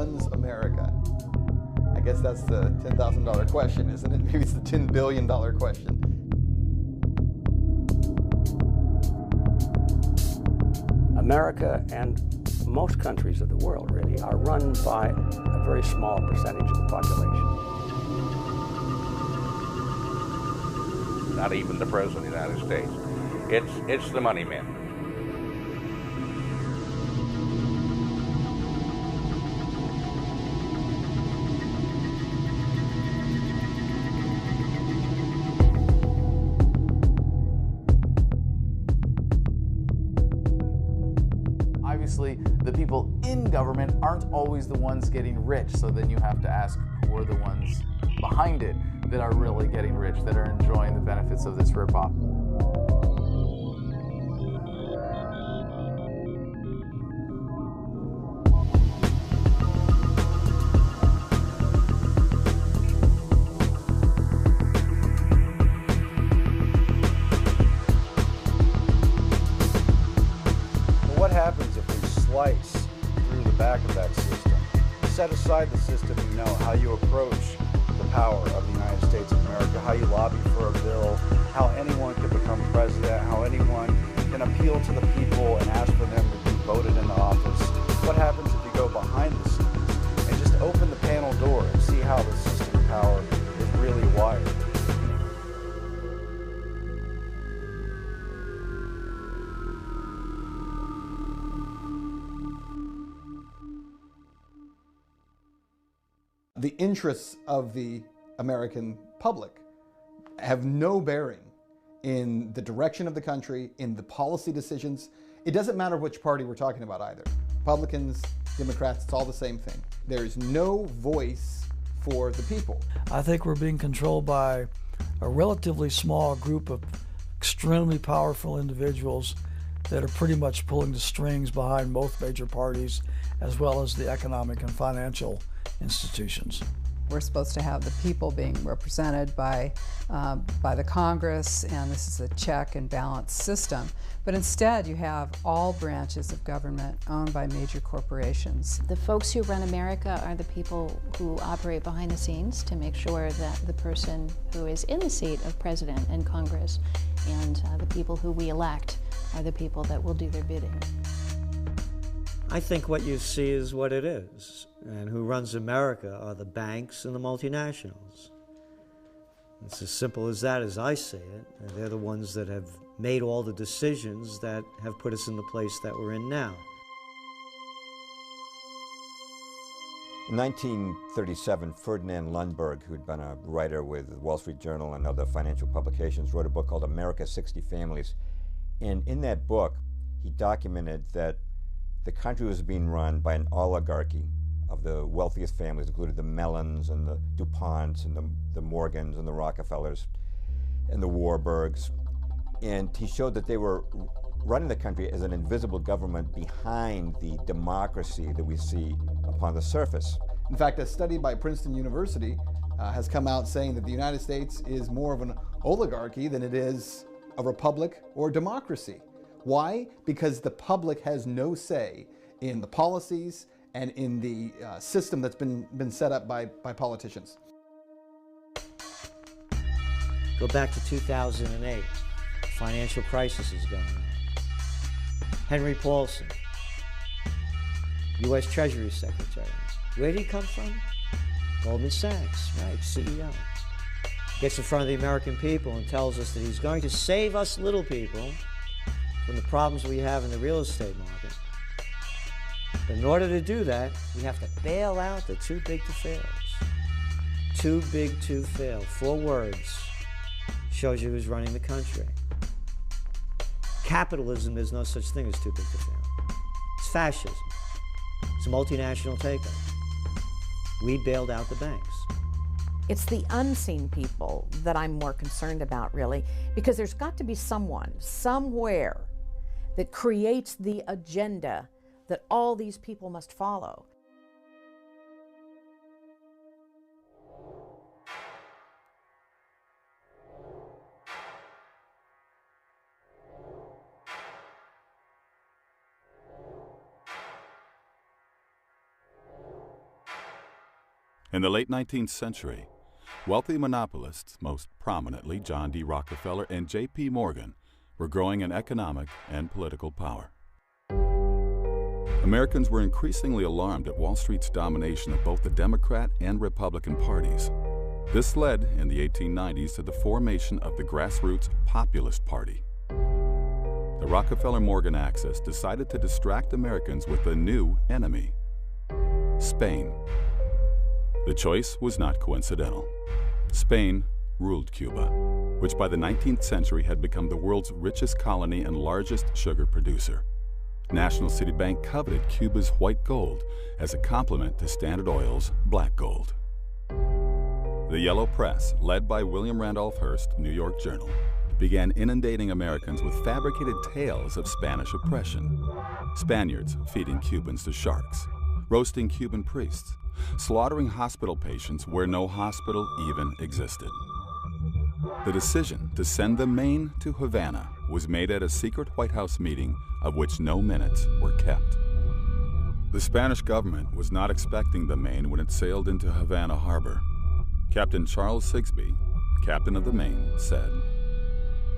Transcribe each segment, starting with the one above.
runs America? I guess that's the $10,000 question, isn't it? Maybe it's the $10 billion question. America and most countries of the world really are run by a very small percentage of the population. Not even the President of the United States. It's the money men. Obviously, the people in government aren't always the ones getting rich, so then you have to ask who are the ones behind it that are really getting rich, that are enjoying the benefits of this ripoff. What happens if we slice through the back of that system? Set aside the system, you know, how you approach the power of the United States of America, how you lobby for a bill, how anyone can become president, how anyone can appeal to the people and ask for them to be voted into office. What happens if you go behind the scenes and just open the panel door and see how the system of power is really wired? The interests of the American public have no bearing in the direction of the country, in the policy decisions. It doesn't matter which party we're talking about either. Republicans, Democrats, it's all the same thing. There is no voice for the people. I think we're being controlled by a relatively small group of extremely powerful individuals that are pretty much pulling the strings behind both major parties, as well as the economic and financial institutions. We're supposed to have the people being represented by the Congress, and this is a check and balance system. But instead, you have all branches of government owned by major corporations. The folks who run America are the people who operate behind the scenes to make sure that the person who is in the seat of president and Congress and the people who we elect are the people that will do their bidding. I think what you see is what it is. And who runs America are the banks and the multinationals. It's as simple as that as I see it. And they're the ones that have made all the decisions that have put us in the place that we're in now. In 1937, Ferdinand Lundberg, who'd been a writer with the Wall Street Journal and other financial publications, wrote a book called America's 60 Families. And in that book, he documented that the country was being run by an oligarchy of the wealthiest families, including the Mellons and the DuPonts and the Morgans and the Rockefellers and the Warburgs. And he showed that they were running the country as an invisible government behind the democracy that we see upon the surface. In fact, a study by Princeton University has come out saying that the United States is more of an oligarchy than it is a republic or democracy. Why? Because the public has no say in the policies and in the system that's been set up by politicians. Go back to 2008. Financial crisis is going on. Henry Paulson, U.S. Treasury Secretary. Where did he come from? Goldman Sachs, right, CEO. Gets in front of the American people and tells us that he's going to save us little people from the problems we have in the real estate market. But in order to do that, we have to bail out the too big to fails. Too big to fail. 4 words. Shows you who's running the country. Capitalism, there's no such thing as too big to fail. It's fascism. It's a multinational takeover. We bailed out the banks. It's the unseen people that I'm more concerned about, really, because there's got to be someone, somewhere, that creates the agenda that all these people must follow. In the late 19th century, wealthy monopolists, most prominently John D. Rockefeller and J.P. Morgan, were growing in economic and political power. Americans were increasingly alarmed at Wall Street's domination of both the Democrat and Republican parties. This led, in the 1890s, to the formation of the grassroots Populist Party. The Rockefeller-Morgan axis decided to distract Americans with a new enemy: Spain. The choice was not coincidental. Spain ruled Cuba, which by the 19th century had become the world's richest colony and largest sugar producer. National City Bank coveted Cuba's white gold as a complement to Standard Oil's black gold. The Yellow Press, led by William Randolph Hearst, New York Journal, began inundating Americans with fabricated tales of Spanish oppression. Spaniards feeding Cubans to sharks, roasting Cuban priests, slaughtering hospital patients where no hospital even existed. The decision to send the Maine to Havana was made at a secret White House meeting of which no minutes were kept. The Spanish government was not expecting the Maine when it sailed into Havana Harbor. Captain Charles Sigsbee, captain of the Maine, said,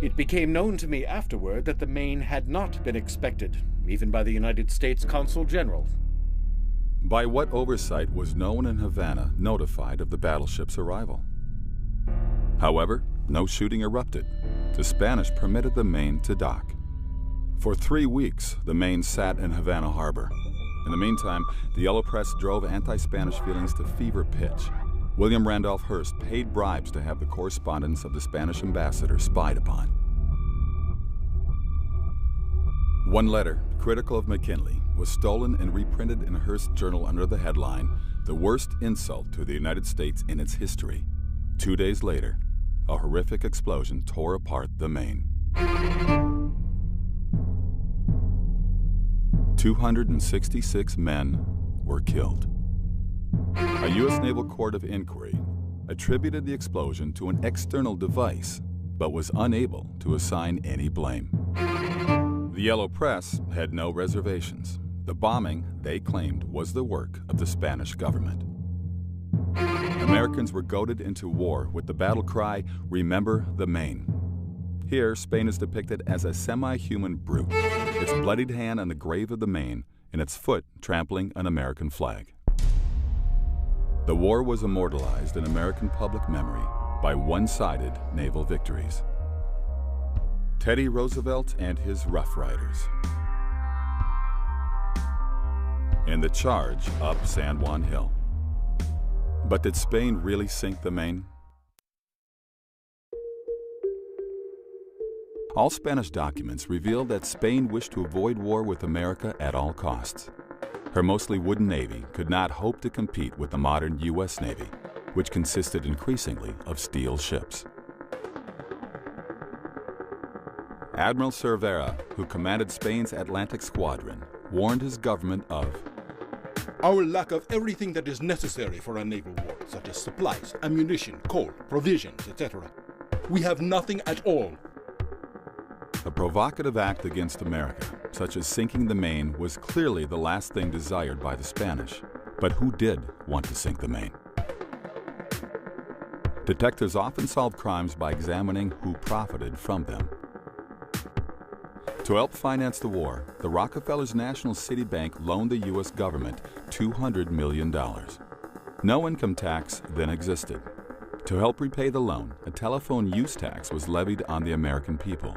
"It became known to me afterward that the Maine had not been expected, even by the United States Consul General." By what oversight was no one in Havana notified of the battleship's arrival? However, no shooting erupted. The Spanish permitted the Maine to dock. For 3 weeks, the Maine sat in Havana Harbor. In the meantime, the Yellow Press drove anti-Spanish feelings to fever pitch. William Randolph Hearst paid bribes to have the correspondence of the Spanish ambassador spied upon. One letter, critical of McKinley, was stolen and reprinted in Hearst's journal under the headline, "The Worst Insult to the United States in Its History." 2 days later, a horrific explosion tore apart the Maine. 266 men were killed. A U.S. Naval Court of Inquiry attributed the explosion to an external device, but was unable to assign any blame. The Yellow Press had no reservations. The bombing, they claimed, was the work of the Spanish government. Americans were goaded into war with the battle cry, "Remember the Maine." Here, Spain is depicted as a semi-human brute, its bloodied hand on the grave of the Maine, and its foot trampling an American flag. The war was immortalized in American public memory by one-sided naval victories. Teddy Roosevelt and his Rough Riders. And the charge up San Juan Hill. But did Spain really sink the Maine? All Spanish documents reveal that Spain wished to avoid war with America at all costs. Her mostly wooden navy could not hope to compete with the modern U.S. Navy, which consisted increasingly of steel ships. Admiral Cervera, who commanded Spain's Atlantic Squadron, warned his government of our lack of everything that is necessary for a naval war, such as supplies, ammunition, coal, provisions, etc. We have nothing at all. A provocative act against America, such as sinking the Maine, was clearly the last thing desired by the Spanish. But who did want to sink the Maine? Detectives often solve crimes by examining who profited from them. To help finance the war, the Rockefellers' National City Bank loaned the U.S. government $200 million. No income tax then existed. To help repay the loan, a telephone use tax was levied on the American people.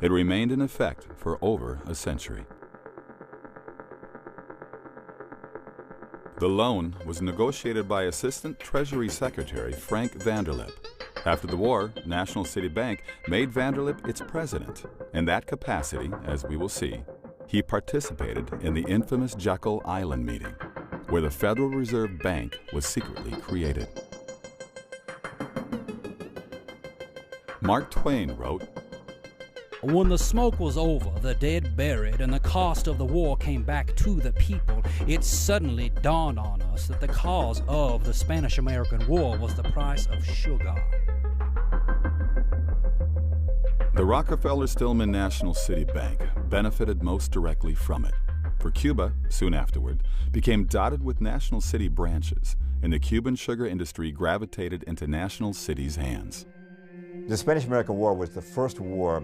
It remained in effect for over a century. The loan was negotiated by Assistant Treasury Secretary Frank Vanderlip. After the war, National City Bank made Vanderlip its president. In that capacity, as we will see, he participated in the infamous Jekyll Island meeting, where the Federal Reserve Bank was secretly created. Mark Twain wrote, "When the smoke was over, the dead buried, and the cost of the war came back to the people, it suddenly dawned on us that the cause of the Spanish-American War was the price of sugar." The Rockefeller-Stillman National City Bank benefited most directly from it. for Cuba, soon afterward, became dotted with national city branches, and the Cuban sugar industry gravitated into national cities' hands. The Spanish-American War was the first war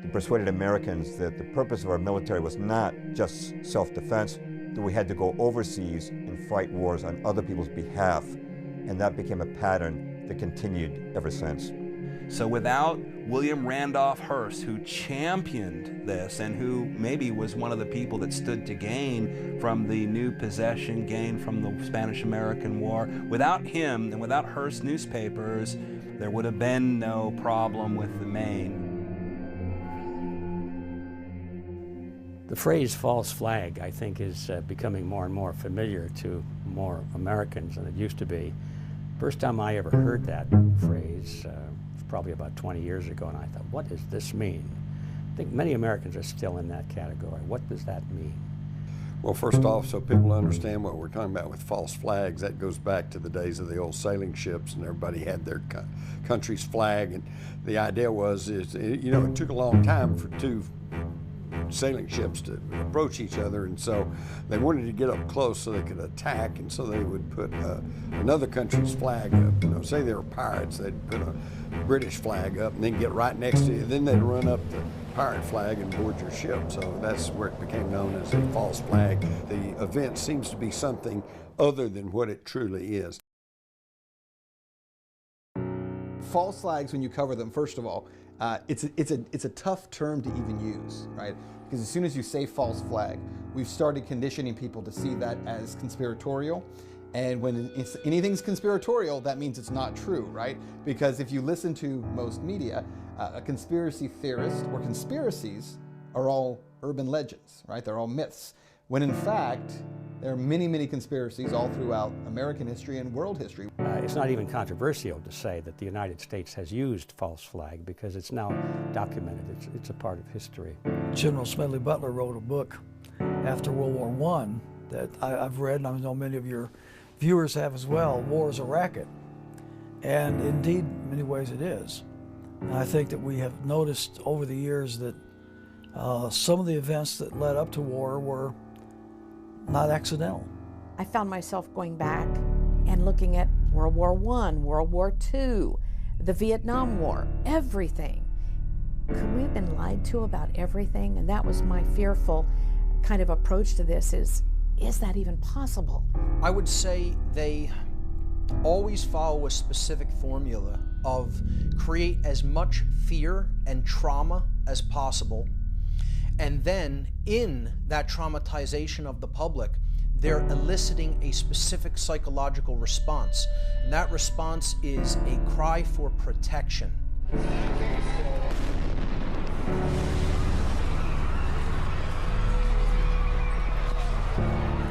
that persuaded Americans that the purpose of our military was not just self-defense, that we had to go overseas and fight wars on other people's behalf, and that became a pattern that continued ever since. So without William Randolph Hearst, who championed this and who maybe was one of the people that stood to gain from the new possession, gain from the Spanish-American War, without him and without Hearst newspapers, there would have been no problem with the Maine. The phrase false flag, I think, is becoming more and more familiar to more Americans than it used to be. First time I ever heard that phrase was probably about 20 years ago, and I thought, what does this mean? I think many Americans are still in that category. What does that mean? Well, first off, so people understand what we're talking about with false flags, that goes back to the days of the old sailing ships, and everybody had their country's flag, and the idea was, you know, it took a long time for two sailing ships to approach each other, and so they wanted to get up close so they could attack, and so they would put another country's flag up. You know, say they were pirates, they'd put a British flag up and then get right next to you. Then they'd run up the pirate flag and board your ship. So that's where it became known as a false flag. The event seems to be something other than what it truly is. False flags, when you cover them, first of all, it's a tough term to even use, right? Because as soon as you say false flag, we've started conditioning people to see that as conspiratorial. And when anything's conspiratorial, that means it's not true, right? Because if you listen to most media, a conspiracy theorist or conspiracies are all urban legends, right? They're all myths. When in fact, there are many, many conspiracies all throughout American history and world history. It's not even controversial to say that the United States has used false flag because it's now documented. It's a part of history. General Smedley Butler wrote a book after World War I that I've read, and I know many of your viewers have as well. War is a racket. And indeed, in many ways it is. And I think that we have noticed over the years that some of the events that led up to war were not accidental. I found myself going back and looking at World War I, World War II, the Vietnam War, everything. Could we have been lied to about everything? And that was my fearful kind of approach to this is that even possible? I would say they always follow a specific formula of create as much fear and trauma as possible. And then in that traumatization of the public, they're eliciting a specific psychological response. And that response is a cry for protection.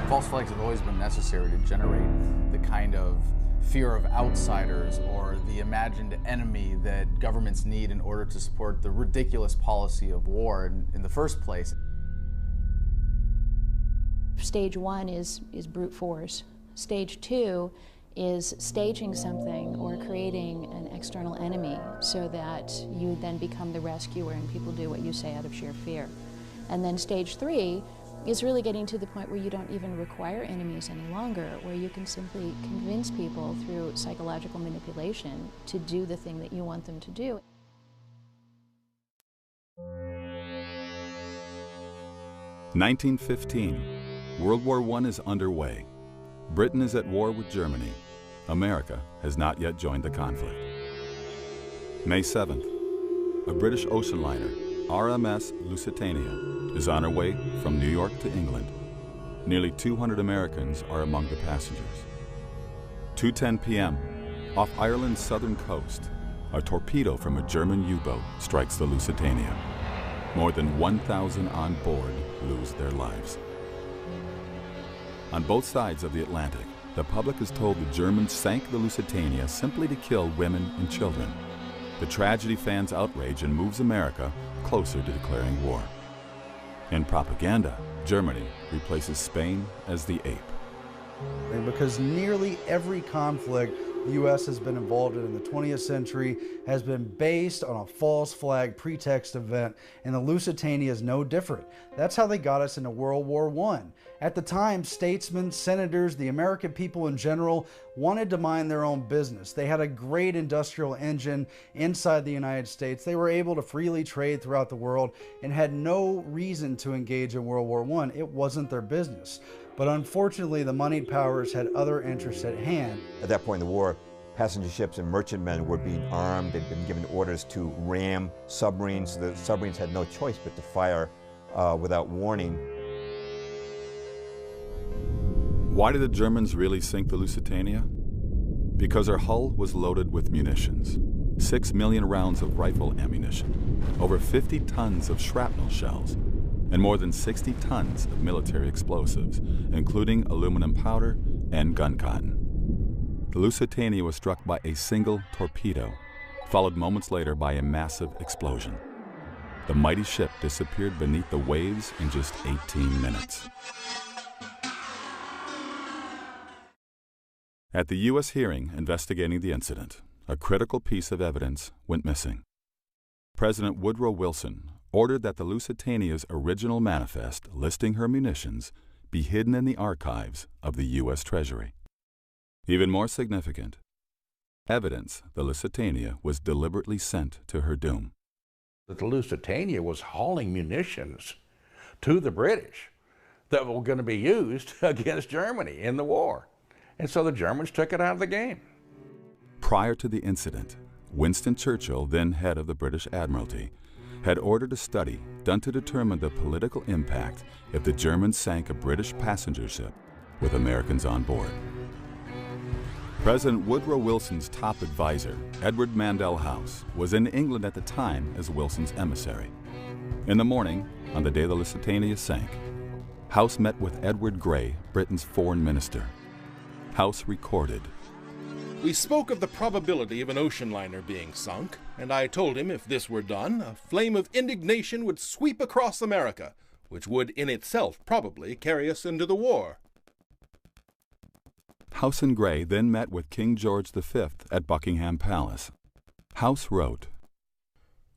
False flags have always been necessary to generate the kind of fear of outsiders or the imagined enemy that governments need in order to support the ridiculous policy of war in the first place. Stage one is brute force. Stage two is staging something or creating an external enemy so that you then become the rescuer and people do what you say out of sheer fear. And then stage three is really getting to the point where you don't even require enemies any longer, where you can simply convince people through psychological manipulation to do the thing that you want them to do. (1915). World War I is underway. Britain is at war with Germany. America has not yet joined the conflict. May 7th. A British ocean liner, RMS Lusitania, is on her way from New York to England. Nearly 200 Americans are among the passengers. 2:10 p.m., off Ireland's southern coast, a torpedo from a German U-boat strikes the Lusitania. More than 1,000 on board lose their lives. On both sides of the Atlantic, the public is told the Germans sank the Lusitania simply to kill women and children. The tragedy fans outrage and moves America closer to declaring war. In propaganda, Germany replaces Spain as the ape. Because nearly every conflict the U.S. has been involved in the 20th century has been based on a false flag pretext event, and the Lusitania is no different. That's how they got us into World War I. At the time, statesmen, senators, the American people in general wanted to mind their own business. They had a great industrial engine inside the United States. They were able to freely trade throughout the world and had no reason to engage in World War I. It wasn't their business. But unfortunately, the moneyed powers had other interests at hand. At that point in the war, passenger ships and merchantmen were being armed. They'd been given orders to ram submarines. The submarines had no choice but to fire without warning. Why did the Germans really sink the Lusitania? Because her hull was loaded with munitions. 6 million rounds of rifle ammunition, over 50 tons of shrapnel shells, and more than 60 tons of military explosives, including aluminum powder and gun cotton. The Lusitania was struck by a single torpedo, followed moments later by a massive explosion. The mighty ship disappeared beneath the waves in just 18 minutes. At the U.S. hearing investigating the incident, a critical piece of evidence went missing. President Woodrow Wilson ordered that the Lusitania's original manifest listing her munitions be hidden in the archives of the U.S. Treasury. Even more significant, evidence the Lusitania was deliberately sent to her doom. That the Lusitania was hauling munitions to the British that were going to be used against Germany in the war. And so the Germans took it out of the game. Prior to the incident, Winston Churchill, then head of the British Admiralty, had ordered a study done to determine the political impact if the Germans sank a British passenger ship with Americans on board. President Woodrow Wilson's top advisor, Edward Mandell House, was in England at the time as Wilson's emissary. In the morning, on the day the Lusitania sank, House met with Edward Grey, Britain's foreign minister. House recorded. We spoke of the probability of an ocean liner being sunk, and I told him if this were done, a flame of indignation would sweep across America, which would in itself probably carry us into the war. House and Grey then met with King George V at Buckingham Palace. House wrote,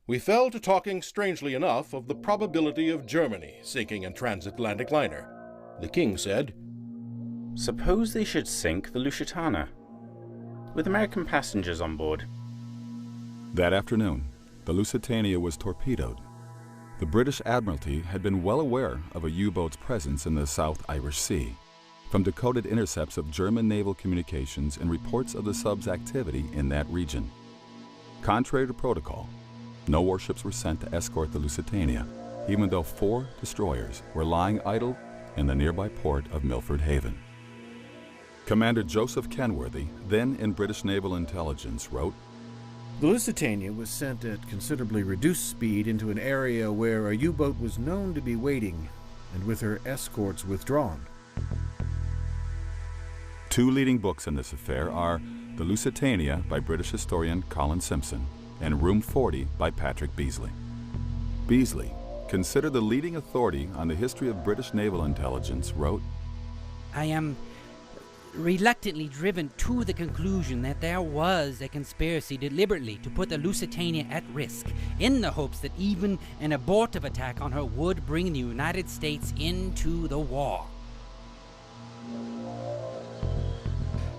We fell to talking strangely enough of the probability of Germany sinking a transatlantic liner. The king said, Suppose they should sink the Lusitania, with American passengers on board. That afternoon, the Lusitania was torpedoed. The British Admiralty had been well aware of a U-boat's presence in the South Irish Sea, from decoded intercepts of German naval communications and reports of the sub's activity in that region. Contrary to protocol, no warships were sent to escort the Lusitania, even though 4 destroyers were lying idle in the nearby port of Milford Haven. Commander Joseph Kenworthy, then in British Naval Intelligence, wrote, The Lusitania was sent at considerably reduced speed into an area where a U-boat was known to be waiting, and with her escorts withdrawn. 2 leading books in this affair are The Lusitania by British historian Colin Simpson and Room 40 by Patrick Beasley. Beasley, considered the leading authority on the history of British naval intelligence, wrote, I am reluctantly driven to the conclusion that there was a conspiracy deliberately to put the Lusitania at risk, in the hopes that even an abortive attack on her would bring the United States into the war.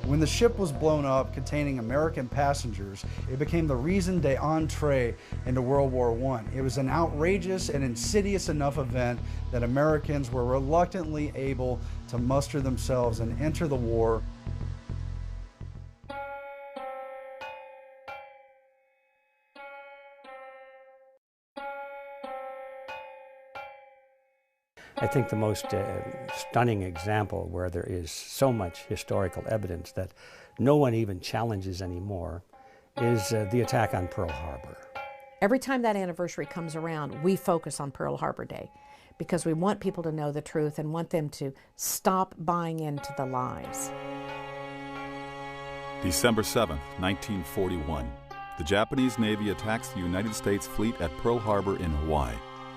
When the ship was blown up containing American passengers, it became the raison d'entrée into World War I. It was an outrageous and insidious enough event that Americans were reluctantly able to muster themselves and enter the war. I think the most stunning example where there is so much historical evidence that no one even challenges anymore is the attack on Pearl Harbor. Every time that anniversary comes around, we focus on Pearl Harbor Day because we want people to know the truth and want them to stop buying into the lies. December 7th, 1941, the Japanese Navy attacks the United States fleet at Pearl Harbor in Hawaii,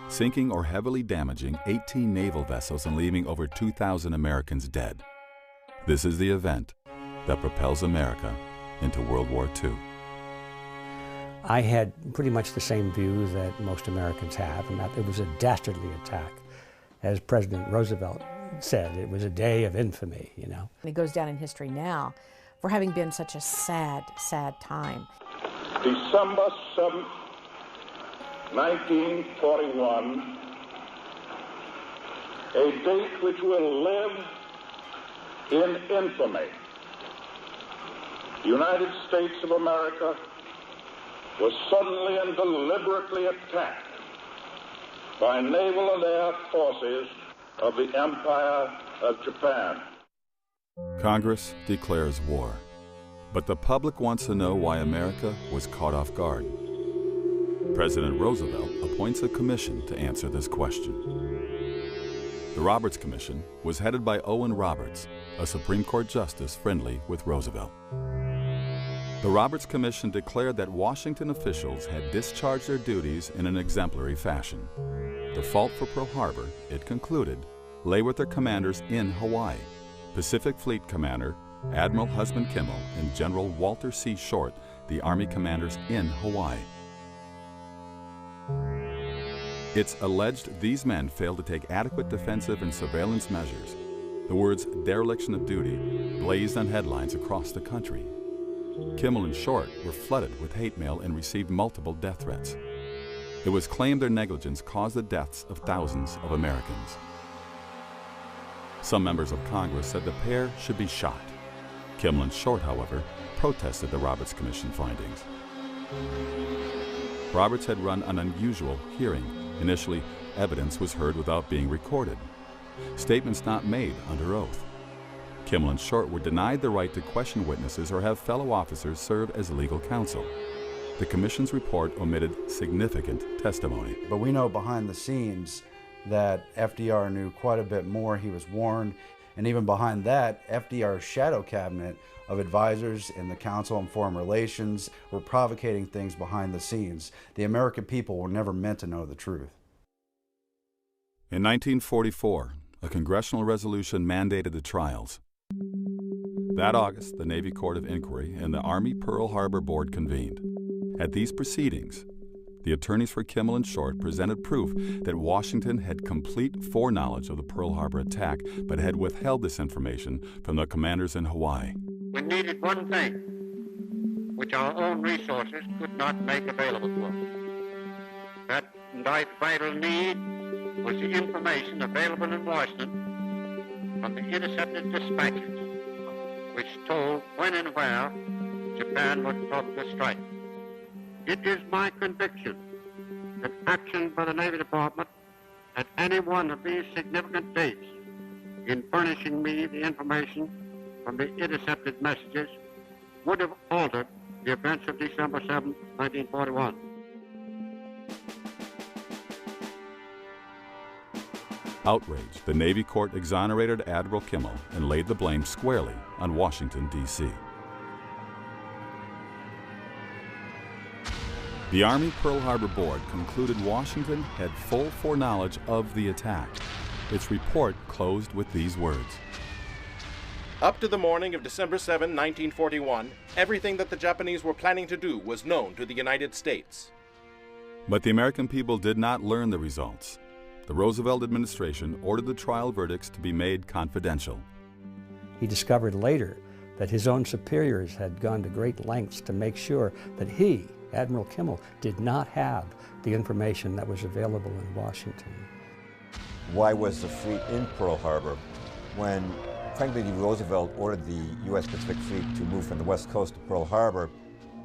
sinking or heavily damaging 18 naval vessels and leaving over 2,000 Americans dead. This is the event that propels America into World War II. I had pretty much the same view that most Americans have, and that it was a dastardly attack. As President Roosevelt said, it was a day of infamy, you know. And it goes down in history now for having been such a sad, sad time. December 7th, 1941, a date which will live in infamy. The United States of America was suddenly and deliberately attacked by naval and air forces of the Empire of Japan. Congress declares war, but the public wants to know why America was caught off guard. President Roosevelt appoints a commission to answer this question. The Roberts Commission was headed by Owen Roberts, a Supreme Court justice friendly with Roosevelt. The Roberts Commission declared that Washington officials had discharged their duties in an exemplary fashion. The fault for Pearl Harbor, it concluded, lay with their commanders in Hawaii, Pacific Fleet Commander Admiral Husband Kimmel and General Walter C. Short, the Army commanders in Hawaii. It's alleged these men failed to take adequate defensive and surveillance measures. The words dereliction of duty blazed on headlines across the country. Kimmel and Short were flooded with hate mail and received multiple death threats. It was claimed their negligence caused the deaths of thousands of Americans. Some members of Congress said the pair should be shot. Kimmel and Short, however, protested the Roberts Commission findings. Roberts had run an unusual hearing. Initially, evidence was heard without being recorded. Statements not made under oath. Kimmel and Short were denied the right to question witnesses or have fellow officers serve as legal counsel. The Commission's report omitted significant testimony. But we know behind the scenes that FDR knew quite a bit more. He was warned. And even behind that, FDR's shadow cabinet of advisors in the Council on Foreign Relations were provocating things behind the scenes. The American people were never meant to know the truth. In 1944, a congressional resolution mandated the trials. That August, the Navy Court of Inquiry and the Army Pearl Harbor Board convened. At these proceedings, the attorneys for Kimmel and Short presented proof that Washington had complete foreknowledge of the Pearl Harbor attack, but had withheld this information from the commanders in Hawaii. We needed one thing, which our own resources could not make available to us. That vital need was the information available in Washington from the intercepted dispatches, which told when and where Japan would probably strike. It is my conviction that action by the Navy Department at any one of these significant dates in furnishing me the information from the intercepted messages would have altered the events of December 7, 1941. Outraged, the Navy court exonerated Admiral Kimmel and laid the blame squarely on Washington, D.C. The Army Pearl Harbor Board concluded Washington had full foreknowledge of the attack. Its report closed with these words. Up to the morning of December 7, 1941, everything that the Japanese were planning to do was known to the United States. But the American people did not learn the results. The Roosevelt administration ordered the trial verdicts to be made confidential. He discovered later that his own superiors had gone to great lengths to make sure that he, Admiral Kimmel, did not have the information that was available in Washington. Why was the fleet in Pearl Harbor when Franklin D. Roosevelt ordered the U.S. Pacific Fleet to move from the west coast to Pearl Harbor?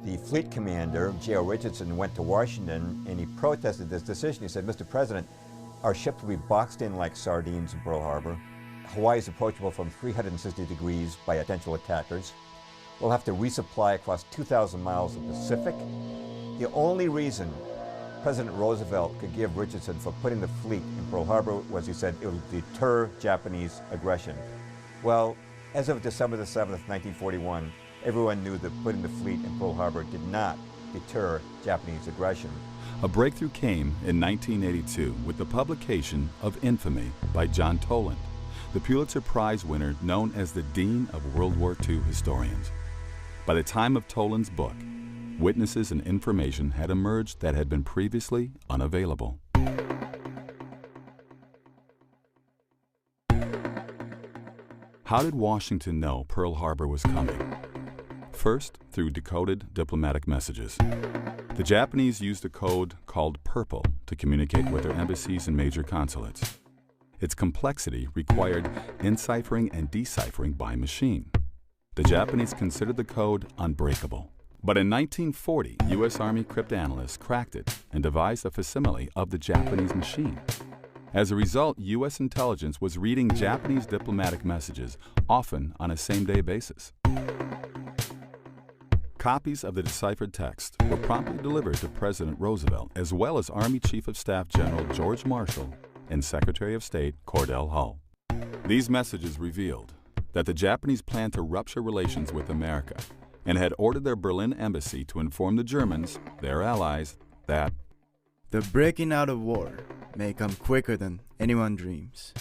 The fleet commander, J.O. Richardson, went to Washington and he protested this decision. He said, Mr. President, our ships will be boxed in like sardines in Pearl Harbor. Hawaii is approachable from 360 degrees by potential attackers. We'll have to resupply across 2,000 miles of the Pacific. The only reason President Roosevelt could give Richardson for putting the fleet in Pearl Harbor was he said it would deter Japanese aggression. Well, as of December the 7th, 1941, everyone knew that putting the fleet in Pearl Harbor did not deter Japanese aggression. A breakthrough came in 1982 with the publication of Infamy by John Toland, the Pulitzer Prize winner known as the Dean of World War II historians. By the time of Toland's book, witnesses and information had emerged that had been previously unavailable. How did Washington know Pearl Harbor was coming? First, through decoded diplomatic messages. The Japanese used a code called Purple to communicate with their embassies and major consulates. Its complexity required enciphering and deciphering by machine. The Japanese considered the code unbreakable. But in 1940, U.S. Army cryptanalysts cracked it and devised a facsimile of the Japanese machine. As a result, U.S. intelligence was reading Japanese diplomatic messages, often on a same-day basis. Copies of the deciphered text were promptly delivered to President Roosevelt, as well as Army Chief of Staff General George Marshall and Secretary of State Cordell Hull. These messages revealed that the Japanese planned to rupture relations with America and had ordered their Berlin embassy to inform the Germans, their allies, that the breaking out of war may come quicker than anyone dreams.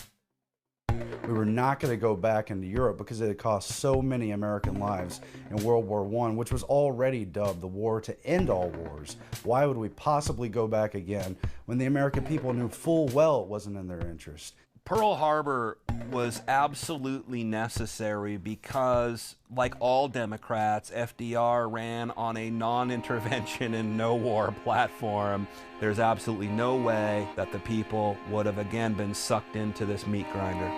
We were not going to go back into Europe because it had cost so many American lives in World War I, which was already dubbed the war to end all wars. Why would we possibly go back again when the American people knew full well it wasn't in their interest? Pearl Harbor was absolutely necessary because, like all Democrats, FDR ran on a non-intervention and no-war platform. There's absolutely no way that the people would have again been sucked into this meat grinder.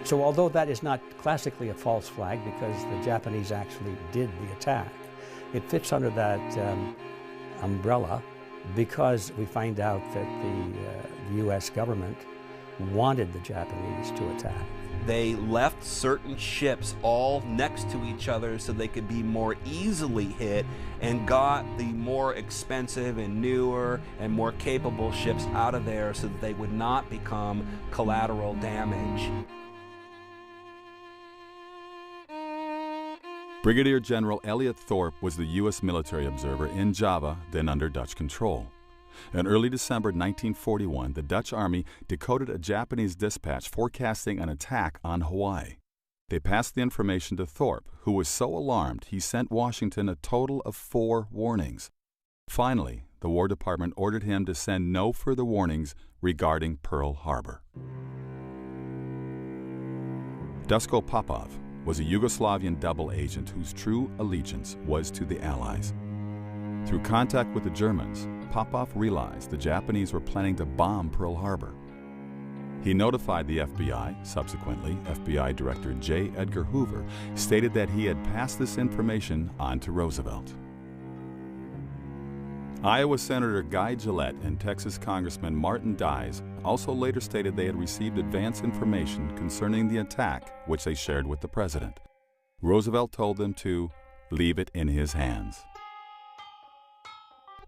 So although that is not classically a false flag because the Japanese actually did the attack, it fits under that umbrella because we find out that the U.S. government wanted the Japanese to attack. They left certain ships all next to each other so they could be more easily hit and got the more expensive and newer and more capable ships out of there so that they would not become collateral damage. Brigadier General Elliot Thorpe was the U.S. military observer in Java, then under Dutch control. In early December 1941, the Dutch Army decoded a Japanese dispatch forecasting an attack on Hawaii. They passed the information to Thorpe, who was so alarmed he sent Washington a total of 4 warnings. Finally, the War Department ordered him to send no further warnings regarding Pearl Harbor. Duško Popov was a Yugoslavian double agent whose true allegiance was to the Allies. Through contact with the Germans, Popov realized the Japanese were planning to bomb Pearl Harbor. He notified the FBI. Subsequently, FBI Director J. Edgar Hoover stated that he had passed this information on to Roosevelt. Iowa Senator Guy Gillette and Texas Congressman Martin Dies also later stated they had received advance information concerning the attack, which they shared with the president. Roosevelt told them to leave it in his hands.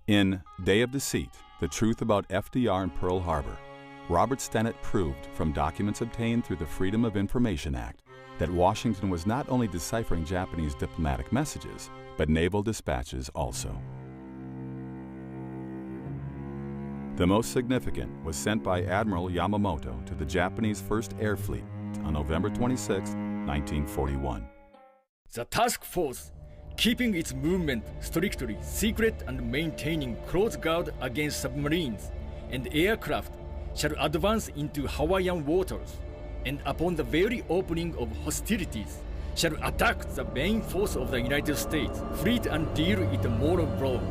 In Day of Deceit, The Truth About FDR and Pearl Harbor, Robert Stennett proved from documents obtained through the Freedom of Information Act that Washington was not only deciphering Japanese diplomatic messages, but naval dispatches also. The most significant was sent by Admiral Yamamoto to the Japanese First Air Fleet on November 26, 1941. The task force, keeping its movement strictly secret and maintaining close guard against submarines and aircraft, shall advance into Hawaiian waters, and upon the very opening of hostilities, shall attack the main force of the United States fleet and deal it a mortal blow.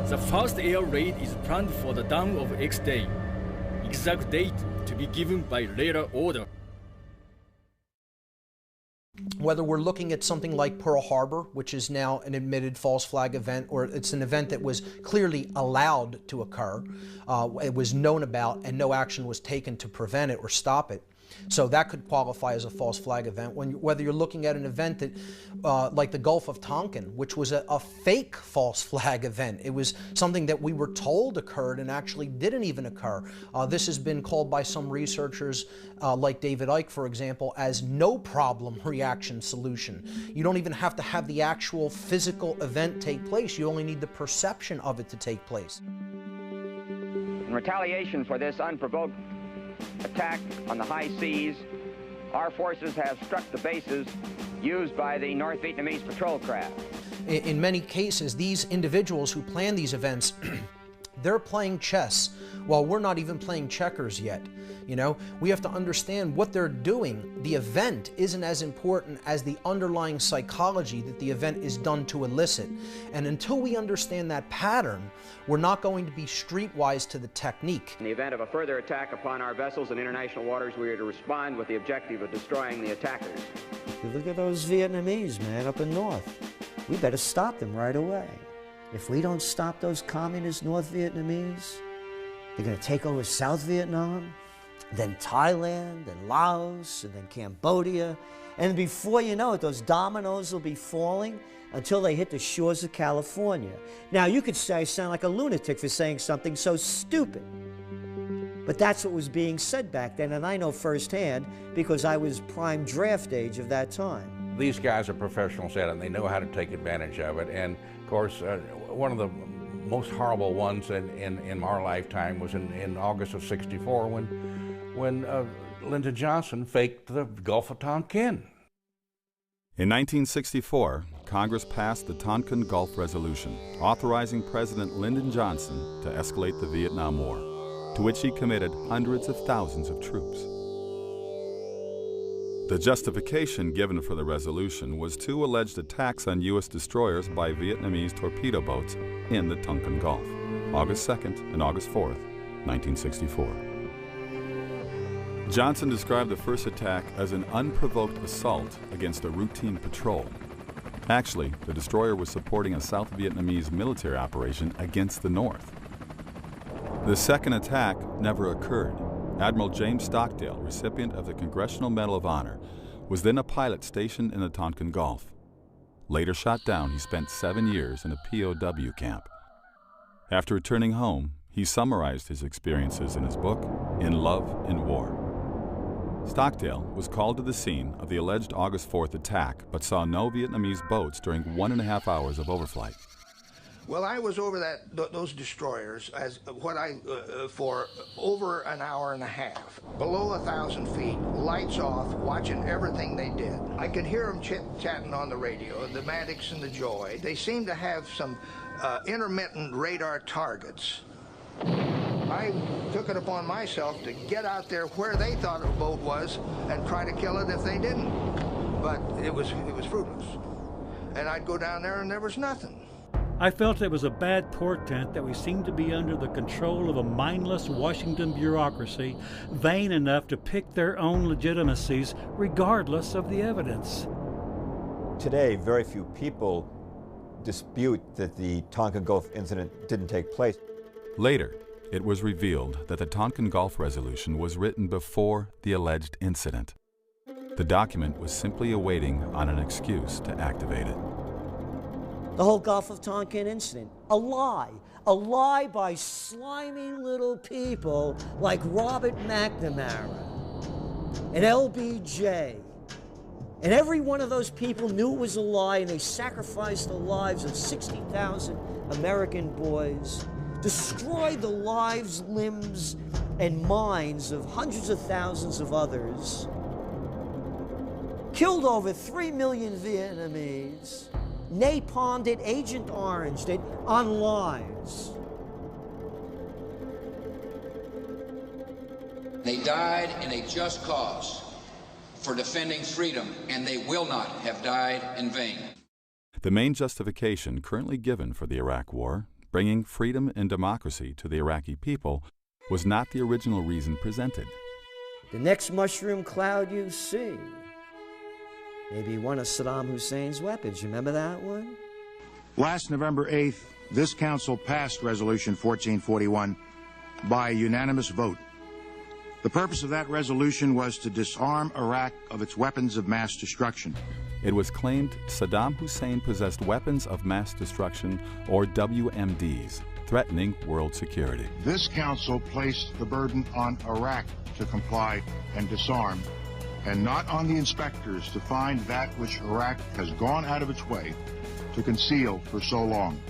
The first air raid is planned for the dawn of X day, exact date to be given by later order. Whether we're looking at something like Pearl Harbor, which is now an admitted false flag event, or it's an event that was clearly allowed to occur, it was known about and no action was taken to prevent it or stop it. So that could qualify as a false flag event. Whether you're looking at an event that, like the Gulf of Tonkin, which was a fake false flag event. It was something that we were told occurred and actually didn't even occur. This has been called by some researchers, like David Icke, for example, as no problem reaction solution. You don't even have to have the actual physical event take place. You only need the perception of it to take place. In retaliation for this unprovoked attack on the high seas, our forces have struck the bases used by the North Vietnamese patrol craft. In many cases, these individuals who plan these events, they're playing chess while we're not even playing checkers yet. You know, we have to understand what they're doing. The event isn't as important as the underlying psychology that the event is done to elicit. And until we understand that pattern, we're not going to be streetwise to the technique. In the event of a further attack upon our vessels in international waters, we are to respond with the objective of destroying the attackers. You look at those Vietnamese, man, up in north. We better stop them right away. If we don't stop those communist North Vietnamese, they're going to take over South Vietnam, then Thailand, then Laos, and then Cambodia. And before you know it, those dominoes will be falling until they hit the shores of California. Now, you could say I sound like a lunatic for saying something so stupid. But that's what was being said back then, and I know firsthand because I was prime draft age of that time. These guys are professionals at it, and they know how to take advantage of it. And, of course, one of the most horrible ones in our lifetime was in August of '64 when Lyndon Johnson faked the Gulf of Tonkin. In 1964, Congress passed the Tonkin Gulf Resolution, authorizing President Lyndon Johnson to escalate the Vietnam War, to which he committed hundreds of thousands of troops. The justification given for the resolution was two alleged attacks on U.S. destroyers by Vietnamese torpedo boats in the Tonkin Gulf, August 2nd and August 4th, 1964. Johnson described the first attack as an unprovoked assault against a routine patrol. Actually, the destroyer was supporting a South Vietnamese military operation against the North. The second attack never occurred. Admiral James Stockdale, recipient of the Congressional Medal of Honor, was then a pilot stationed in the Tonkin Gulf. Later shot down, he spent 7 years in a POW camp. After returning home, he summarized his experiences in his book, In Love in War. Stockdale was called to the scene of the alleged August 4th attack, but saw no Vietnamese boats during 1.5 hours of overflight. Well, I was over those destroyers for over an hour and a half, below 1,000 feet, lights off, watching everything they did. I could hear them chit-chatting on the radio, the Maddox and the Joy. They seemed to have some intermittent radar targets. I took it upon myself to get out there where they thought a boat was and try to kill it if they didn't. But it was fruitless. And I'd go down there and there was nothing. I felt it was a bad portent that we seemed to be under the control of a mindless Washington bureaucracy, vain enough to pick their own legitimacies regardless of the evidence. Today, very few people dispute that the Tonkin Gulf incident didn't take place. Later, it was revealed that the Tonkin Gulf Resolution was written before the alleged incident. The document was simply awaiting on an excuse to activate it. The whole Gulf of Tonkin incident, a lie by slimy little people like Robert McNamara and LBJ. And every one of those people knew it was a lie, and they sacrificed the lives of 60,000 American boys, destroyed the lives, limbs, and minds of hundreds of thousands of others, killed over 3 million Vietnamese, napalmed it, Agent Oranged it on lies. They died in a just cause for defending freedom, and they will not have died in vain. The main justification currently given for the Iraq War, bringing freedom and democracy to the Iraqi people, was not the original reason presented. The next mushroom cloud you see, maybe one of Saddam Hussein's weapons. You remember that one? Last November 8th, this council passed Resolution 1441 by a unanimous vote. The purpose of that resolution was to disarm Iraq of its weapons of mass destruction. It was claimed Saddam Hussein possessed weapons of mass destruction, or WMDs, threatening world security. This council placed the burden on Iraq to comply and disarm, and not on the inspectors to find that which Iraq has gone out of its way to conceal for so long.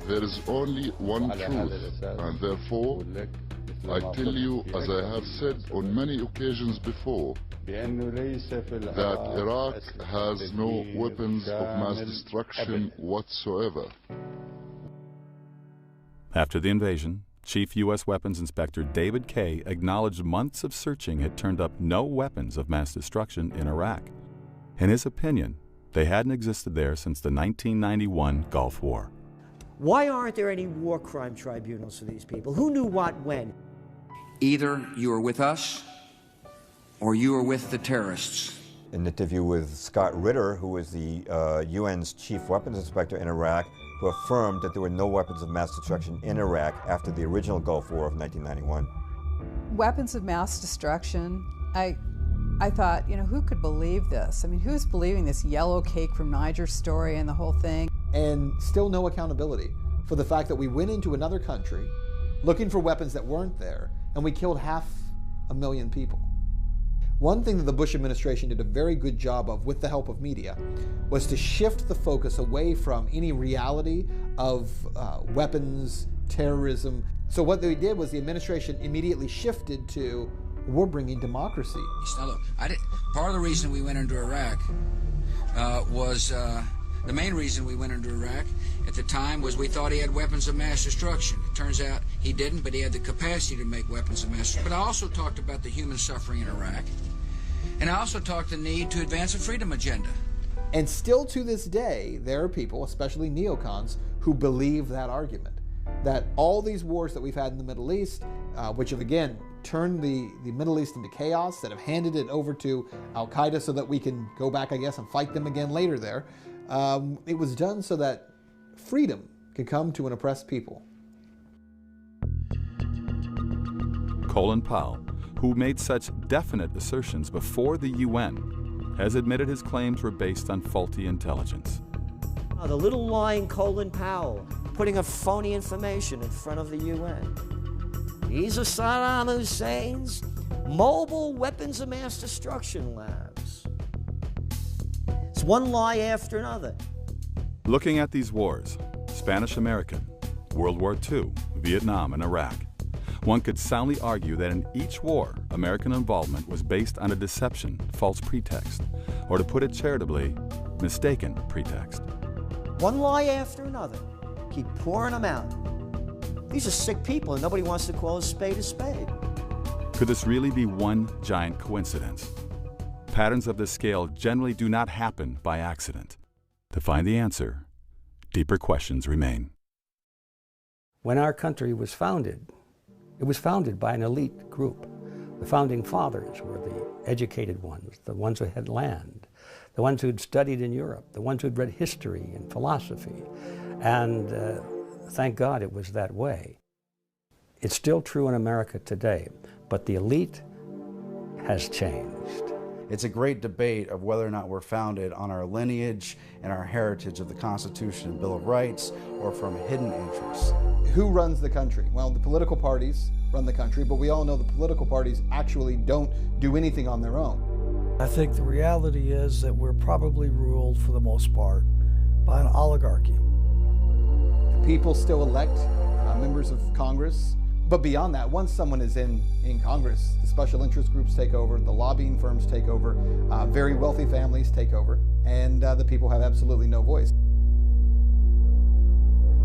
There is only one truth, and therefore I tell you, as I have said on many occasions before, that Iraq has no weapons of mass destruction whatsoever. After the invasion, Chief U.S. Weapons Inspector David Kay acknowledged months of searching had turned up no weapons of mass destruction in Iraq. In his opinion, they hadn't existed there since the 1991 Gulf War. Why aren't there any war crime tribunals for these people? Who knew what when? Either you are with us or you are with the terrorists. An interview with Scott Ritter, who was the UN's chief weapons inspector in Iraq, who affirmed that there were no weapons of mass destruction in Iraq after the original Gulf War of 1991. Weapons of mass destruction, I thought, you know, who could believe this? I mean, who's believing this yellow cake from Niger story and the whole thing? And still no accountability for the fact that we went into another country looking for weapons that weren't there, and we killed 500,000 people. One thing that the Bush administration did a very good job of, with the help of media, was to shift the focus away from any reality of weapons, terrorism. So what they did was the administration immediately shifted to, we're bringing democracy. Now look, part of the reason we went into Iraq was the main reason we went into Iraq at the time was we thought he had weapons of mass destruction. It turns out he didn't, but he had the capacity to make weapons of mass destruction. But I also talked about the human suffering in Iraq, and I also talked the need to advance a freedom agenda. And still to this day, there are people, especially neocons, who believe that argument. That all these wars that we've had in the Middle East, which have again turned the Middle East into chaos, that have handed it over to Al-Qaeda so that we can go back, I guess, and fight them again later there, it was done so that freedom could come to an oppressed people. Colin Powell, who made such definite assertions before the UN, has admitted his claims were based on faulty intelligence. The little lying Colin Powell putting up phony information in front of the UN. These are Saddam Hussein's mobile weapons of mass destruction labs. It's one lie after another. Looking at these wars, Spanish-American, World War II, Vietnam, and Iraq, one could soundly argue that in each war, American involvement was based on a deception, false pretext, or to put it charitably, mistaken pretext. One lie after another. Keep pouring them out. These are sick people and nobody wants to call a spade a spade. Could this really be one giant coincidence? Patterns of this scale generally do not happen by accident. To find the answer, deeper questions remain. When our country was founded, it was founded by an elite group. The founding fathers were the educated ones, the ones who had land, the ones who'd studied in Europe, the ones who'd read history and philosophy. And thank God it was that way. It's still true in America today, but the elite has changed. It's a great debate of whether or not we're founded on our lineage and our heritage of the Constitution and Bill of Rights or from hidden interests. Who runs the country? Well, the political parties run the country, but we all know the political parties actually don't do anything on their own. I think the reality is that we're probably ruled, for the most part, by an oligarchy. People still elect members of Congress, but beyond that, once someone is in Congress, the special interest groups take over, the lobbying firms take over, very wealthy families take over, and the people have absolutely no voice.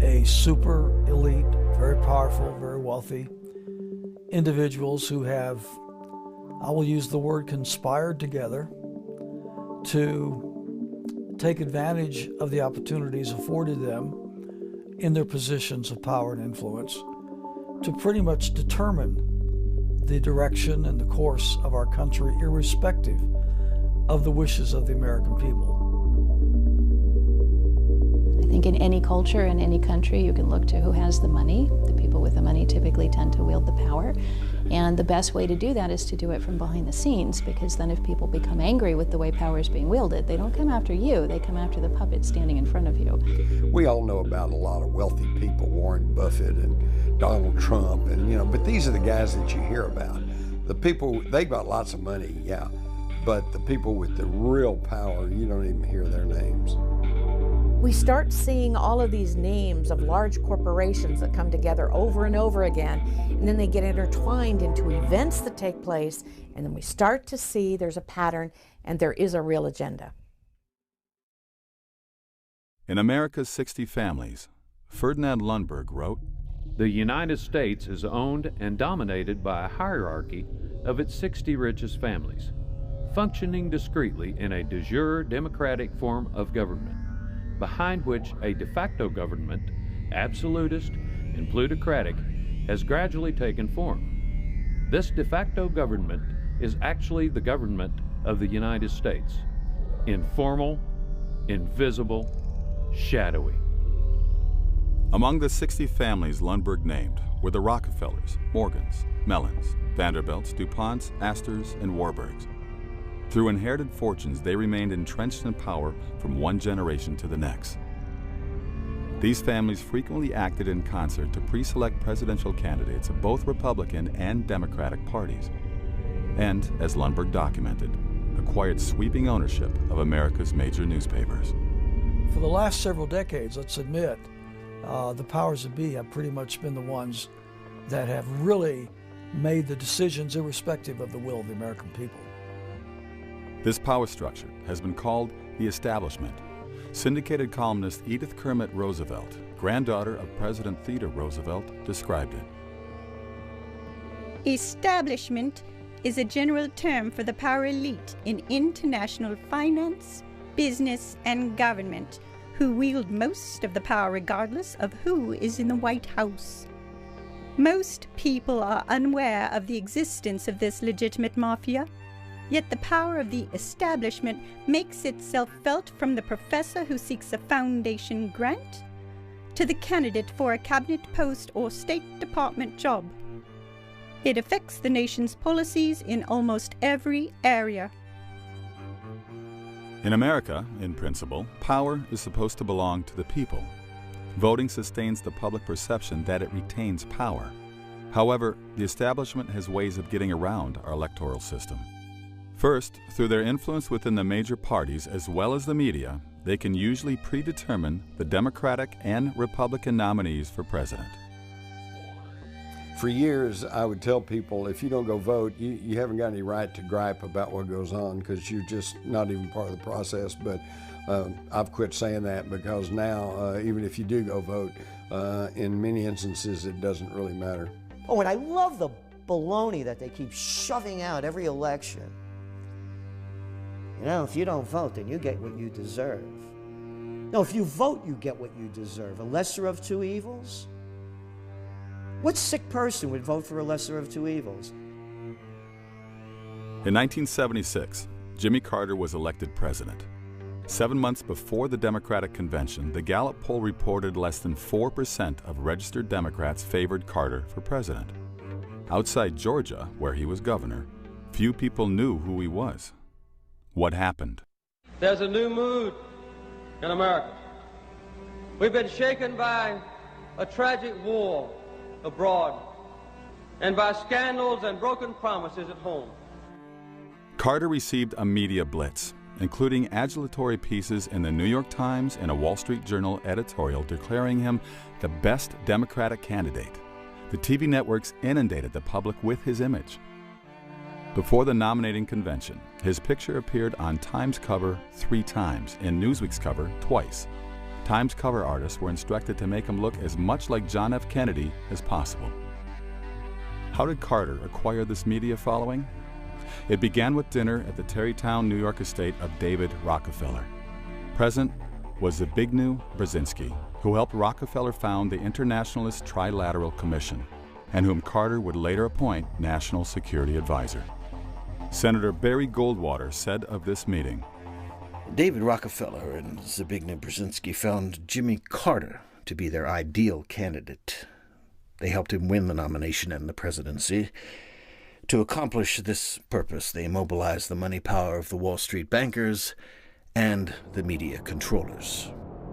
A super elite, very powerful, very wealthy individuals who have, I will use the word, conspired together to take advantage of the opportunities afforded them in their positions of power and influence to pretty much determine the direction and the course of our country, irrespective of the wishes of the American people. I think in any culture, in any country, you can look to who has the money. The people with the money typically tend to wield the power. And the best way to do that is to do it from behind the scenes, because then if people become angry with the way power is being wielded, they don't come after you, they come after the puppet standing in front of you. We all know about a lot of wealthy people, Warren Buffett and Donald Trump, and but these are the guys that you hear about. The people, they've got lots of money, yeah, but the people with the real power, you don't even hear their names. we start seeing all of these names of large corporations that come together over and over again, and then they get intertwined into events that take place, and then we start to see there's a pattern and there is a real agenda. In America's 60 Families, Ferdinand Lundberg wrote, "The United States is owned and dominated by a hierarchy of its 60 richest families, functioning discreetly in a de jure democratic form of government, behind which a de facto government, absolutist and plutocratic, has gradually taken form. This de facto government is actually the government of the United States, informal, invisible, shadowy." Among the 60 families Lundberg named were the Rockefellers, Morgans, Mellons, Vanderbilts, DuPonts, Astors, and Warburgs. Through inherited fortunes, they remained entrenched in power from one generation to the next. These families frequently acted in concert to pre-select presidential candidates of both Republican and Democratic parties, and, as Lundberg documented, acquired sweeping ownership of America's major newspapers. For the last several decades, let's admit, the powers that be have pretty much been the ones that have really made the decisions irrespective of the will of the American people. This power structure has been called the establishment. Syndicated columnist Edith Kermit Roosevelt, granddaughter of President Theodore Roosevelt, described it. Establishment is a general term for the power elite in international finance, business, and government, who wield most of the power regardless of who is in the White House. Most people are unaware of the existence of this legitimate mafia, yet the power of the establishment makes itself felt from the professor who seeks a foundation grant to the candidate for a cabinet post or State Department job. It affects the nation's policies in almost every area. In America, in principle, power is supposed to belong to the people. Voting sustains the public perception that it retains power. However, the establishment has ways of getting around our electoral system. First, through their influence within the major parties as well as the media, they can usually predetermine the Democratic and Republican nominees for president. For years, I would tell people, if you don't go vote, you haven't got any right to gripe about what goes on because you're just not even part of the process. But I've quit saying that because now, even if you do go vote, in many instances, it doesn't really matter. Oh, and I love the baloney that they keep shoving out every election. You know, if you don't vote, then you get what you deserve. No, if you vote, you get what you deserve. A lesser of two evils? What sick person would vote for a lesser of two evils? In 1976, Jimmy Carter was elected president. 7 months before the Democratic convention, the Gallup poll reported less than 4% of registered Democrats favored Carter for president. Outside Georgia, where he was governor, few people knew who he was. What happened? There's a new mood in America. We've been shaken by a tragic war abroad and by scandals and broken promises at home. Carter received a media blitz, including adulatory pieces in the New York Times and a Wall Street Journal editorial declaring him the best Democratic candidate. The TV networks inundated the public with his image. Before the nominating convention, his picture appeared on Time's cover 3 times and Newsweek's cover twice. Time's cover artists were instructed to make him look as much like John F. Kennedy as possible. How did Carter acquire this media following? It began with dinner at the Tarrytown, New York estate of David Rockefeller. Present was Zbigniew Brzezinski, who helped Rockefeller found the Internationalist Trilateral Commission, and whom Carter would later appoint National Security Advisor. Senator Barry Goldwater said of this meeting, David Rockefeller and Zbigniew Brzezinski found Jimmy Carter to be their ideal candidate. They helped him win the nomination and the presidency. To accomplish this purpose, they mobilized the money power of the Wall Street bankers and the media controllers.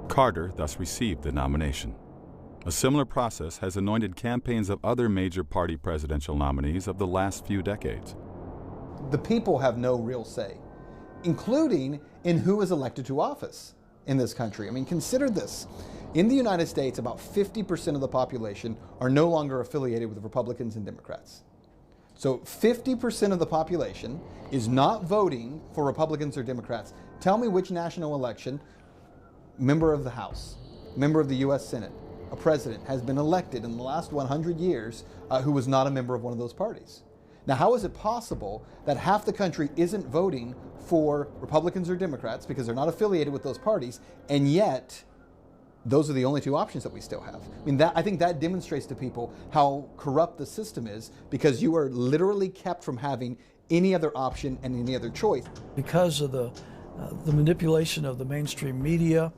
Carter thus received the nomination. A similar process has anointed campaigns of other major party presidential nominees of the last few decades. The people have no real say, including in who is elected to office. in this country. I mean, consider this. In the United States, about 50% of the population are no longer affiliated with Republicans and Democrats. So 50% of the population is not voting for Republicans or Democrats. Tell me which national election, member of the House, member of the U.S. Senate, a president has been elected in the last 100 years who was not a member of one of those parties. Now, how is it possible that half the country isn't voting for Republicans or Democrats because they're not affiliated with those parties, and yet those are the only two options that we still have? I mean, I think that demonstrates to people how corrupt the system is, because you are literally kept from having any other option and any other choice. Because of the manipulation of the mainstream media,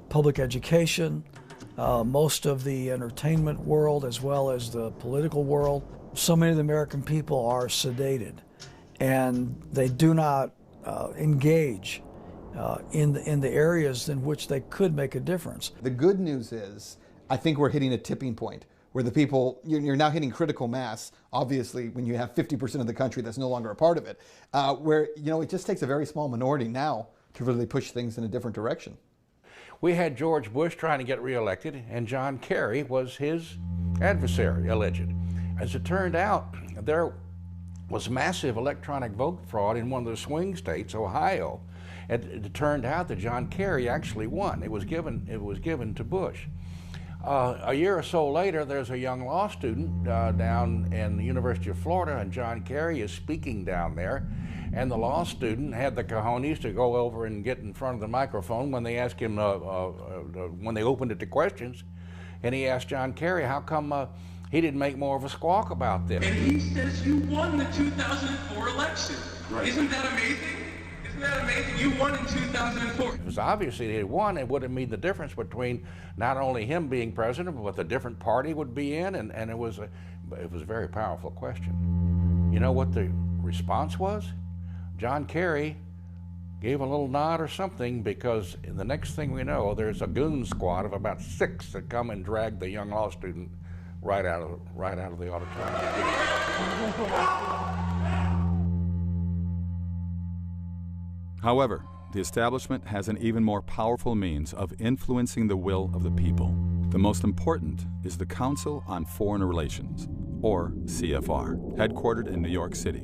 public education, most of the entertainment world, as well as the political world, so many of the American people are sedated, and they do not engage in the areas in which they could make a difference. The good news is, I think we're hitting a tipping point where the people, you're now hitting critical mass, obviously, when you have 50% of the country that's no longer a part of it, where, you know, it just takes a very small minority now to really push things in a different direction. We had George Bush trying to get reelected, and John Kerry was his adversary, alleged. As it turned out, there was massive electronic vote fraud in one of the swing states, Ohio. It turned out that John Kerry actually won. It was given to Bush. A year or so later, there's a young law student down in the University of Florida, and John Kerry is speaking down there. And the law student had the cojones to go over and get in front of the microphone when they asked him, when they opened it to questions. And he asked John Kerry, how come he didn't make more of a squawk about this? And he says you won the 2004 election. Right. Isn't that amazing? Isn't that amazing? You won in 2004. It was obvious he had won. It would have made the difference between not only him being president, but what a different party would be in, and it was a very powerful question. You know what the response was? John Kerry gave a little nod or something, because the next thing we know, there's a goon squad of about 6 that come and drag the young law student right out of the auditorium. However, the establishment has an even more powerful means of influencing the will of the people. The most important is the Council on Foreign Relations, or CFR, headquartered in New York City.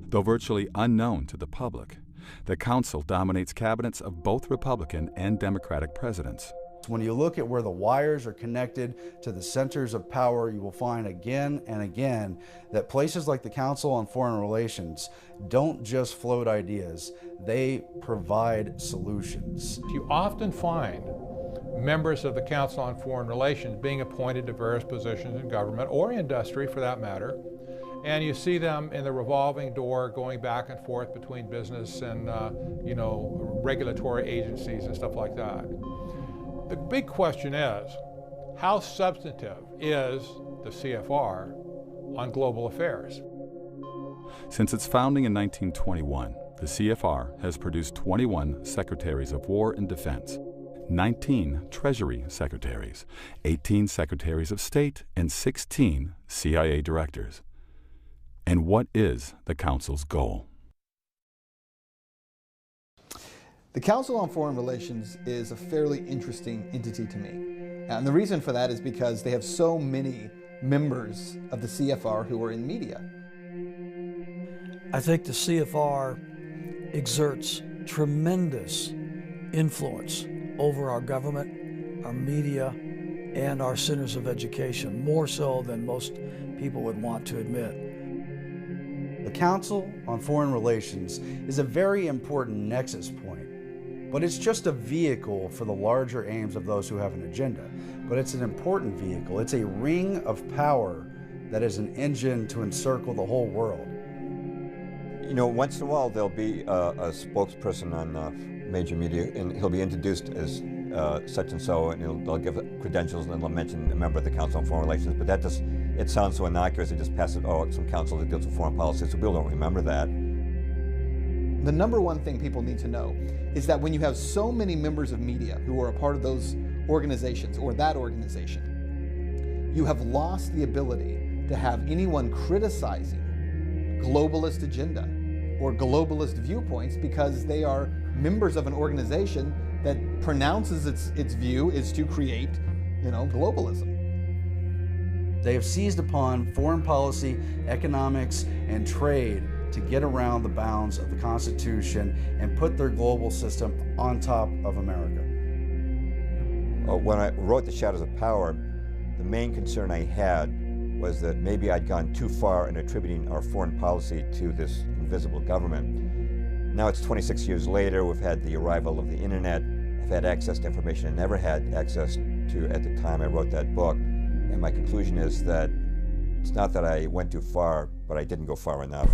Though virtually unknown to the public, the council dominates cabinets of both Republican and Democratic presidents. When you look at where the wires are connected to the centers of power, you will find again and again that places like the Council on Foreign Relations don't just float ideas, they provide solutions. You often find members of the Council on Foreign Relations being appointed to various positions in government or industry, for that matter, and you see them in the revolving door going back and forth between business and regulatory agencies and stuff like that. The big question is, how substantive is the CFR on global affairs? Since its founding in 1921, the CFR has produced 21 Secretaries of War and Defense, 19 Treasury Secretaries, 18 Secretaries of State, and 16 CIA Directors. And what is the Council's goal? The Council on Foreign Relations is a fairly interesting entity to me. And the reason for that is because they have so many members of the CFR who are in media. I think the CFR exerts tremendous influence over our government, our media, and our centers of education, more so than most people would want to admit. The Council on Foreign Relations is a very important nexus point, but it's just a vehicle for the larger aims of those who have an agenda. But it's an important vehicle. It's a ring of power that is an engine to encircle the whole world. You know, once in a while there'll be a spokesperson on major media, and he'll be introduced as such and so, and they'll give credentials, and then they'll mention a member of the Council on Foreign Relations. But that just, it sounds so innocuous. It just passes, oh, it's some council that deals with foreign policy, so people don't remember that. The number one thing people need to know is that when you have so many members of media who are a part of those organizations or that organization, you have lost the ability to have anyone criticizing globalist agenda or globalist viewpoints, because they are members of an organization that pronounces its view is to create, globalism. They have seized upon foreign policy, economics, and trade to get around the bounds of the Constitution and put their global system on top of America. When I wrote The Shadows of Power, the main concern I had was that maybe I'd gone too far in attributing our foreign policy to this invisible government. Now it's 26 years later, we've had the arrival of the internet, I've had access to information I never had access to at the time I wrote that book. And my conclusion is that it's not that I went too far, but I didn't go far enough.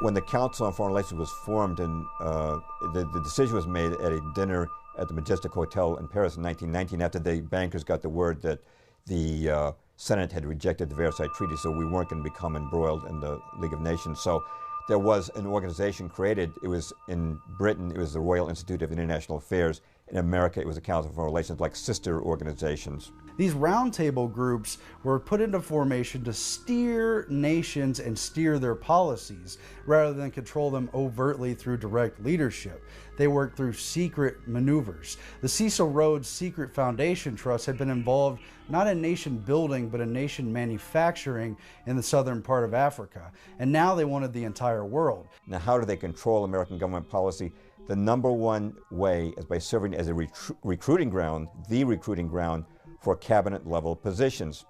When the Council on Foreign Relations was formed and the decision was made at a dinner at the Majestic Hotel in Paris in 1919 after the bankers got the word that the Senate had rejected the Versailles Treaty, so we weren't going to become embroiled in the League of Nations. So there was an organization created. It was in Britain, it was the Royal Institute of International Affairs. In America, it was the Council on Foreign Relations, like sister organizations. These roundtable groups were put into formation to steer nations and steer their policies rather than control them overtly through direct leadership. They worked through secret maneuvers. The Cecil Rhodes Secret Foundation Trust had been involved not in nation building but in nation manufacturing in the southern part of Africa. And now they wanted the entire world. Now, how do they control American government policy? The number one way is by serving as a recruiting ground, the recruiting ground for cabinet level positions.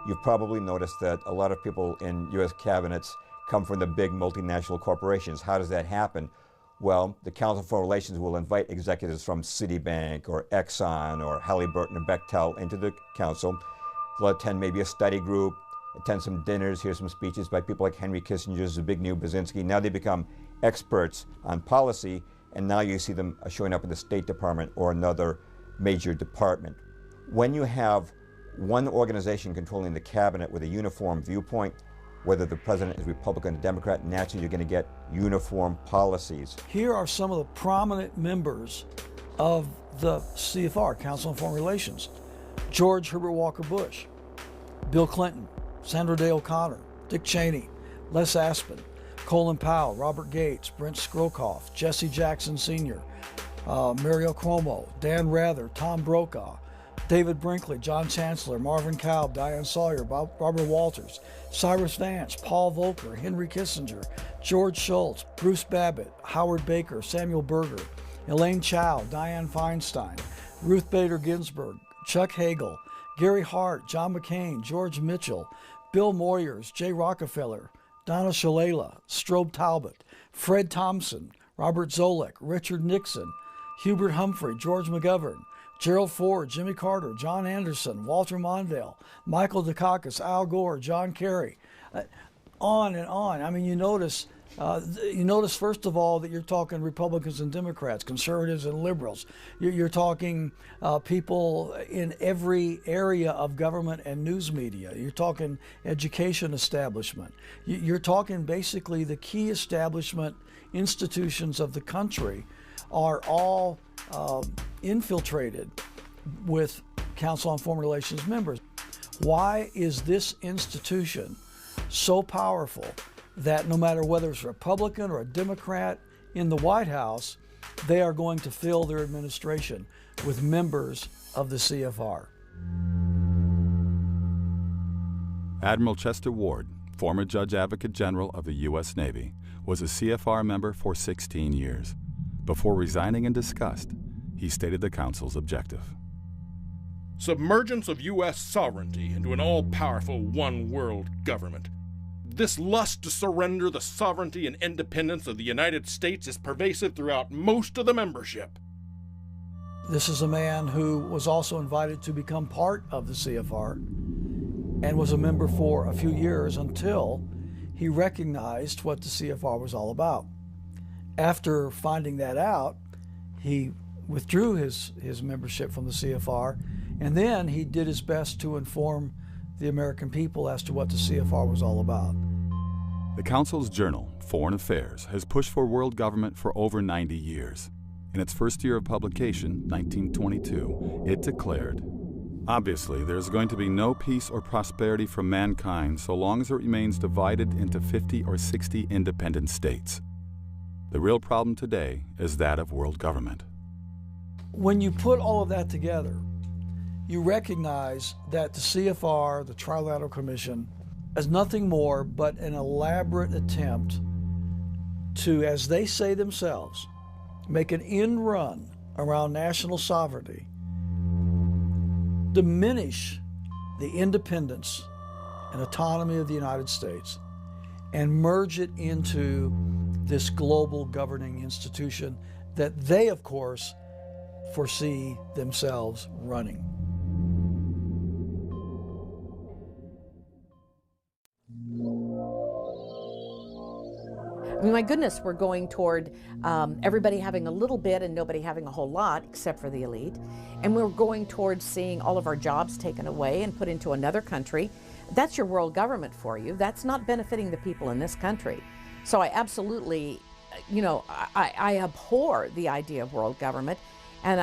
You've probably noticed that a lot of people in U.S. cabinets come from the big multinational corporations. How does that happen? Well, the Council on Foreign Relations will invite executives from Citibank or Exxon or Halliburton or Bechtel into the council. They'll attend maybe a study group, attend some dinners, hear some speeches by people like Henry Kissinger, Zbigniew Brzezinski. Now they become experts on policy, and now you see them showing up in the State Department or another major department. When you have one organization controlling the cabinet with a uniform viewpoint, whether the president is Republican or Democrat, naturally you're going to get uniform policies. Here are some of the prominent members of the CFR, Council on Foreign Relations. George Herbert Walker Bush, Bill Clinton, Sandra Day O'Connor, Dick Cheney, Les Aspin, Colin Powell, Robert Gates, Brent Scowcroft, Jesse Jackson Sr., Mario Cuomo, Dan Rather, Tom Brokaw, David Brinkley, John Chancellor, Marvin Kalb, Diane Sawyer, Barbara Walters, Cyrus Vance, Paul Volcker, Henry Kissinger, George Shultz, Bruce Babbitt, Howard Baker, Samuel Berger, Elaine Chao, Dianne Feinstein, Ruth Bader Ginsburg, Chuck Hagel, Gary Hart, John McCain, George Mitchell, Bill Moyers, Jay Rockefeller, Donna Shalala, Strobe Talbot, Fred Thompson, Robert Zoellick, Richard Nixon, Hubert Humphrey, George McGovern, Gerald Ford, Jimmy Carter, John Anderson, Walter Mondale, Michael Dukakis, Al Gore, John Kerry, on and on. I mean, you notice first of all that you're talking Republicans and Democrats, conservatives and liberals. You're talking people in every area of government and news media. You're talking education establishment. You're talking basically the key establishment institutions of the country are all infiltrated with Council on Foreign Relations members. Why is this institution so powerful that no matter whether it's a Republican or a Democrat in the White House, they are going to fill their administration with members of the CFR? Admiral Chester Ward, former Judge Advocate General of the U.S. Navy, was a CFR member for 16 years. Before resigning in disgust, he stated the Council's objective. Submergence of U.S. sovereignty into an all-powerful one-world government. This lust to surrender the sovereignty and independence of the United States is pervasive throughout most of the membership. This is a man who was also invited to become part of the CFR and was a member for a few years until he recognized what the CFR was all about. After finding that out, he withdrew his membership from the CFR, and then he did his best to inform the American people as to what the CFR was all about. The Council's journal, Foreign Affairs, has pushed for world government for over 90 years. In its first year of publication, 1922, it declared, Obviously, there's going to be no peace or prosperity for mankind so long as it remains divided into 50 or 60 independent states. The real problem today is that of world government. When you put all of that together, you recognize that the CFR, the Trilateral Commission, is nothing more but an elaborate attempt to, as they say themselves, make an end run around national sovereignty, diminish the independence and autonomy of the United States, and merge it into this global governing institution that they, of course, foresee themselves running. I mean, my goodness, we're going toward everybody having a little bit and nobody having a whole lot, except for the elite. And we're going towards seeing all of our jobs taken away and put into another country. That's your world government for you. That's not benefiting the people in this country. So I absolutely, I abhor the idea of world government. And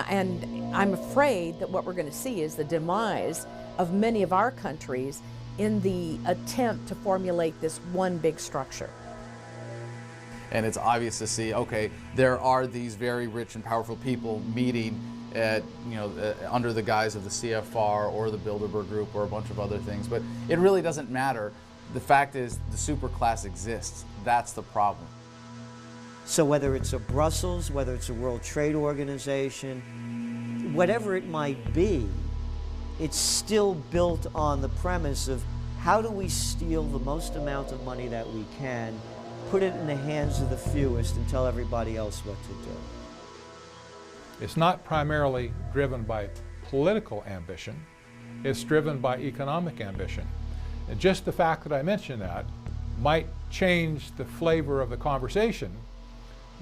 I'm afraid that what we're going to see is the demise of many of our countries in the attempt to formulate this one big structure. And it's obvious to see, okay, there are these very rich and powerful people meeting at, under the guise of the CFR or the Bilderberg Group or a bunch of other things. But it really doesn't matter. The fact is the superclass exists. That's the problem. So whether it's a Brussels, whether it's a World Trade Organization, whatever it might be, it's still built on the premise of how do we steal the most amount of money that we can, put it in the hands of the fewest, and tell everybody else what to do. It's not primarily driven by political ambition, it's driven by economic ambition. And just the fact that I mentioned that might change the flavor of the conversation,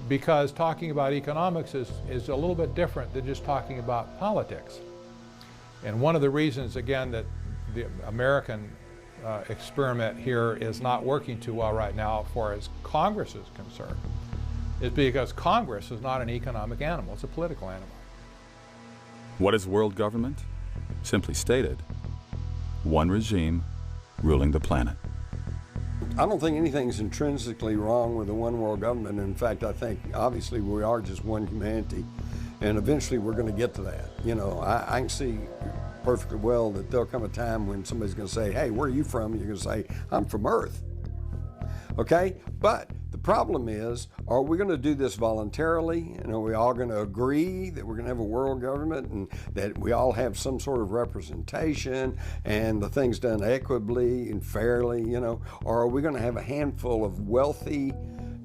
because talking about economics is a little bit different than just talking about politics. And one of the reasons, again, that the American experiment here is not working too well right now as far as Congress is concerned is because Congress is not an economic animal, it's a political animal. What is world government? Simply stated, one regime ruling the planet. I don't think anything's intrinsically wrong with the one world government. In fact, I think obviously we are just one humanity, and eventually we're going to get to that. I can see perfectly well that there'll come a time when somebody's going to say, hey, where are you from? You're going to say, I'm from Earth. Okay? But the problem is, are we going to do this voluntarily? And are we all going to agree that we're going to have a world government and that we all have some sort of representation and the thing's done equitably and fairly, Or are we going to have a handful of wealthy,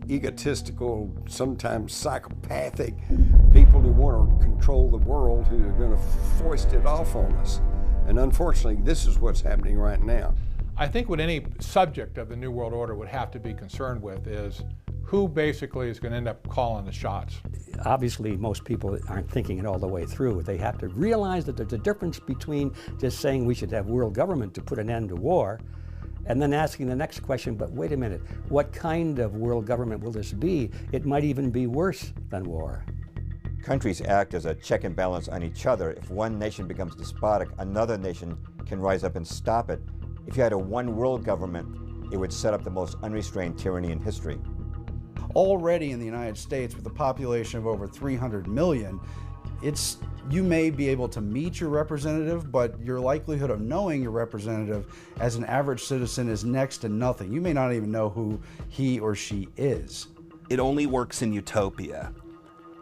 egotistical, sometimes psychopathic people who want to control the world, who are going to foist it off on us? And unfortunately, this is what's happening right now. I think what any subject of the New World Order would have to be concerned with is who basically is going to end up calling the shots. Obviously, most people aren't thinking it all the way through. They have to realize that there's a difference between just saying we should have world government to put an end to war, and then asking the next question, but wait a minute, what kind of world government will this be? It might even be worse than war. Countries act as a check and balance on each other. If one nation becomes despotic, another nation can rise up and stop it. If you had a one world government, it would set up the most unrestrained tyranny in history. Already in the United States, with a population of over 300 million, you may be able to meet your representative, but your likelihood of knowing your representative as an average citizen is next to nothing. You may not even know who he or she is. It only works in utopia.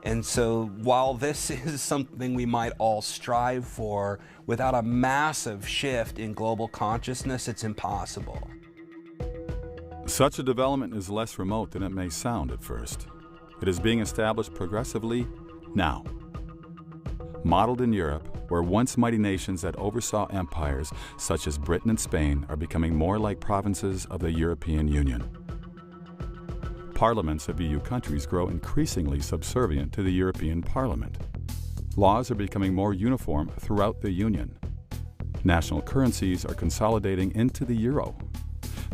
And so while this is something we might all strive for, without a massive shift in global consciousness, it's impossible. Such a development is less remote than it may sound at first. It is being established progressively now. Modeled in Europe, where once mighty nations that oversaw empires such as Britain and Spain are becoming more like provinces of the European Union. Parliaments of EU countries grow increasingly subservient to the European Parliament. Laws are becoming more uniform throughout the Union. National currencies are consolidating into the euro.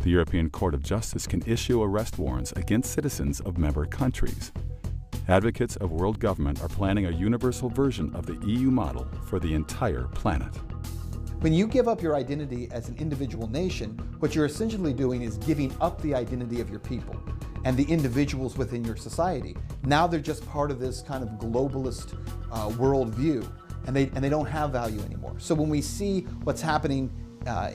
The European Court of Justice can issue arrest warrants against citizens of member countries. Advocates of world government are planning a universal version of the EU model for the entire planet. When you give up your identity as an individual nation, what you're essentially doing is giving up the identity of your people and the individuals within your society. Now they're just part of this kind of globalist worldview, and they don't have value anymore. So when we see what's happening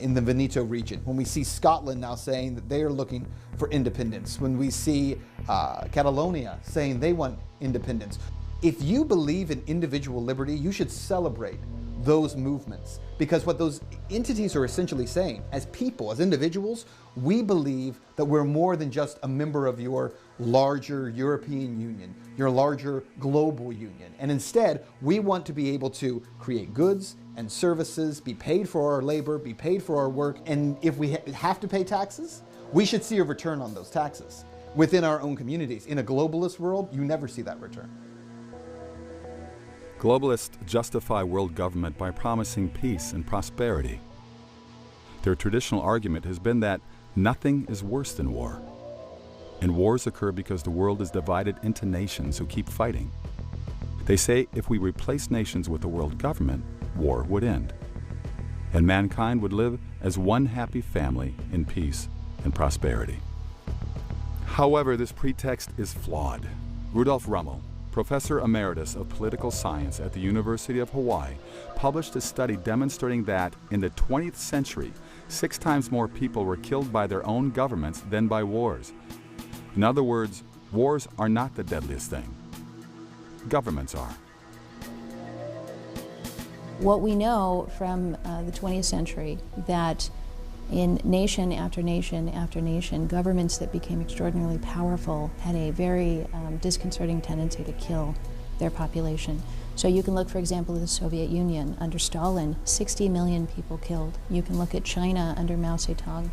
in the Veneto region, when we see Scotland now saying that they are looking for independence, when we see Catalonia saying they want independence, if you believe in individual liberty, you should celebrate those movements, because what those entities are essentially saying, as people, as individuals, we believe that we're more than just a member of your larger European Union, your larger global union, and instead we want to be able to create goods and services, be paid for our labor, be paid for our work, and if we have to pay taxes, we should see a return on those taxes within our own communities. In a globalist world, you never see that return. Globalists justify world government by promising peace and prosperity. Their traditional argument has been that nothing is worse than war. And wars occur because the world is divided into nations who keep fighting. They say if we replace nations with a world government, war would end. And mankind would live as one happy family in peace and prosperity. However, this pretext is flawed. Rudolf Rummel, Professor Emeritus of Political Science at the University of Hawaii, published a study demonstrating that in the 20th century, 6 times more people were killed by their own governments than by wars. In other words, wars are not the deadliest thing. Governments are. What we know from the 20th century, that in nation after nation after nation, governments that became extraordinarily powerful had a very disconcerting tendency to kill their population. So you can look, for example, at the Soviet Union. Under Stalin, 60 million people killed. You can look at China under Mao Zedong.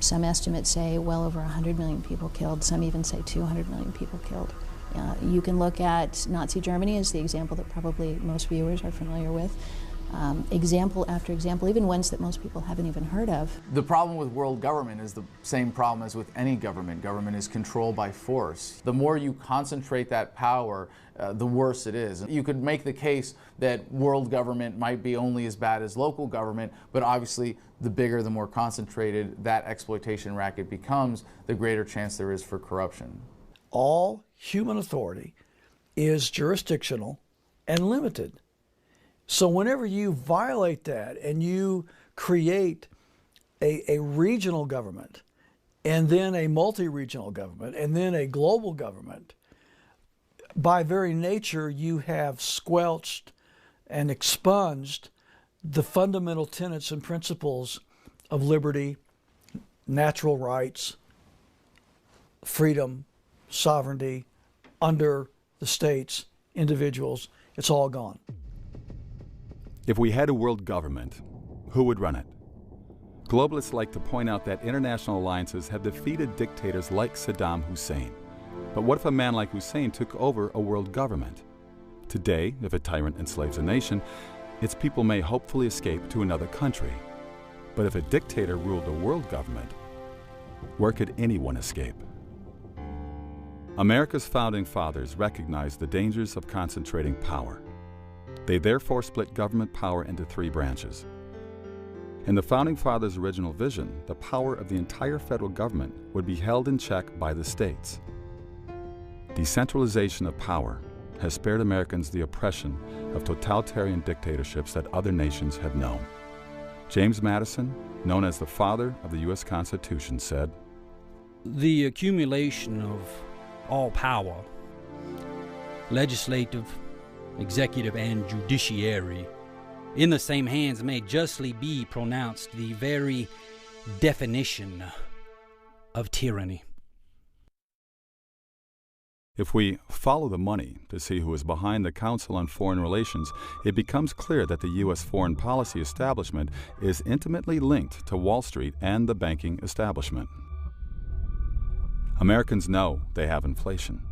Some estimates say well over 100 million people killed. Some even say 200 million people killed. You can look at Nazi Germany as the example that probably most viewers are familiar with. Example after example, even ones that most people haven't even heard of. The problem with world government is the same problem as with any government. Government is control by force. The more you concentrate that power, the worse it is. You could make the case that world government might be only as bad as local government, but obviously the bigger, the more concentrated that exploitation racket becomes, the greater chance there is for corruption. All human authority is jurisdictional and limited. So whenever you violate that and you create a regional government and then a multi-regional government and then a global government, by very nature you have squelched and expunged the fundamental tenets and principles of liberty, natural rights, freedom, sovereignty under the states, individuals. It's all gone. If we had a world government, who would run it? Globalists like to point out that international alliances have defeated dictators like Saddam Hussein. But what if a man like Hussein took over a world government? Today, if a tyrant enslaves a nation, its people may hopefully escape to another country. But if a dictator ruled a world government, where could anyone escape? America's founding fathers recognized the dangers of concentrating power. They therefore split government power into 3 branches. In the Founding Fathers' original vision, the power of the entire federal government would be held in check by the states. Decentralization of power has spared Americans the oppression of totalitarian dictatorships that other nations have known. James Madison, known as the father of the U.S. Constitution, said, "The accumulation of all power, legislative, executive, and judiciary, in the same hands may justly be pronounced the very definition of tyranny." If we follow the money to see who is behind the Council on Foreign Relations, it becomes clear that the U.S. foreign policy establishment is intimately linked to Wall Street and the banking establishment. Americans know they have inflation.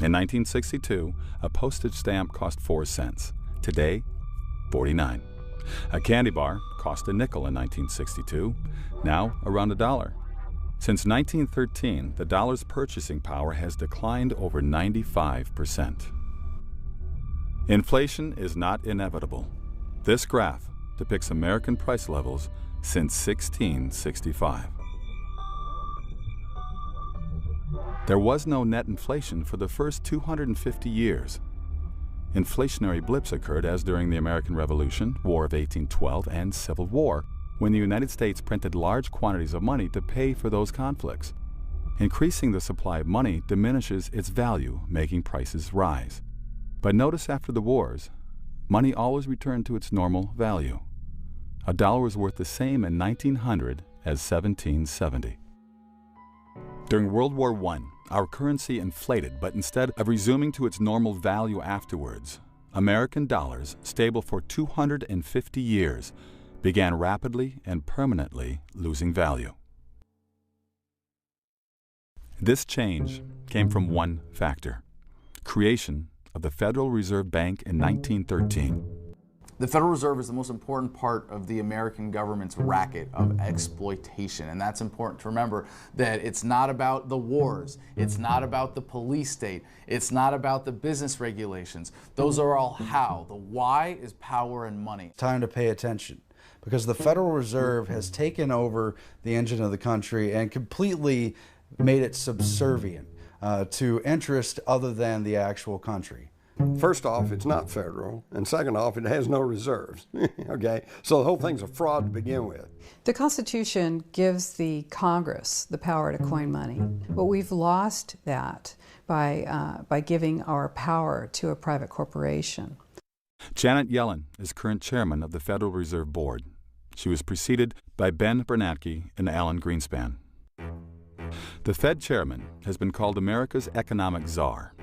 In 1962, a postage stamp cost 4 cents. Today, 49. A candy bar cost a nickel in 1962, now around $1. Since 1913, the dollar's purchasing power has declined over 95%. Inflation is not inevitable. This graph depicts American price levels since 1665. There was no net inflation for the first 250 years. Inflationary blips occurred as during the American Revolution, War of 1812, and Civil War, when the United States printed large quantities of money to pay for those conflicts. Increasing the supply of money diminishes its value, making prices rise. But notice after the wars, money always returned to its normal value. A dollar was worth the same in 1900 as 1770. During World War I, our currency inflated, but instead of resuming to its normal value afterwards, American dollars, stable for 250 years, began rapidly and permanently losing value. This change came from one factor: creation of the Federal Reserve Bank in 1913. The Federal Reserve is the most important part of the American government's racket of exploitation, and that's important to remember, that it's not about the wars, it's not about the police state, it's not about the business regulations. Those are all how. The why is power and money. Time to pay attention, because the Federal Reserve has taken over the engine of the country and completely made it subservient to interest other than the actual country. First off, it's not federal, and second off, it has no reserves. Okay, so the whole thing's a fraud to begin with. The Constitution gives the Congress the power to coin money, but we've lost that by giving our power to a private corporation. Janet Yellen is current chairman of the Federal Reserve Board. She was preceded by Ben Bernanke and Alan Greenspan. The Fed chairman has been called America's economic czar,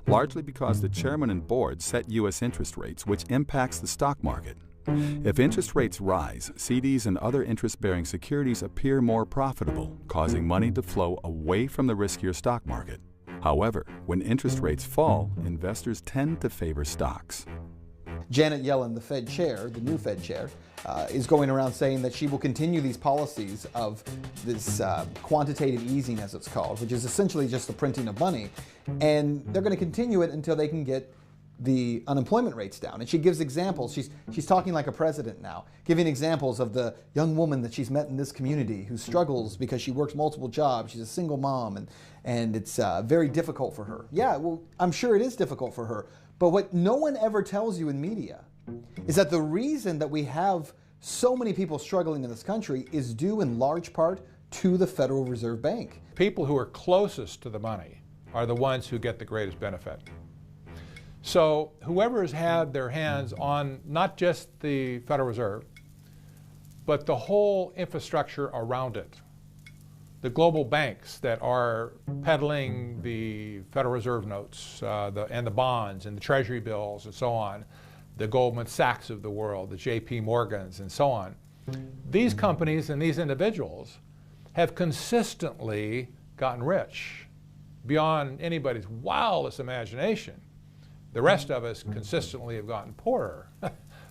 largely because the chairman and board set U.S. interest rates, which impacts the stock market. If interest rates rise, CDs and other interest-bearing securities appear more profitable, causing money to flow away from the riskier stock market. However, when interest rates fall, investors tend to favor stocks. Janet Yellen, the Fed chair, the new Fed chair, is going around saying that she will continue these policies of this quantitative easing, as it's called, which is essentially just the printing of money. And they're going to continue it until they can get the unemployment rates down. And she gives examples. She's talking like a president now, giving examples of the young woman that she's met in this community who struggles because she works multiple jobs. She's a single mom, and it's very difficult for her. Yeah, well, I'm sure it is difficult for her. But what no one ever tells you in media is that the reason that we have so many people struggling in this country is due in large part to the Federal Reserve Bank. People who are closest to the money are the ones who get the greatest benefit. So whoever has had their hands on not just the Federal Reserve, but the whole infrastructure around it, the global banks that are peddling the Federal Reserve notes and the bonds and the Treasury bills and so on, the Goldman Sachs of the world, the JP Morgans and so on. These companies and these individuals have consistently gotten rich beyond anybody's wildest imagination. The rest of us consistently have gotten poorer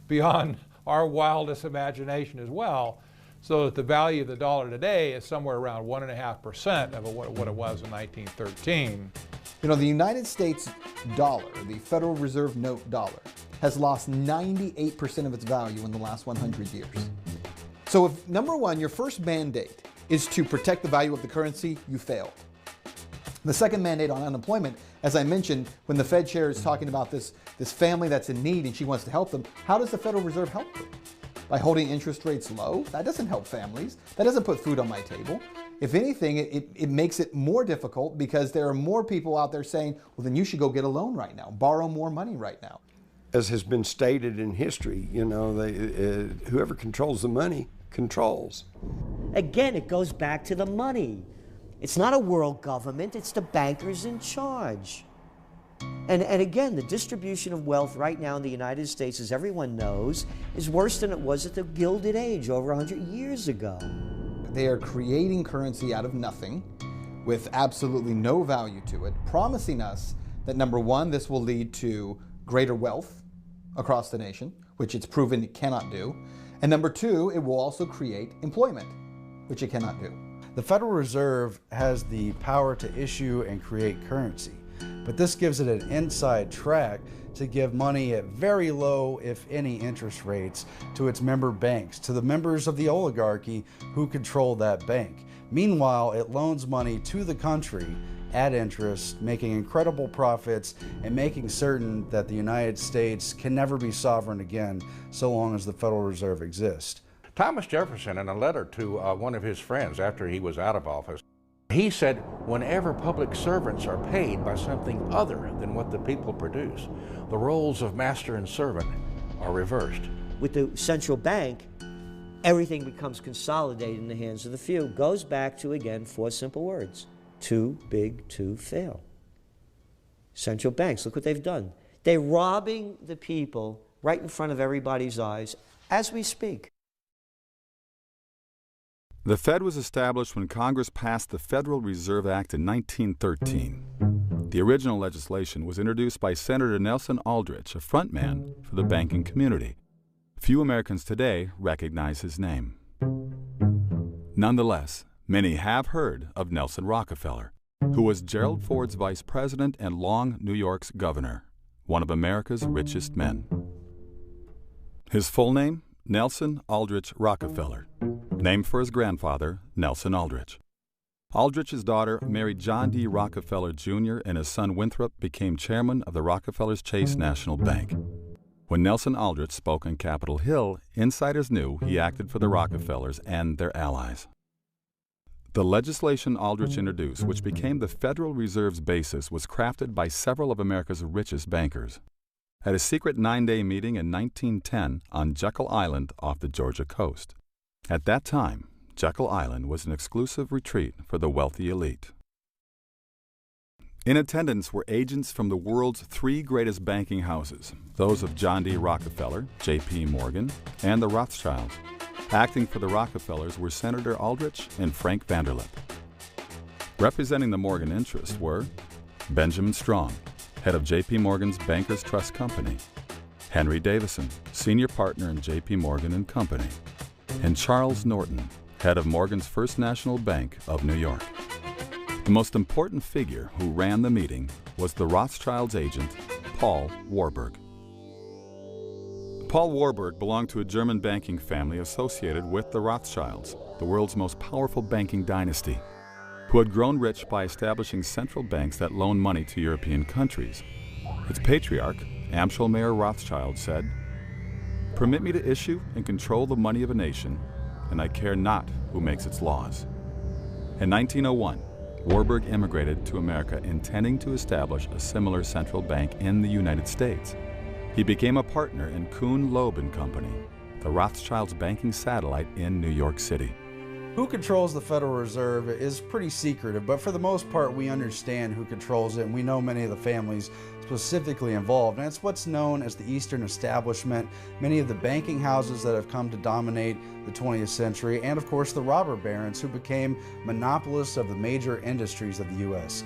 beyond our wildest imagination as well, so that the value of the dollar today is somewhere around 1.5% of what it was in 1913. You know, the United States dollar, the Federal Reserve note dollar, has lost 98% of its value in the last 100 years. So if, number one, your first mandate is to protect the value of the currency, you failed. The second mandate on unemployment, as I mentioned, when the Fed chair is talking about this family that's in need and she wants to help them, how does the Federal Reserve help them? By holding interest rates low? That doesn't help families. That doesn't put food on my table. If anything, it makes it more difficult because there are more people out there saying, well, then you should go get a loan right now, borrow more money right now. As has been stated in history, you know, whoever controls the money controls. Again, it goes back to the money. It's not a world government, it's the bankers in charge. And again, the distribution of wealth right now in the United States, as everyone knows, is worse than it was at the Gilded Age over 100 years ago. They are creating currency out of nothing with absolutely no value to it, promising us that, number one, this will lead to greater wealth across the nation, which it's proven it cannot do. And number two, it will also create employment, which it cannot do. The Federal Reserve has the power to issue and create currency, but this gives it an inside track to give money at very low, if any, interest rates to its member banks, to the members of the oligarchy who control that bank. Meanwhile, it loans money to the country at interest, making incredible profits and making certain that the United States can never be sovereign again so long as the Federal Reserve exists. Thomas Jefferson, in a letter to one of his friends after he was out of office, he said, whenever public servants are paid by something other than what the people produce, the roles of master and servant are reversed. With the central bank, everything becomes consolidated in the hands of the few. Goes back to, again, 4 simple words. Too big to fail. Central banks, look what they've done. They're robbing the people right in front of everybody's eyes as we speak. The Fed was established when Congress passed the Federal Reserve Act in 1913. The original legislation was introduced by Senator Nelson Aldrich, a frontman for the banking community. Few Americans today recognize his name. Nonetheless, many have heard of Nelson Rockefeller, who was Gerald Ford's vice president and long New York's governor, one of America's richest men. His full name, Nelson Aldrich Rockefeller, named for his grandfather, Nelson Aldrich. Aldrich's daughter married John D. Rockefeller Jr., and his son Winthrop became chairman of the Rockefeller's Chase National Bank. When Nelson Aldrich spoke on Capitol Hill, insiders knew he acted for the Rockefellers and their allies. The legislation Aldrich introduced, which became the Federal Reserve's basis, was crafted by several of America's richest bankers. At a secret 9-day meeting in 1910 on Jekyll Island off the Georgia coast. At that time, Jekyll Island was an exclusive retreat for the wealthy elite. In attendance were agents from the world's 3 greatest banking houses, those of John D. Rockefeller, J.P. Morgan, and the Rothschilds. Acting for the Rockefellers were Senator Aldrich and Frank Vanderlip. Representing the Morgan interests were Benjamin Strong, head of J.P. Morgan's Bankers Trust Company, Henry Davison, senior partner in J.P. Morgan & Company, and Charles Norton, head of Morgan's First National Bank of New York. The most important figure who ran the meeting was the Rothschilds' agent, Paul Warburg. Paul Warburg belonged to a German banking family associated with the Rothschilds, the world's most powerful banking dynasty, who had grown rich by establishing central banks that loaned money to European countries. Its patriarch, Amschel Mayer Rothschild, said, "Permit me to issue and control the money of a nation, and I care not who makes its laws." In 1901, Warburg immigrated to America intending to establish a similar central bank in the United States. He became a partner in Kuhn, Loeb & Company, the Rothschilds' banking satellite in New York City. Who controls the Federal Reserve is pretty secretive, but for the most part we understand who controls it, and we know many of the families specifically involved, and it's what's known as the Eastern Establishment, many of the banking houses that have come to dominate the 20th century, and of course the robber barons who became monopolists of the major industries of the U.S.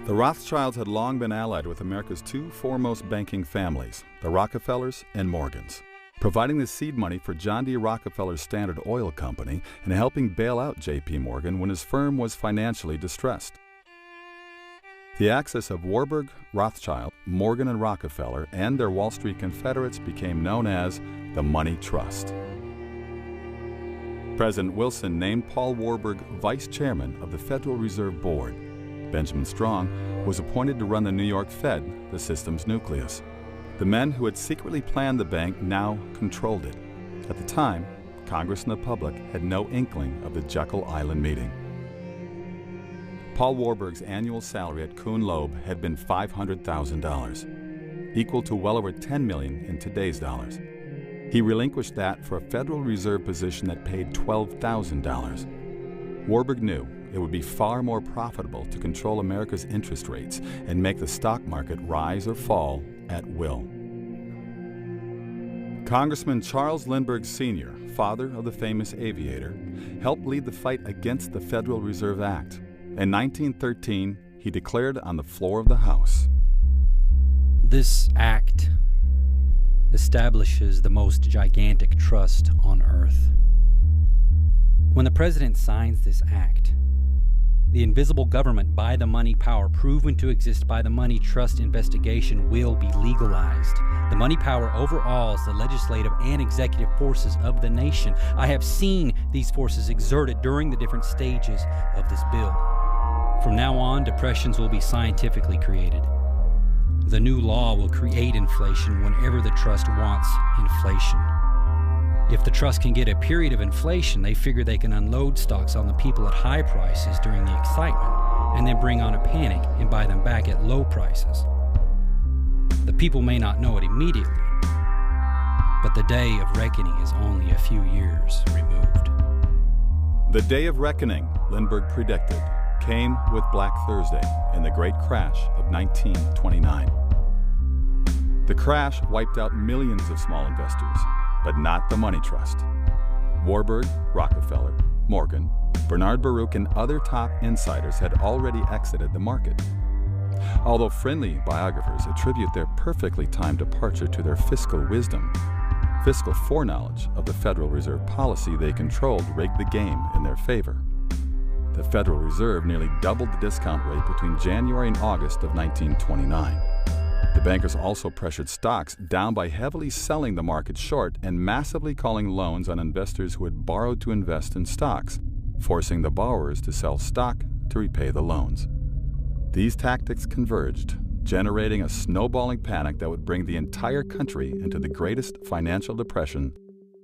The Rothschilds had long been allied with America's 2 foremost banking families, the Rockefellers and Morgans, providing the seed money for John D. Rockefeller's Standard Oil Company and helping bail out J.P. Morgan when his firm was financially distressed. The axis of Warburg, Rothschild, Morgan, and Rockefeller and their Wall Street confederates became known as the Money Trust. President Wilson named Paul Warburg vice chairman of the Federal Reserve Board. Benjamin Strong was appointed to run the New York Fed, the system's nucleus. The men who had secretly planned the bank now controlled it. At the time, Congress and the public had no inkling of the Jekyll Island meeting. Paul Warburg's annual salary at Kuhn Loeb had been $500,000, equal to well over $10 million in today's dollars. He relinquished that for a Federal Reserve position that paid $12,000. Warburg knew it would be far more profitable to control America's interest rates and make the stock market rise or fall at will. Congressman Charles Lindbergh Sr., father of the famous aviator, helped lead the fight against the Federal Reserve Act. In 1913, he declared on the floor of the House, "This act establishes the most gigantic trust on earth. When the president signs this act, The invisible government by the money power proven to exist by the money trust investigation will be legalized. The money power overawes the legislative and executive forces of the nation. I have seen these forces exerted during the different stages of this bill. From now on, depressions will be scientifically created. The new law will create inflation whenever the trust wants inflation. If the trust can get a period of inflation, they figure they can unload stocks on the people at high prices during the excitement, and then bring on a panic and buy them back at low prices. The people may not know it immediately, but the day of reckoning is only a few years removed. The day of reckoning, Lindbergh predicted, came with Black Thursday and the great crash of 1929. The crash wiped out millions of small investors, but not the money trust. Warburg, Rockefeller, Morgan, Bernard Baruch, and other top insiders had already exited the market. Although friendly biographers attribute their perfectly timed departure to their fiscal wisdom, fiscal foreknowledge of the Federal Reserve policy they controlled rigged the game in their favor. The Federal Reserve nearly doubled the discount rate between January and August of 1929. The bankers also pressured stocks down by heavily selling the market short and massively calling loans on investors who had borrowed to invest in stocks, forcing the borrowers to sell stock to repay the loans. These tactics converged, generating a snowballing panic that would bring the entire country into the greatest financial depression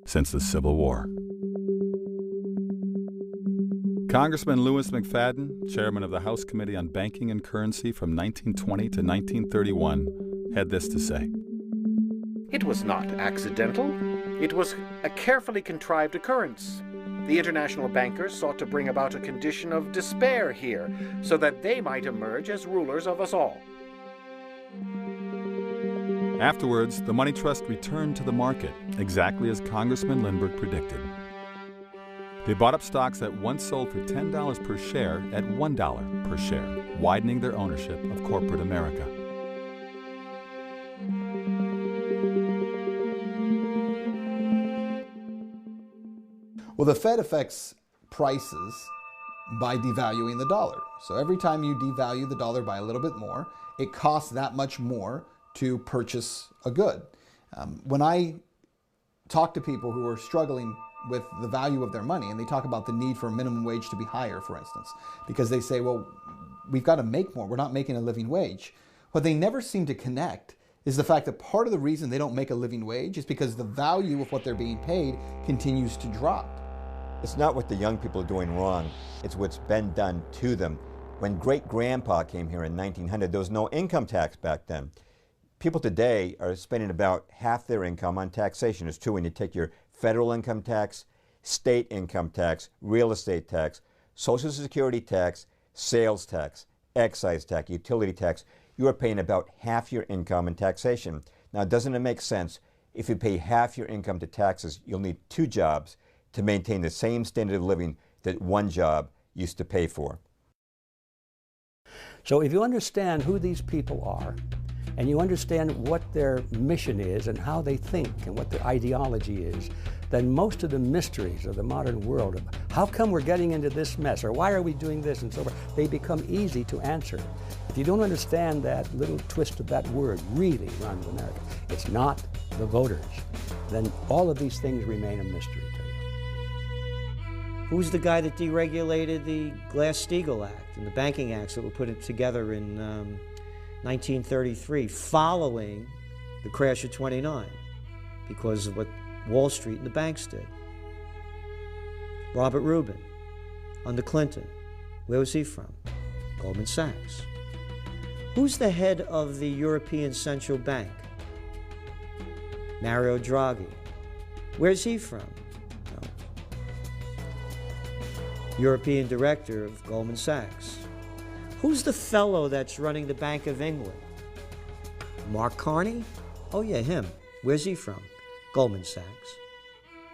since the Civil War. Congressman Louis McFadden, chairman of the House Committee on Banking and Currency from 1920 to 1931, had this to say. It was not accidental. It was a carefully contrived occurrence. The international bankers sought to bring about a condition of despair here so that they might emerge as rulers of us all. Afterwards, the money trust returned to the market, exactly as Congressman Lindbergh predicted. They bought up stocks that once sold for $10 per share at $1 per share, widening their ownership of corporate America. Well, the Fed affects prices by devaluing the dollar. So every time you devalue the dollar by a little bit more, it costs that much more to purchase a good. When I talk to people who are struggling with the value of their money, and they talk about the need for a minimum wage to be higher, for instance, because they say, well, we've got to make more. We're not making a living wage. What they never seem to connect is the fact that part of the reason they don't make a living wage is because the value of what they're being paid continues to drop. It's not what the young people are doing wrong, it's what's been done to them. When great-grandpa came here in 1900, there was no income tax back then. People today are spending about half their income on taxation. It's true when you take your federal income tax, state income tax, real estate tax, Social Security tax, sales tax, excise tax, utility tax, you are paying about half your income in taxation. Now, doesn't it make sense? If you pay half your income to taxes, you'll need 2 jobs to maintain the same standard of living that 1 job used to pay for. So if you understand who these people are, and you understand what their mission is and how they think and what their ideology is, then most of the mysteries of the modern world, of how come we're getting into this mess, or why are we doing this and so forth, they become easy to answer. If you don't understand that little twist of that word, really runs America, it's not the voters, then all of these things remain a mystery to you. Who's the guy that deregulated the Glass-Steagall Act and the banking acts that were put together in 1933, following the crash of '29, because of what Wall Street and the banks did? Robert Rubin, under Clinton. Where was he from? Goldman Sachs. Who's the head of the European Central Bank? Mario Draghi. Where's he from? No. European director of Goldman Sachs. Who's the fellow that's running the Bank of England? Mark Carney? Oh yeah, him. Where's he from? Goldman Sachs.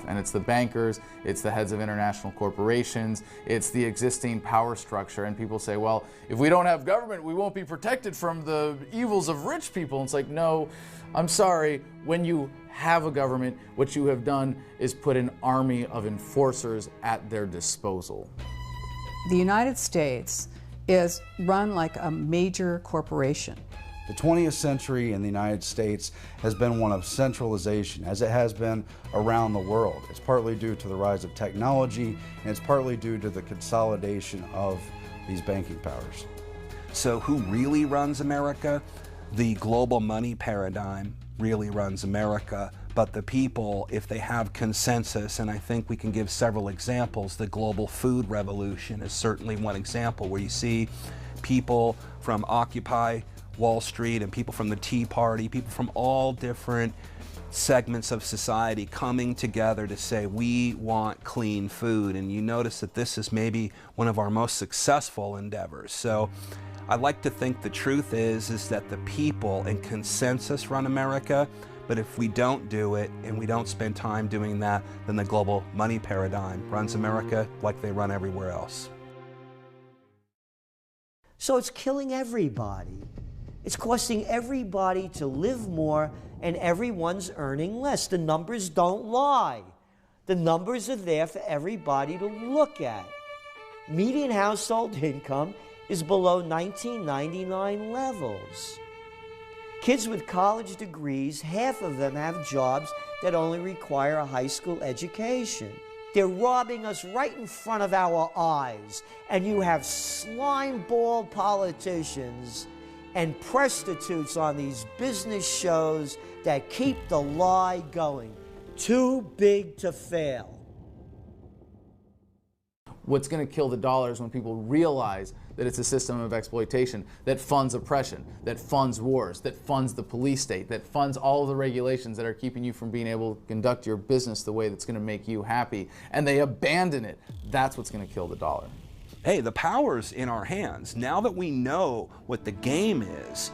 And it's the bankers, it's the heads of international corporations, it's the existing power structure. And people say, well, if we don't have government, we won't be protected from the evils of rich people. And it's like, no, I'm sorry. When you have a government, what you have done is put an army of enforcers at their disposal. The United States is run like a major corporation. The 20th century in the United States has been one of centralization, as it has been around the world. It's partly due to the rise of technology, and it's partly due to the consolidation of these banking powers. So who really runs America? The global money paradigm really runs America, but the people, if they have consensus, and I think we can give several examples, the global food revolution is certainly one example where you see people from Occupy Wall Street and people from the Tea Party, people from all different segments of society coming together to say we want clean food. And you notice that this is maybe one of our most successful endeavors. So I like to think the truth is that the people and consensus run America, but if we don't do it and we don't spend time doing that, then the global money paradigm runs America like they run everywhere else. So it's killing everybody. It's costing everybody to live more, and everyone's earning less. The numbers don't lie. The numbers are there for everybody to look at. Median household income is below 1999 levels. Kids with college degrees, half of them have jobs that only require a high school education. They're robbing us right in front of our eyes, and you have slime-ball politicians and prostitutes on these business shows that keep the lie going. Too big to fail. What's going to kill the dollar is when people realize that it's a system of exploitation that funds oppression, that funds wars, that funds the police state, that funds all of the regulations that are keeping you from being able to conduct your business the way that's going to make you happy, and they abandon it. That's what's going to kill the dollar. Hey, the power's in our hands. Now that we know what the game is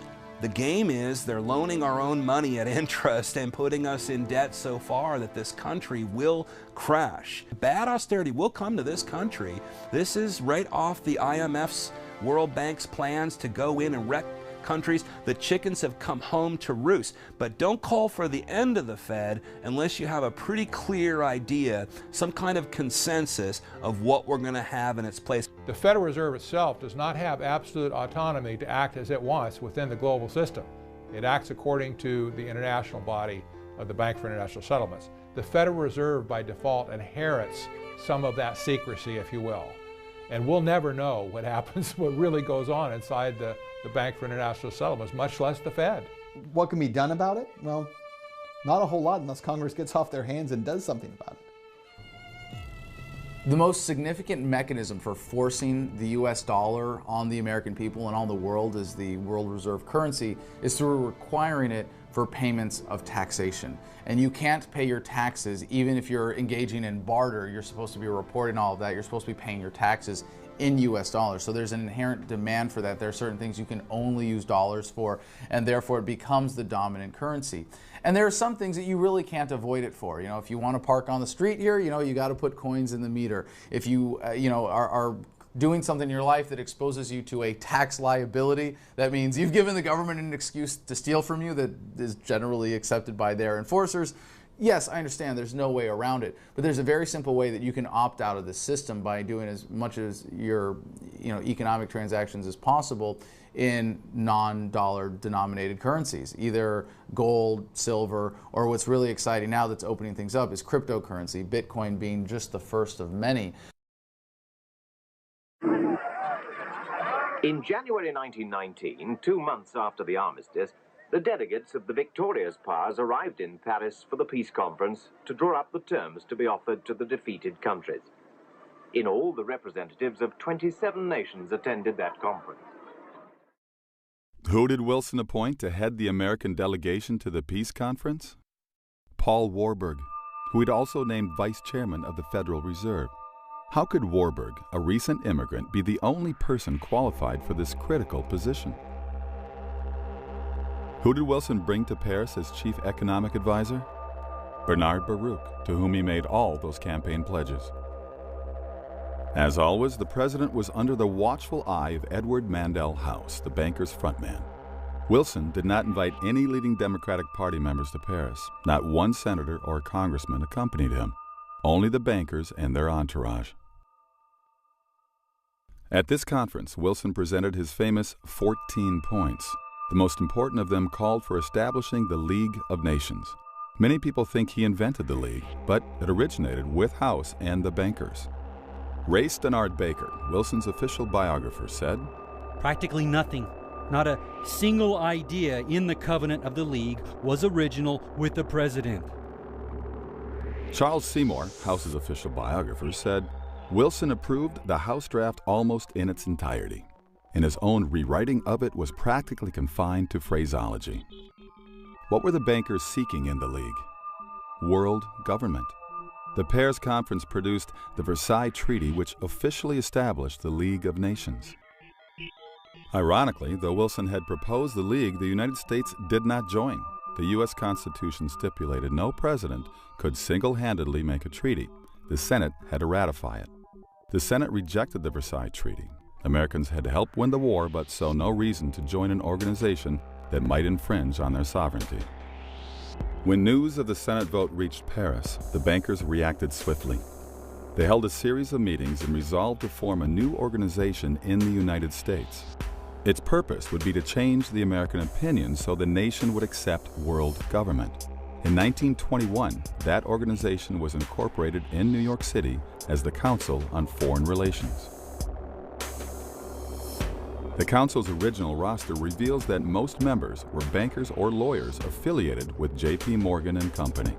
they're loaning our own money at interest and putting us in debt so far that this country will crash. Bad austerity will come to this country. This is right off the IMF's, World Bank's plans to go in and wreck countries. The chickens have come home to roost. But don't call for the end of the Fed unless you have a pretty clear idea, some kind of consensus of what we're going to have in its place. The Federal Reserve itself does not have absolute autonomy to act as it wants within the global system. It acts according to the international body of the Bank for International Settlements. The Federal Reserve, by default, inherits some of that secrecy, if you will. And we'll never know what happens, what really goes on inside the Bank for International Settlements, much less the Fed. What can be done about it? Well, not a whole lot unless Congress gets off their hands and does something about it. The most significant mechanism for forcing the US dollar on the American people and on the world as the world reserve currency is through requiring it for payments of taxation. And you can't pay your taxes even if you're engaging in barter. You're supposed to be reporting all of that. You're supposed to be paying your taxes in US dollars. So there's an inherent demand for that. There are certain things you can only use dollars for, and therefore it becomes the dominant currency. And there are some things that you really can't avoid it for. You know, if you want to park on the street here, you know, you got to put coins in the meter. If you, are doing something in your life that exposes you to a tax liability, that means you've given the government an excuse to steal from you that is generally accepted by their enforcers. Yes, I understand there's no way around it, but there's a very simple way that you can opt out of the system by doing as much as your economic transactions as possible in non-dollar denominated currencies, either gold, silver, or what's really exciting now that's opening things up is cryptocurrency, Bitcoin being just the first of many. In January 1919, 2 months after the armistice, the delegates of the victorious powers arrived in Paris for the peace conference to draw up the terms to be offered to the defeated countries. In all, the representatives of 27 nations attended that conference. Who did Wilson appoint to head the American delegation to the peace conference? Paul Warburg, who he'd also named vice chairman of the Federal Reserve. How could Warburg, a recent immigrant, be the only person qualified for this critical position? Who did Wilson bring to Paris as chief economic advisor? Bernard Baruch, to whom he made all those campaign pledges. As always, the president was under the watchful eye of Edward Mandell House, the banker's frontman. Wilson did not invite any leading Democratic Party members to Paris. Not one senator or congressman accompanied him. Only the bankers and their entourage. At this conference, Wilson presented his famous 14 points. The most important of them called for establishing the League of Nations. Many people think he invented the League, but it originated with House and the bankers. Ray Stannard Baker, Wilson's official biographer, said, "Practically nothing, not a single idea in the covenant of the League was original with the president." Charles Seymour, House's official biographer, said, Wilson approved the House draft almost in its entirety, and his own rewriting of it was practically confined to phraseology. What were the bankers seeking in the League? World government. The Paris Conference produced the Versailles Treaty, which officially established the League of Nations. Ironically, though Wilson had proposed the League, the United States did not join. The U.S. Constitution stipulated no president could single-handedly make a treaty. The Senate had to ratify it. The Senate rejected the Versailles Treaty. Americans had helped win the war, but saw no reason to join an organization that might infringe on their sovereignty. When news of the Senate vote reached Paris, the bankers reacted swiftly. They held a series of meetings and resolved to form a new organization in the United States. Its purpose would be to change the American opinion so the nation would accept world government. In 1921, that organization was incorporated in New York City as the Council on Foreign Relations. The Council's original roster reveals that most members were bankers or lawyers affiliated with J.P. Morgan and Company.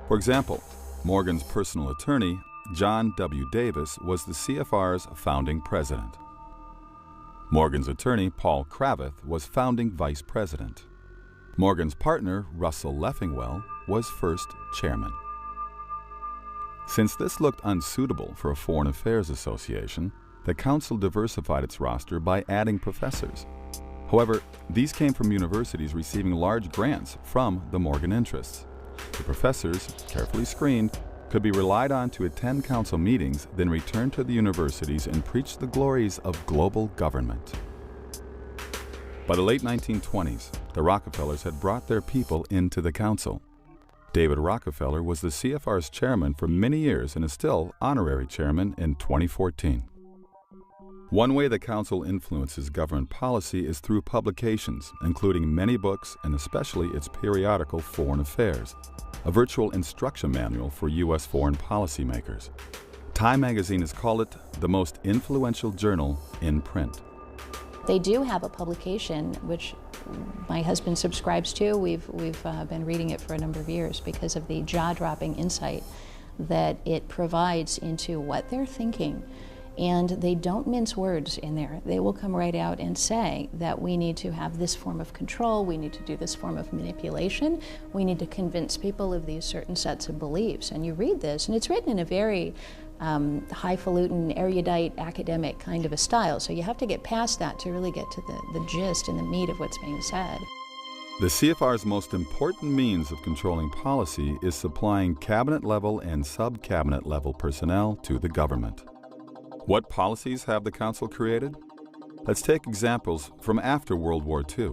For example, Morgan's personal attorney, John W. Davis, was the CFR's founding president. Morgan's attorney, Paul Cravath, was founding vice president. Morgan's partner, Russell Leffingwell, was first chairman. Since this looked unsuitable for a Foreign Affairs Association, the Council diversified its roster by adding professors. However, these came from universities receiving large grants from the Morgan interests. The professors, carefully screened, could be relied on to attend Council meetings, then return to the universities and preach the glories of global government. By the late 1920s, the Rockefellers had brought their people into the Council. David Rockefeller was the CFR's chairman for many years and is still honorary chairman in 2014. One way the Council influences government policy is through publications, including many books and especially its periodical Foreign Affairs, a virtual instruction manual for U.S. foreign policymakers. Time magazine has called it the most influential journal in print. They do have a publication which my husband subscribes to. We've been reading it for a number of years because of the jaw-dropping insight that it provides into what they're thinking. And they don't mince words in there. They will come right out and say that we need to have this form of control, we need to do this form of manipulation, we need to convince people of these certain sets of beliefs. And you read this, and it's written in a very highfalutin, erudite, academic kind of a style. So you have to get past that to really get to the gist and the meat of what's being said. The CFR's most important means of controlling policy is supplying cabinet-level and sub-cabinet-level personnel to the government. What policies have the Council created? Let's take examples from after World War II.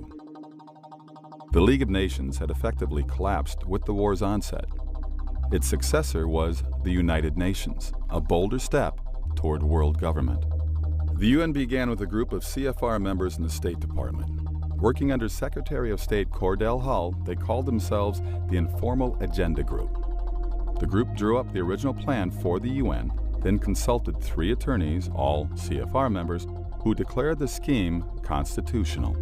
The League of Nations had effectively collapsed with the war's onset. Its successor was the United Nations, a bolder step toward world government. The UN began with a group of CFR members in the State Department. Working under Secretary of State Cordell Hull, they called themselves the Informal Agenda Group. The group drew up the original plan for the UN, then consulted 3 attorneys, all CFR members, who declared the scheme constitutional.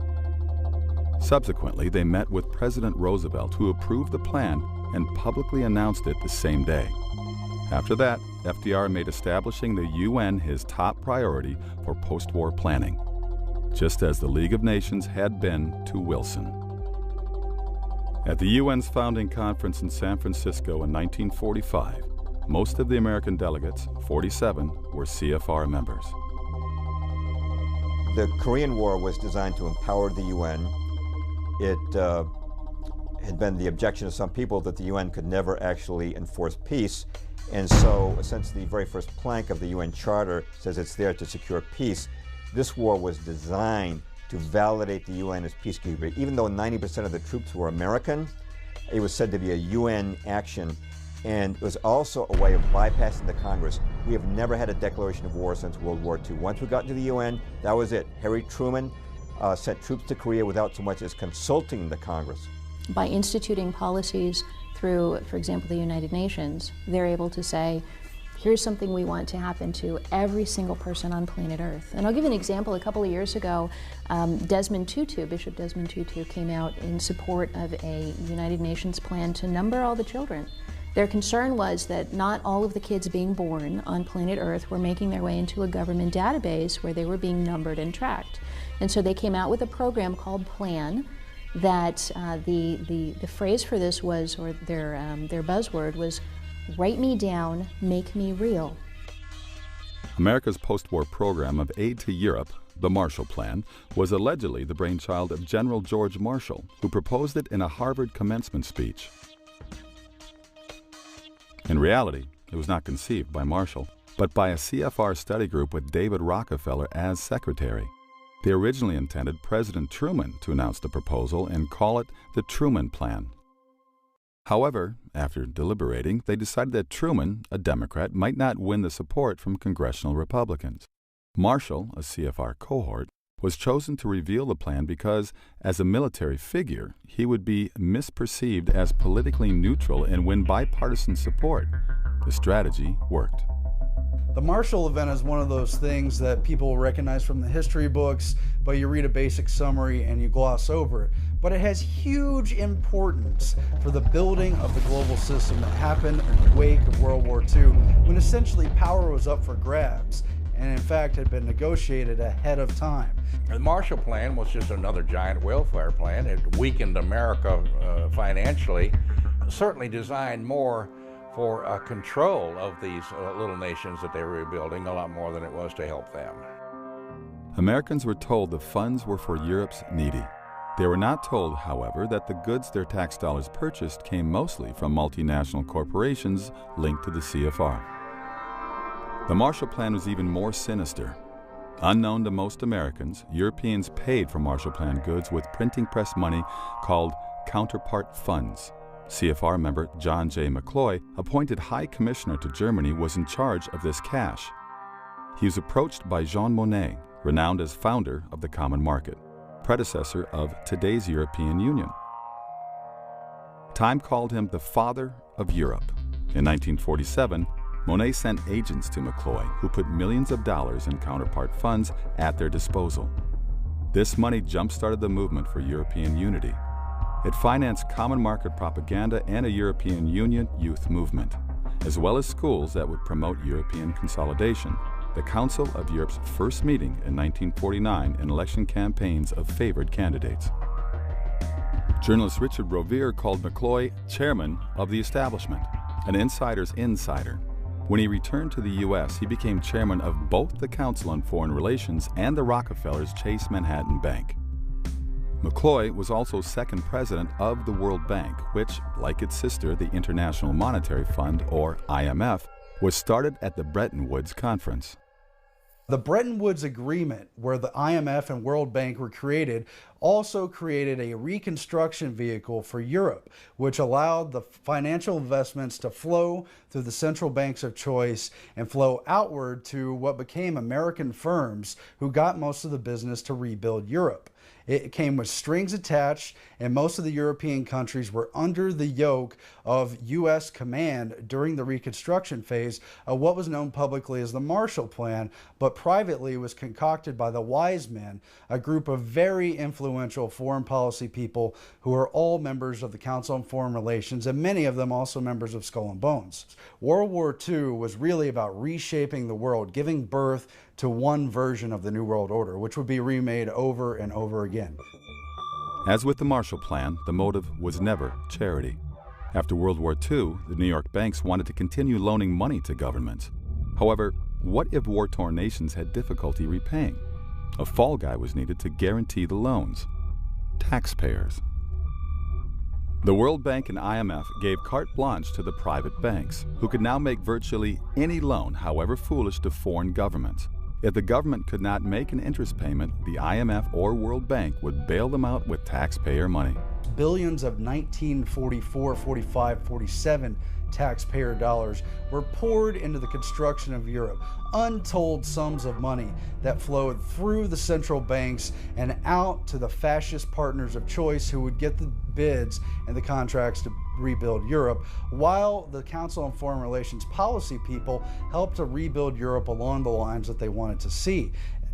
Subsequently, they met with President Roosevelt, who approved the plan and publicly announced it the same day. After that, FDR made establishing the UN his top priority for post-war planning, just as the League of Nations had been to Wilson. At the UN's founding conference in San Francisco in 1945, most of the American delegates, 47, were CFR members. The Korean War was designed to empower the UN. It had been the objection of some people that the UN could never actually enforce peace. And so, since the very first plank of the UN Charter says it's there to secure peace, this war was designed to validate the UN as peacekeeper. Even though 90% of the troops were American, it was said to be a UN action And it was also a way of bypassing the Congress. We have never had a declaration of war since World War II. Once we got into the UN, that was it. Harry Truman sent troops to Korea without so much as consulting the Congress. By instituting policies through, for example, the United Nations, they're able to say, here's something we want to happen to every single person on planet Earth. And I'll give you an example. A couple of years ago, Desmond Tutu, Bishop Desmond Tutu, came out in support of a United Nations plan to number all the children. Their concern was that not all of the kids being born on planet Earth were making their way into a government database where they were being numbered and tracked. And so they came out with a program called PLAN that the phrase for this was, or their buzzword was, write me down, make me real. America's post-war program of aid to Europe, the Marshall Plan, was allegedly the brainchild of General George Marshall, who proposed it in a Harvard commencement speech. In reality, it was not conceived by Marshall, but by a CFR study group with David Rockefeller as secretary. They originally intended President Truman to announce the proposal and call it the Truman Plan. However, after deliberating, they decided that Truman, a Democrat, might not win the support from congressional Republicans. Marshall, a CFR cohort, was chosen to reveal the plan because, as a military figure, he would be misperceived as politically neutral and win bipartisan support. The strategy worked. The Marshall event is one of those things that people recognize from the history books, but you read a basic summary and you gloss over it. But it has huge importance for the building of the global system that happened in the wake of World War II, when essentially power was up for grabs, and in fact had been negotiated ahead of time. The Marshall Plan was just another giant welfare plan. It weakened America financially, certainly designed more for control of these little nations that they were rebuilding, a lot more than it was to help them. Americans were told the funds were for Europe's needy. They were not told, however, that the goods their tax dollars purchased came mostly from multinational corporations linked to the CFR. The Marshall Plan was even more sinister. Unknown to most Americans, Europeans paid for Marshall Plan goods with printing press money called counterpart funds. CFR member John J. McCloy, appointed High Commissioner to Germany, was in charge of this cash. He was approached by Jean Monnet, renowned as founder of the Common Market, predecessor of today's European Union. Time called him the father of Europe. In 1947, Monnet sent agents to McCloy, who put millions of dollars in counterpart funds at their disposal. This money jump-started the movement for European unity. It financed common market propaganda and a European Union youth movement, as well as schools that would promote European consolidation, the Council of Europe's first meeting in 1949 in election campaigns of favored candidates. Journalist Richard Rovere called McCloy chairman of the establishment, an insider's insider. When he returned to the U.S., he became chairman of both the Council on Foreign Relations and the Rockefellers' Chase Manhattan Bank. McCloy was also second president of the World Bank, which, like its sister, the International Monetary Fund, or IMF, was started at the Bretton Woods Conference. The Bretton Woods Agreement, where the IMF and World Bank were created, also created a reconstruction vehicle for Europe, which allowed the financial investments to flow through the central banks of choice and flow outward to what became American firms who got most of the business to rebuild Europe. It came with strings attached, and most of the European countries were under the yoke of U.S. command during the Reconstruction phase of what was known publicly as the Marshall Plan, but privately was concocted by the Wise Men, a group of very influential foreign policy people who are all members of the Council on Foreign Relations, and many of them also members of Skull and Bones. World War II was really about reshaping the world, giving birth to one version of the New World Order, which would be remade over and over again. As with the Marshall Plan, the motive was never charity. After World War II, the New York banks wanted to continue loaning money to governments. However, what if war-torn nations had difficulty repaying? A fall guy was needed to guarantee the loans: taxpayers. The World Bank and IMF gave carte blanche to the private banks, who could now make virtually any loan, however foolish, to foreign governments. If the government could not make an interest payment, the IMF or World Bank would bail them out with taxpayer money. Billions of 1944, 45, 47 taxpayer dollars were poured into the construction of Europe. Untold sums of money that flowed through the central banks and out to the fascist partners of choice who would get the bids and the contracts to rebuild Europe, while the Council on Foreign Relations policy people helped to rebuild Europe along the lines that they wanted to see.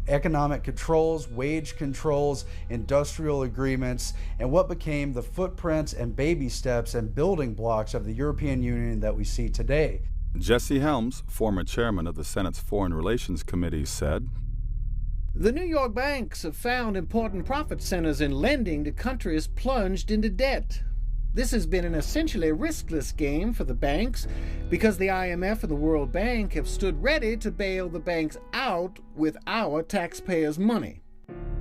Economic controls, wage controls, industrial agreements, and what became the footprints and baby steps and building blocks of the European Union that we see today. Jesse Helms, former chairman of the Senate's Foreign Relations Committee, said, "The New York banks have found important profit centers in lending to countries plunged into debt. This has been an essentially riskless game for the banks because the IMF and the World Bank have stood ready to bail the banks out with our taxpayers' money."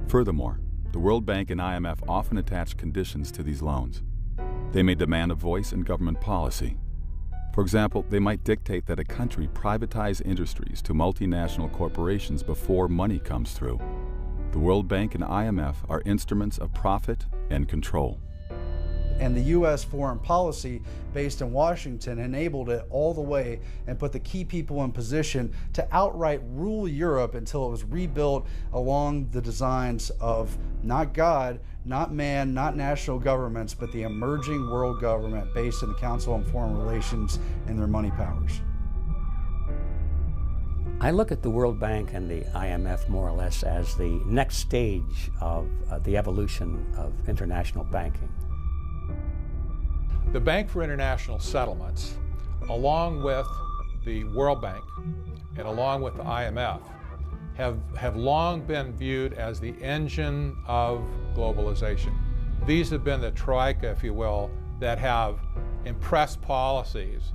Furthermore, the World Bank and IMF often attach conditions to these loans. They may demand a voice in government policy. For example, they might dictate that a country privatize industries to multinational corporations before money comes through. The World Bank and IMF are instruments of profit and control. And the U.S. foreign policy based in Washington enabled it all the way and put the key people in position to outright rule Europe until it was rebuilt along the designs of not God, not man, not national governments, but the emerging world government based in the Council on Foreign Relations and their money powers. I look at the World Bank and the IMF more or less as the next stage of the evolution of international banking. The Bank for International Settlements, along with the World Bank and along with the IMF, have long been viewed as the engine of globalization. These have been the troika, if you will, that have impressed policies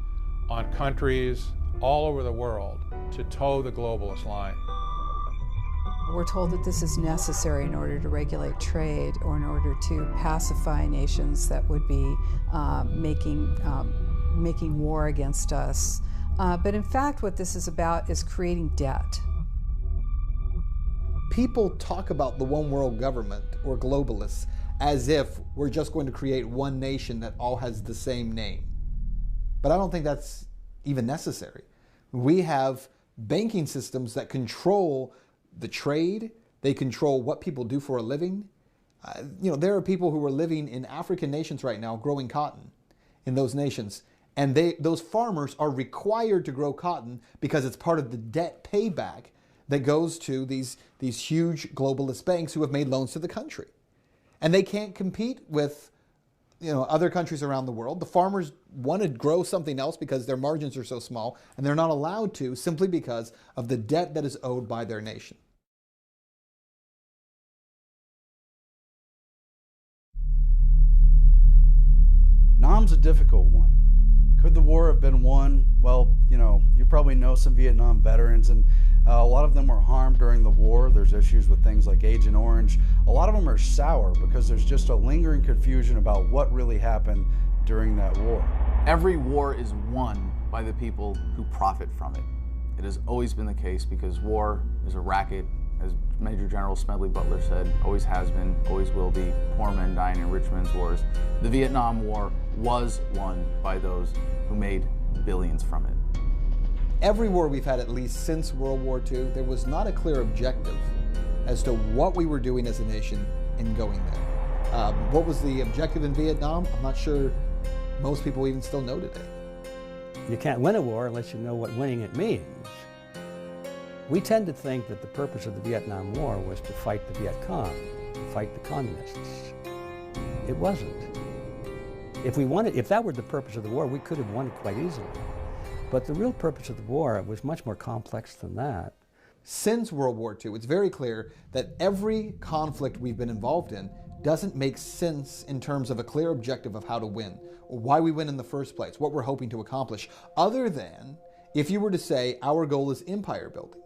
on countries all over the world to toe the globalist line. We're told that this is necessary in order to regulate trade or in order to pacify nations that would be making war against us. But in fact, what this is about is creating debt. People talk about the one world government or globalists as if we're just going to create one nation that all has the same name. But I don't think that's even necessary. We have banking systems that control the trade, they control what people do for a living. There are people who are living in African nations right now growing cotton in those nations. And those farmers are required to grow cotton because it's part of the debt payback that goes to these huge globalist banks who have made loans to the country. And they can't compete with other countries around the world. The farmers want to grow something else because their margins are so small, and they're not allowed to simply because of the debt that is owed by their nation. Nam's a difficult one. Could the war have been won? Well, you probably know some Vietnam veterans, and a lot of them were harmed during the war. There's issues with things like Agent Orange. A lot of them are sour because there's just a lingering confusion about what really happened during that war. Every war is won by the people who profit from it. It has always been the case because war is a racket, as Major General Smedley Butler said, always has been, always will be, poor men dying in rich men's wars. The Vietnam War was won by those who made billions from it. Every war we've had, at least since World War II, there was not a clear objective as to what we were doing as a nation in going there. What was the objective in Vietnam? I'm not sure most people even still know today. You can't win a war unless you know what winning it means. We tend to think that the purpose of the Vietnam War was to fight the Viet Cong, to fight the communists. It wasn't. If that were the purpose of the war, we could have won it quite easily. But the real purpose of the war was much more complex than that. Since World War II, it's very clear that every conflict we've been involved in doesn't make sense in terms of a clear objective of how to win, or why we win in the first place, what we're hoping to accomplish, other than if you were to say our goal is empire building.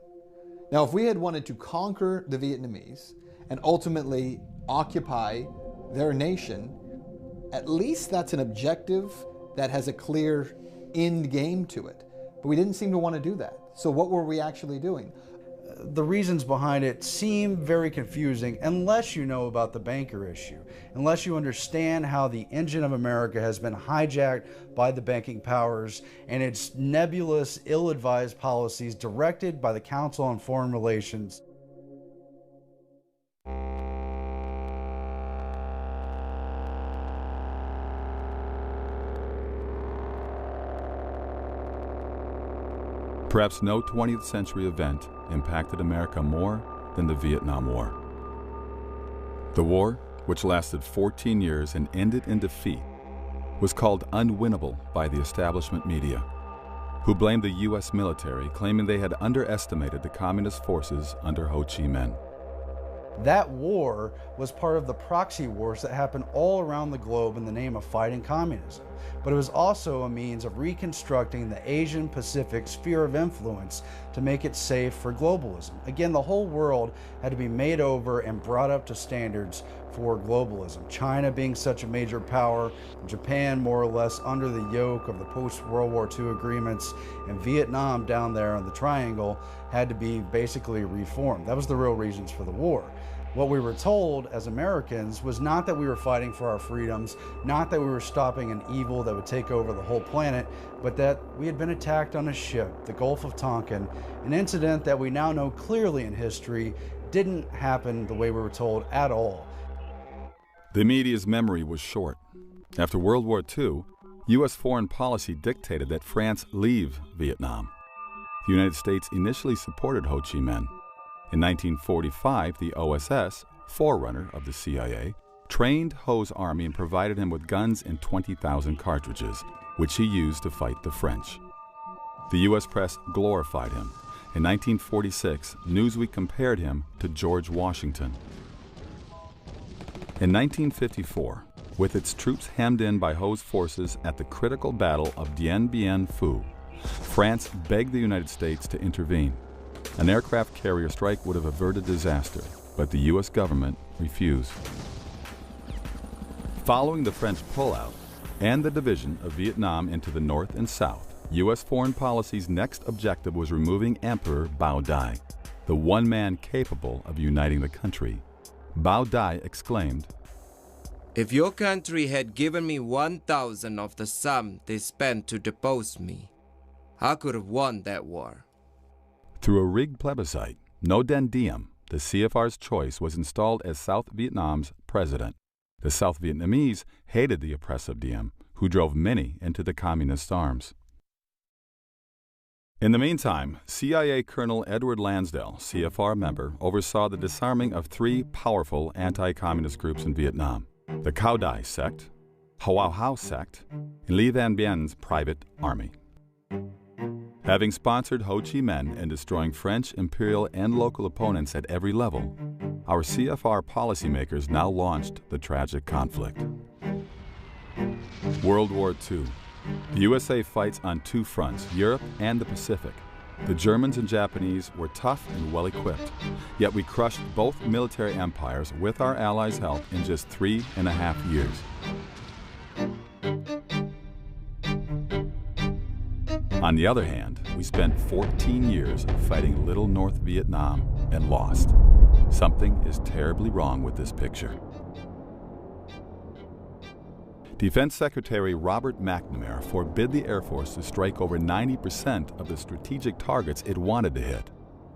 Now, if we had wanted to conquer the Vietnamese and ultimately occupy their nation, at least that's an objective that has a clear end game to it. But we didn't seem to want to do that. So what were we actually doing? the reasons behind it seem very confusing unless you know about the banker issue, unless you understand how the engine of America has been hijacked by the banking powers and its nebulous, ill-advised policies directed by the Council on Foreign Relations. Perhaps no 20th century event impacted America more than the Vietnam War. The war, which lasted 14 years and ended in defeat, was called unwinnable by the establishment media, who blamed the U.S. military, claiming they had underestimated the communist forces under Ho Chi Minh. That war was part of the proxy wars that happened all around the globe in the name of fighting communism. But it was also a means of reconstructing the Asian Pacific sphere of influence to make it safe for globalism. Again, the whole world had to be made over and brought up to standards for globalism. China being such a major power, Japan more or less under the yoke of the post-World War II agreements, and Vietnam down there on the triangle had to be basically reformed. That was the real reasons for the war. What we were told as Americans was not that we were fighting for our freedoms, not that we were stopping an evil that would take over the whole planet, but that we had been attacked on a ship, the Gulf of Tonkin, an incident that we now know clearly in history didn't happen the way we were told at all. The media's memory was short. After World War II, U.S. foreign policy dictated that France leave Vietnam. The United States initially supported Ho Chi Minh. In 1945, the OSS, forerunner of the CIA, trained Ho's army and provided him with guns and 20,000 cartridges, which he used to fight the French. The U.S. press glorified him. In 1946, Newsweek compared him to George Washington. In 1954, with its troops hemmed in by Ho's forces at the critical battle of Dien Bien Phu, France begged the United States to intervene. An aircraft carrier strike would have averted disaster, but the U.S. government refused. Following the French pullout and the division of Vietnam into the North and South, U.S. foreign policy's next objective was removing Emperor Bao Dai, the one man capable of uniting the country. Bao Dai exclaimed, "If your country had given me 1,000 of the sum they spent to depose me, I could have won that war." Through a rigged plebiscite, Ngo Dinh Diem, the CFR's choice, was installed as South Vietnam's president. The South Vietnamese hated the oppressive Diem, who drove many into the communist arms. In the meantime, CIA Colonel Edward Lansdale, CFR member, oversaw the disarming of three powerful anti-communist groups in Vietnam: the Cao Dai sect, Hua Hao sect, and Le Van Bien's private army. Having sponsored Ho Chi Minh and destroying French, imperial, and local opponents at every level, our CFR policymakers now launched the tragic conflict. World War II. The USA fights on two fronts, Europe and the Pacific. The Germans and Japanese were tough and well-equipped, yet we crushed both military empires with our allies' help in just 3.5 years. On the other hand, we spent 14 years fighting Little North Vietnam and lost. Something is terribly wrong with this picture. Defense Secretary Robert McNamara forbid the Air Force to strike over 90% of the strategic targets it wanted to hit.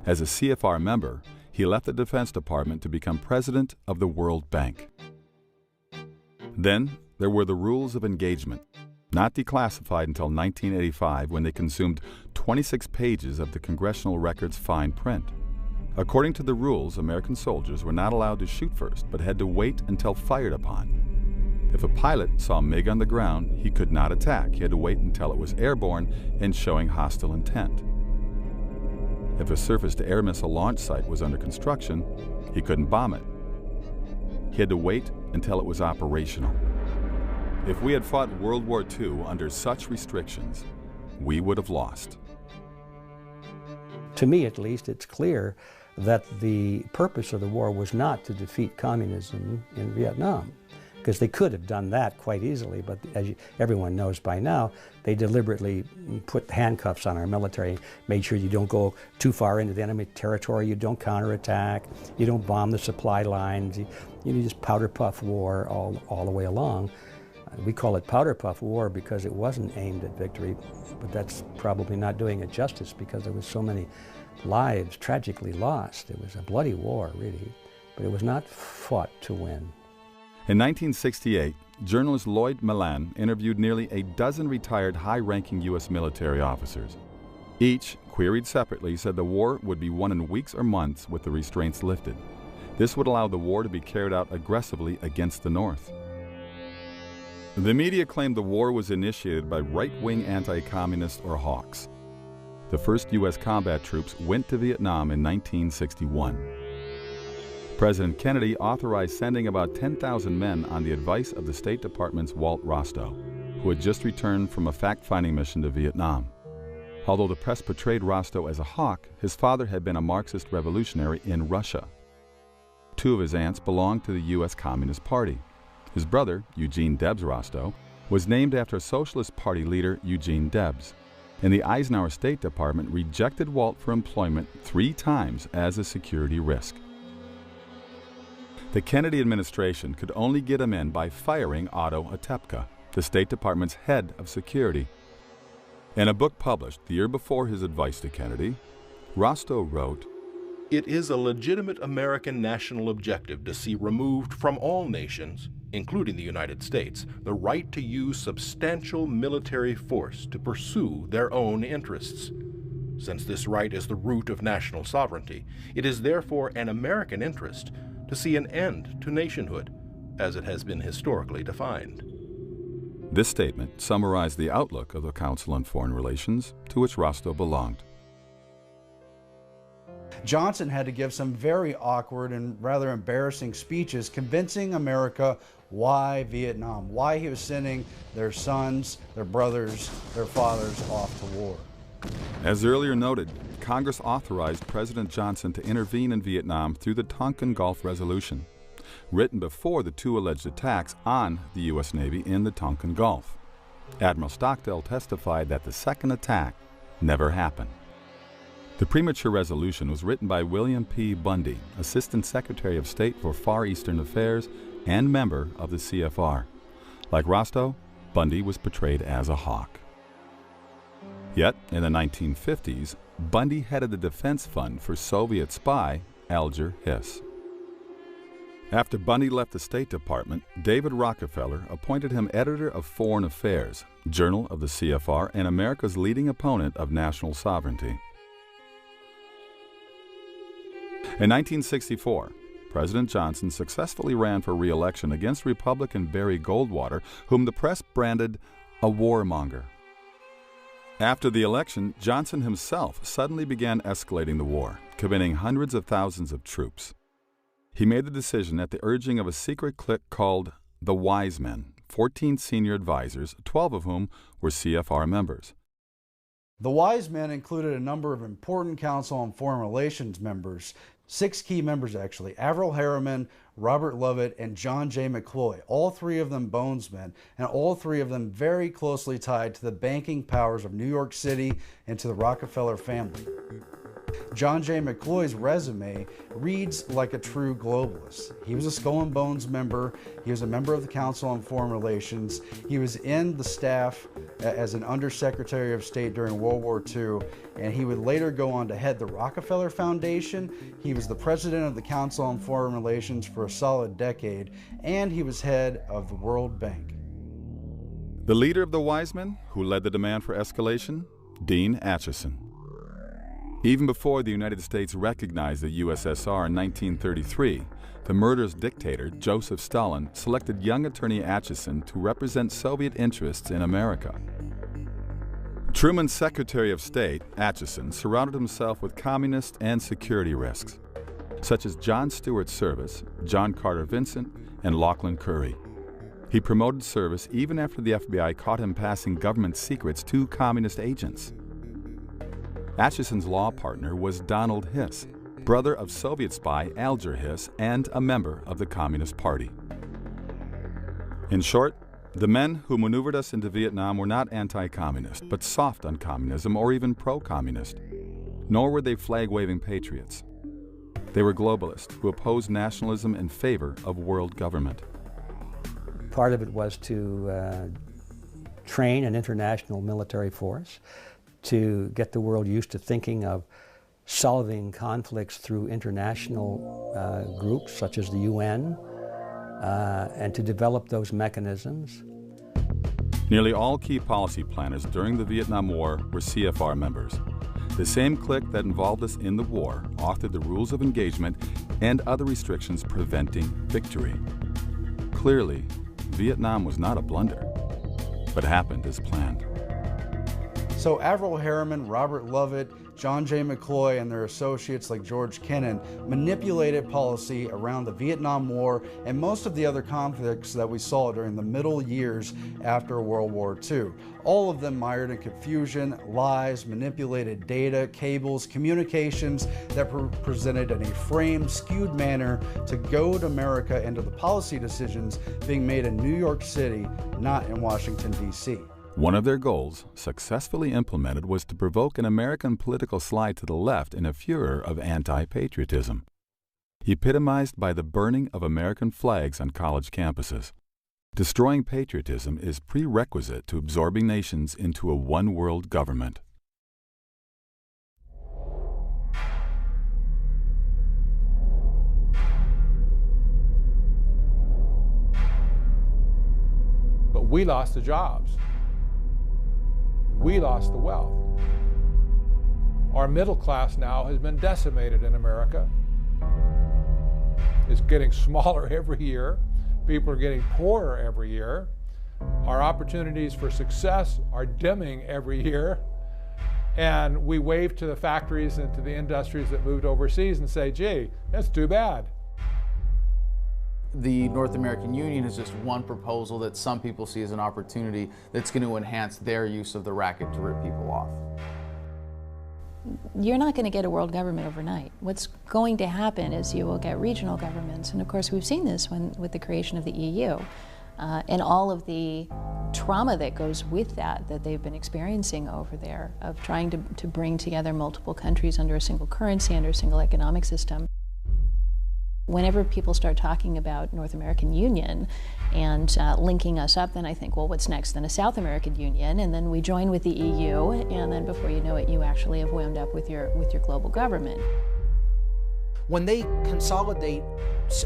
As a CFR member, he left the Defense Department to become president of the World Bank. Then there were the rules of engagement, not declassified until 1985 when they consumed 26 pages of the Congressional Record's fine print. According to the rules, American soldiers were not allowed to shoot first, but had to wait until fired upon. If a pilot saw a MiG on the ground, he could not attack. He had to wait until it was airborne and showing hostile intent. If a surface-to-air missile launch site was under construction, he couldn't bomb it. He had to wait until it was operational. If we had fought World War II under such restrictions, we would have lost. To me, at least, it's clear that the purpose of the war was not to defeat communism in Vietnam. because they could have done that quite easily, but as everyone knows by now, they deliberately put handcuffs on our military, made sure you don't go too far into the enemy territory, you don't counterattack, you don't bomb the supply lines, you just powder puff war all the way along. We call it powder puff war because it wasn't aimed at victory, but that's probably not doing it justice because there was so many lives tragically lost. It was a bloody war, really, but it was not fought to win. In 1968, journalist Lloyd Milan interviewed nearly a dozen retired high-ranking U.S. military officers. Each, queried separately, said the war would be won in weeks or months with the restraints lifted. This would allow the war to be carried out aggressively against the North. The media claimed the war was initiated by right-wing anti-communists or hawks. The first U.S. combat troops went to Vietnam in 1961. President Kennedy authorized sending about 10,000 men on the advice of the State Department's Walt Rostow, who had just returned from a fact-finding mission to Vietnam. Although the press portrayed Rostow as a hawk, his father had been a Marxist revolutionary in Russia. Two of his aunts belonged to the U.S. Communist Party. His brother, Eugene Debs Rostow, was named after Socialist Party leader Eugene Debs, and the Eisenhower State Department rejected Walt for employment 3 times as a security risk. The Kennedy administration could only get him in by firing Otto Otepka, the State Department's head of security. In a book published the year before his advice to Kennedy, Rostow wrote, "It is a legitimate American national objective to see removed from all nations, including the United States, the right to use substantial military force to pursue their own interests. Since this right is the root of national sovereignty, it is therefore an American interest to see an end to nationhood, as it has been historically defined." This statement summarized the outlook of the Council on Foreign Relations, to which Rostow belonged. Johnson had to give some very awkward and rather embarrassing speeches convincing America why Vietnam, why he was sending their sons, their brothers, their fathers off to war. As earlier noted, Congress authorized President Johnson to intervene in Vietnam through the Tonkin Gulf Resolution, written before the 2 alleged attacks on the U.S. Navy in the Tonkin Gulf. Admiral Stockdale testified that the second attack never happened. The premature resolution was written by William P. Bundy, Assistant Secretary of State for Far Eastern Affairs and member of the CFR. Like Rostow, Bundy was portrayed as a hawk. Yet, in the 1950s, Bundy headed the defense fund for Soviet spy Alger Hiss. After Bundy left the State Department, David Rockefeller appointed him editor of Foreign Affairs, journal of the CFR and America's leading opponent of national sovereignty. In 1964, President Johnson successfully ran for re-election against Republican Barry Goldwater, whom the press branded a warmonger. After the election, Johnson himself suddenly began escalating the war, committing hundreds of thousands of troops. He made the decision at the urging of a secret clique called the Wise Men, 14 senior advisors, 12 of whom were CFR members. The Wise Men included a number of important Council on Foreign Relations members, 6 key members actually: Averell Harriman, Robert Lovett, and John J. McCloy, all 3 of them Bonesmen, and all 3 of them very closely tied to the banking powers of New York City and to the Rockefeller family. John J. McCloy's resume reads like a true globalist. He was a Skull and Bones member. He was a member of the Council on Foreign Relations. He was in the staff as an Undersecretary of State during World War II, and he would later go on to head the Rockefeller Foundation. He was the president of the Council on Foreign Relations for a solid decade, and he was head of the World Bank. The leader of the Wise Men, who led the demand for escalation, Dean Acheson. Even before the United States recognized the USSR in 1933, the murderous dictator Joseph Stalin selected young attorney Acheson to represent Soviet interests in America. Truman's Secretary of State, Acheson, surrounded himself with communist and security risks, such as John Stewart Service, John Carter Vincent, and Lachlan Curry. He promoted Service even after the FBI caught him passing government secrets to communist agents. Acheson's law partner was Donald Hiss, brother of Soviet spy Alger Hiss and a member of the Communist Party. In short, the men who maneuvered us into Vietnam were not anti-communist, but soft on communism or even pro-communist. Nor were they flag-waving patriots. They were globalists who opposed nationalism in favor of world government. Part of it was to train an international military force, to get the world used to thinking of solving conflicts through international groups such as the UN, and to develop those mechanisms. Nearly all key policy planners during the Vietnam War were CFR members. The same clique that involved us in the war authored the rules of engagement and other restrictions preventing victory. Clearly, Vietnam was not a blunder, but happened as planned. So Averell Harriman, Robert Lovett, John J. McCloy, and their associates like George Kennan manipulated policy around the Vietnam War and most of the other conflicts that we saw during the middle years after World War II. All of them mired in confusion, lies, manipulated data, cables, communications that presented in a framed, skewed manner to goad America into the policy decisions being made in New York City, not in Washington, D.C. One of their goals, successfully implemented, was to provoke an American political slide to the left in a furor of anti-patriotism, epitomized by the burning of American flags on college campuses. Destroying patriotism is prerequisite to absorbing nations into a one-world government. But we lost the jobs. We lost the wealth. Our middle class now has been decimated in America. It's getting smaller every year. People are getting poorer every year. Our opportunities for success are dimming every year. And we wave to the factories and to the industries that moved overseas and say, gee, that's too bad. The North American Union is just one proposal that some people see as an opportunity that's going to enhance their use of the racket to rip people off. You're not going to get a world government overnight. What's going to happen is you will get regional governments, and of course we've seen this with the creation of the EU and all of the trauma that goes with that they've been experiencing over there of trying to bring together multiple countries under a single currency, under a single economic system. Whenever people start talking about North American Union and linking us up, then I think, well, what's next? Then a South American Union, and then we join with the EU, and then before you know it, you actually have wound up with your global government. When they consolidate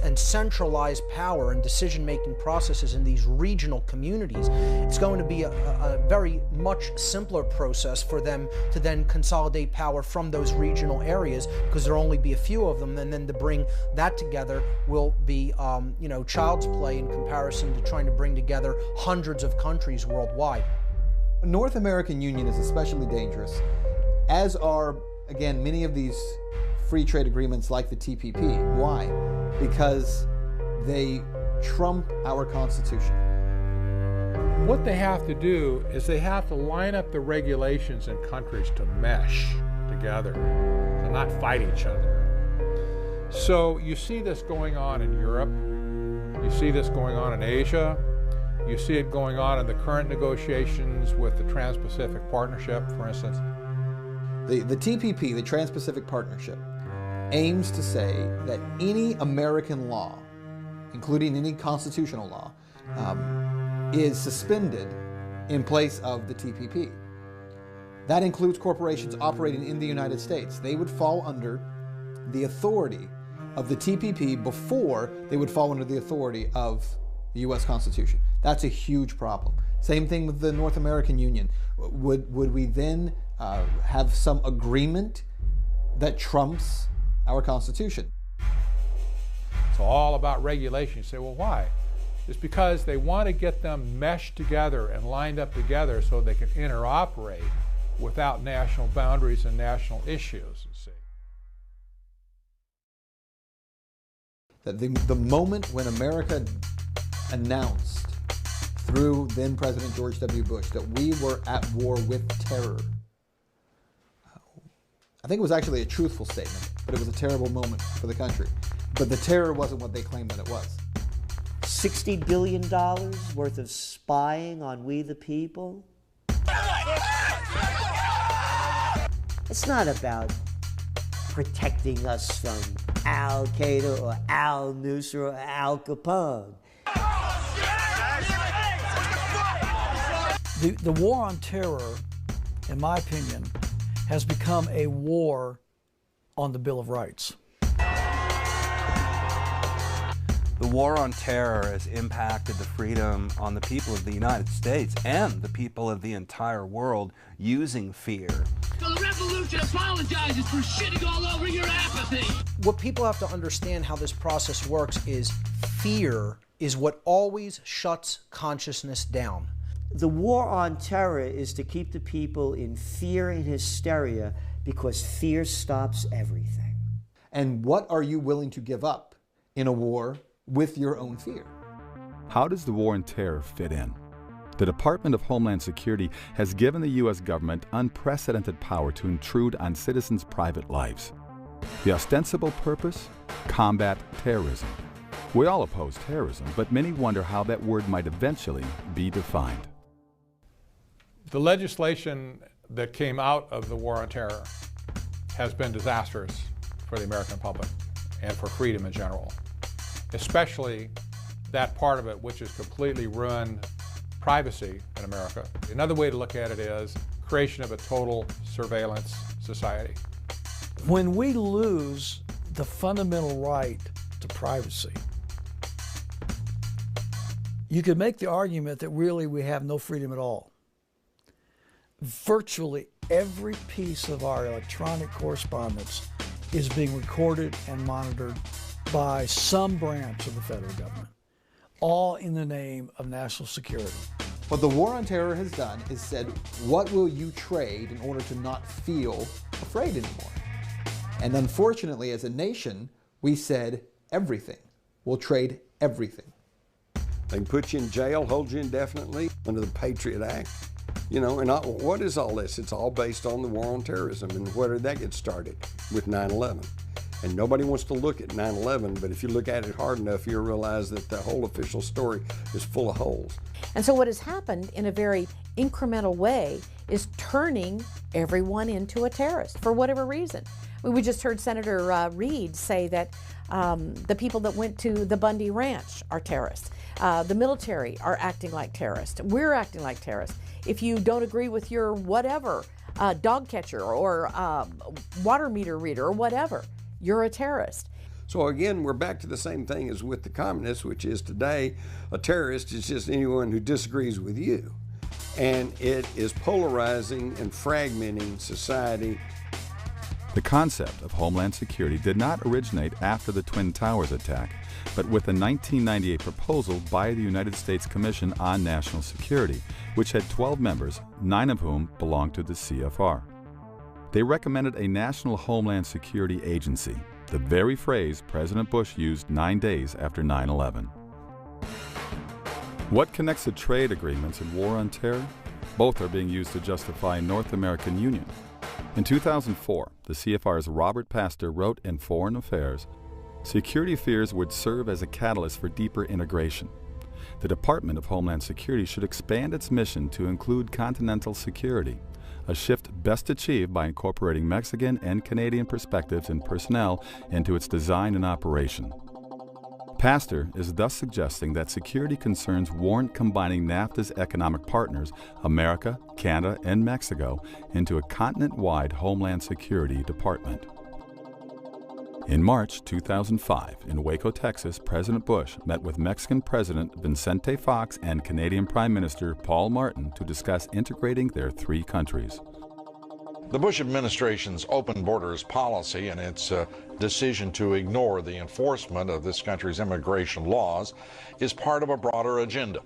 and centralize power and decision-making processes in these regional communities, it's going to be a very much simpler process for them to then consolidate power from those regional areas, because there'll only be a few of them, and then to bring that together will be child's play in comparison to trying to bring together hundreds of countries worldwide. The North American Union is especially dangerous, as are, again, many of these free trade agreements like the TPP. Why? Because they trump our Constitution. What they have to do is they have to line up the regulations in countries to mesh together, to not fight each other. So you see this going on in Europe, you see this going on in Asia, you see it going on in the current negotiations with the Trans-Pacific Partnership, for instance. The TPP, the Trans-Pacific Partnership, aims to say that any American law, including any constitutional law, is suspended in place of the TPP. That includes corporations operating in the United States. They would fall under the authority of the TPP before they would fall under the authority of the U.S. Constitution. That's a huge problem. Same thing with the North American Union. Would we then have some agreement that trumps our Constitution? It's all about regulation. You say, well, why? It's because they want to get them meshed together and lined up together so they can interoperate without national boundaries and national issues, you see. That the moment when America announced through then President George W. Bush that we were at war with terror, I think it was actually a truthful statement, but it was a terrible moment for the country. But the terror wasn't what they claimed that it was. $60 billion worth of spying on we the people? It's not about protecting us from Al Qaeda or Al Nusra or Al Capone. The war on terror, in my opinion, has become a war on the Bill of Rights. The war on terror has impacted the freedom on the people of the United States and the people of the entire world using fear. So the revolution apologizes for shitting all over your apathy. What people have to understand how this process works is fear is what always shuts consciousness down. The war on terror is to keep the people in fear and hysteria because fear stops everything. And what are you willing to give up in a war with your own fear? How does the war on terror fit in? The Department of Homeland Security has given the U.S. government unprecedented power to intrude on citizens' private lives. The ostensible purpose? Combat terrorism. We all oppose terrorism, but many wonder how that word might eventually be defined. The legislation that came out of the war on terror has been disastrous for the American public and for freedom in general, especially that part of it which has completely ruined privacy in America. Another way to look at it is creation of a total surveillance society. When we lose the fundamental right to privacy, you could make the argument that really we have no freedom at all. Virtually every piece of our electronic correspondence is being recorded and monitored by some branch of the federal government, all in the name of national security. What the war on terror has done is said, what will you trade in order to not feel afraid anymore? And unfortunately, as a nation, we said everything. We'll trade everything. They can put you in jail, hold you indefinitely under the Patriot Act. You know, and what is all this? It's all based on the war on terrorism. And where did that get started? With 9/11. And nobody wants to look at 9/11, but if you look at it hard enough, you'll realize that the whole official story is full of holes. And so what has happened in a very incremental way is turning everyone into a terrorist for whatever reason. We just heard Senator Reid say that the people that went to the Bundy Ranch are terrorists. The military are acting like terrorists. We're acting like terrorists. If you don't agree with your whatever, dog catcher or water meter reader or whatever, you're a terrorist. So again, we're back to the same thing as with the communists, which is today a terrorist is just anyone who disagrees with you. And it is polarizing and fragmenting society. The concept of Homeland Security did not originate after the Twin Towers attack, but with a 1998 proposal by the United States Commission on National Security, which had 12 members, 9 of whom belonged to the CFR. They recommended a National Homeland Security Agency, the very phrase President Bush used 9 days after 9/11. What connects the trade agreements and war on terror? Both are being used to justify North American Union. In 2004, the CFR's Robert Pastor wrote in Foreign Affairs, security fears would serve as a catalyst for deeper integration. The Department of Homeland Security should expand its mission to include continental security, a shift best achieved by incorporating Mexican and Canadian perspectives and personnel into its design and operation. Pastor is thus suggesting that security concerns warrant combining NAFTA's economic partners, America, Canada, and Mexico, into a continent-wide Homeland Security Department. In March 2005, in Waco, Texas, President Bush met with Mexican President Vicente Fox and Canadian Prime Minister Paul Martin to discuss integrating their 3 countries. The Bush administration's open borders policy and its decision to ignore the enforcement of this country's immigration laws is part of a broader agenda.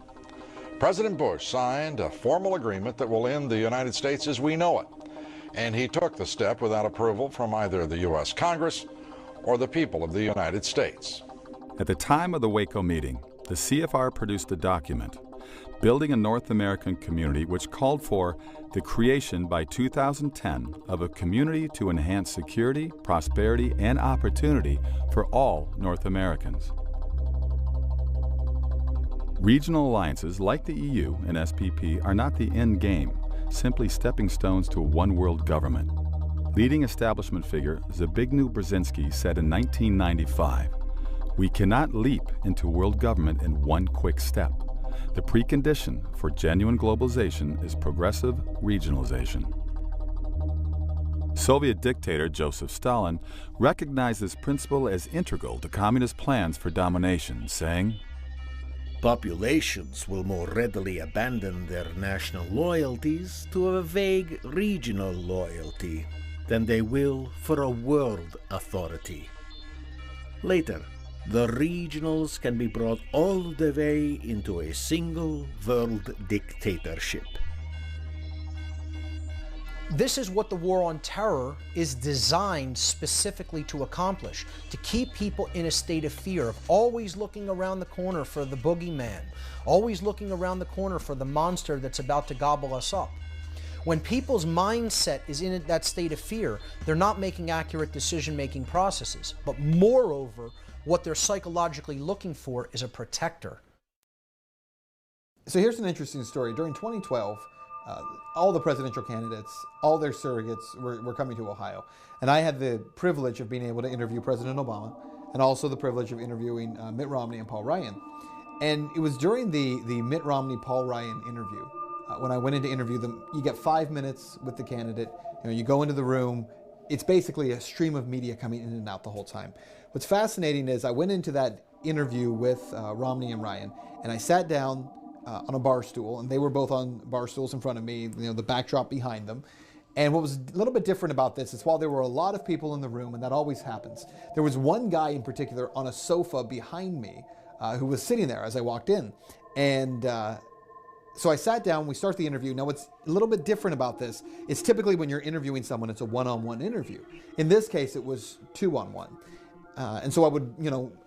President Bush signed a formal agreement that will end the United States as we know it, and he took the step without approval from either the U.S. Congress or the people of the United States. At the time of the Waco meeting, the CFR produced a document, Building a North American Community, which called for the creation by 2010 of a community to enhance security, prosperity, and opportunity for all North Americans. Regional alliances like the EU and SPP are not the end game, simply stepping stones to a one-world government. Leading establishment figure Zbigniew Brzezinski said in 1995, "We cannot leap into world government in one quick step. The precondition for genuine globalization is progressive regionalization." Soviet dictator Joseph Stalin recognized this principle as integral to communist plans for domination, saying, "Populations will more readily abandon their national loyalties to a vague regional loyalty than they will for a world authority. Later, the regionals can be brought all the way into a single world dictatorship." This is what the war on terror is designed specifically to accomplish, to keep people in a state of fear, of always looking around the corner for the boogeyman, always looking around the corner for the monster that's about to gobble us up. When people's mindset is in that state of fear, they're not making accurate decision-making processes. But moreover, what they're psychologically looking for is a protector. So here's an interesting story. During 2012, all the presidential candidates, all their surrogates were coming to Ohio. And I had the privilege of being able to interview President Obama and also the privilege of interviewing Mitt Romney and Paul Ryan. And it was during the Mitt Romney-Paul Ryan interview, when I went in to interview them, you get 5 minutes with the candidate. You go into the room. It's basically a stream of media coming in and out the whole time. What's fascinating is I went into that interview with Romney and Ryan, and I sat down on a bar stool, and they were both on bar stools in front of me, the backdrop behind them. And what was a little bit different about this is while there were a lot of people in the room, and that always happens, there was one guy in particular on a sofa behind me who was sitting there as I walked in. And so I sat down, we start the interview. Now what's a little bit different about this is typically when you're interviewing someone, it's a one-on-one interview. In this case, it was two-on-one. And so I would,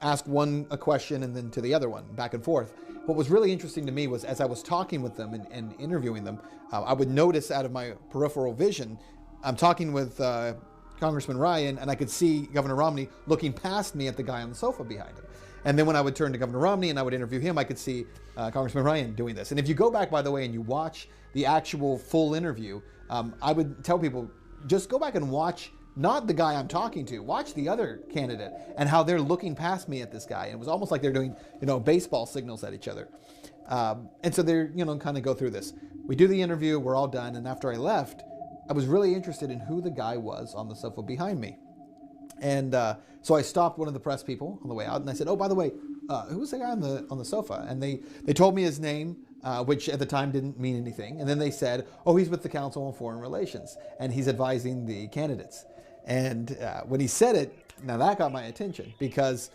ask one a question and then to the other one, back and forth. What was really interesting to me was as I was talking with them and interviewing them, I would notice out of my peripheral vision, I'm talking with Congressman Ryan, and I could see Governor Romney looking past me at the guy on the sofa behind him. And then when I would turn to Governor Romney and I would interview him, I could see Congressman Ryan doing this. And if you go back, by the way, and you watch the actual full interview, I would tell people, just go back and watch not the guy I'm talking to, watch the other candidate and how they're looking past me at this guy. And it was almost like they're doing, baseball signals at each other. And so they're, kind of go through this. We do the interview, we're all done. And after I left, I was really interested in who the guy was on the sofa behind me. And so I stopped one of the press people on the way out and I said, "Oh, by the way, who was the guy on the sofa?" And they told me his name, which at the time didn't mean anything. And then they said, "Oh, he's with the Council on Foreign Relations and he's advising the candidates." And when he said it, now that got my attention because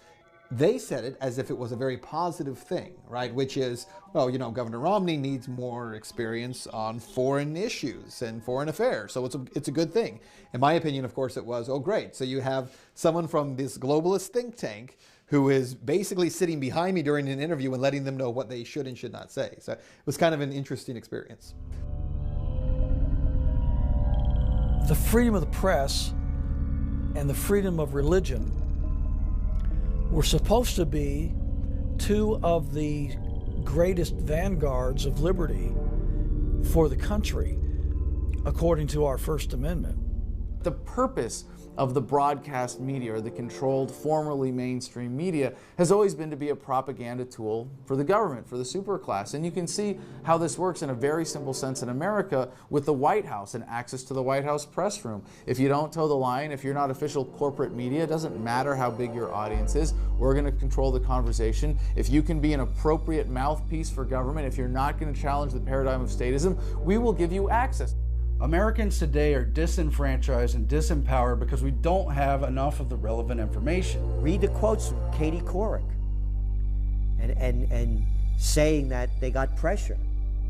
they said it as if it was a very positive thing, right? Which is, well, Governor Romney needs more experience on foreign issues and foreign affairs. So it's a good thing. In my opinion, of course, it was, oh, great. So you have someone from this globalist think tank who is basically sitting behind me during an interview and letting them know what they should and should not say. So it was kind of an interesting experience. The freedom of the press and the freedom of religion were supposed to be two of the greatest vanguards of liberty for the country, according to our First Amendment. The purpose of the broadcast media, or the controlled, formerly mainstream media, has always been to be a propaganda tool for the government, for the superclass. And you can see how this works in a very simple sense in America with the White House and access to the White House press room. If you don't toe the line, if you're not official corporate media, it doesn't matter how big your audience is, we're going to control the conversation. If you can be an appropriate mouthpiece for government, if you're not going to challenge the paradigm of statism, we will give you access. Americans today are disenfranchised and disempowered because we don't have enough of the relevant information. Read the quotes from Katie Couric and saying that they got pressure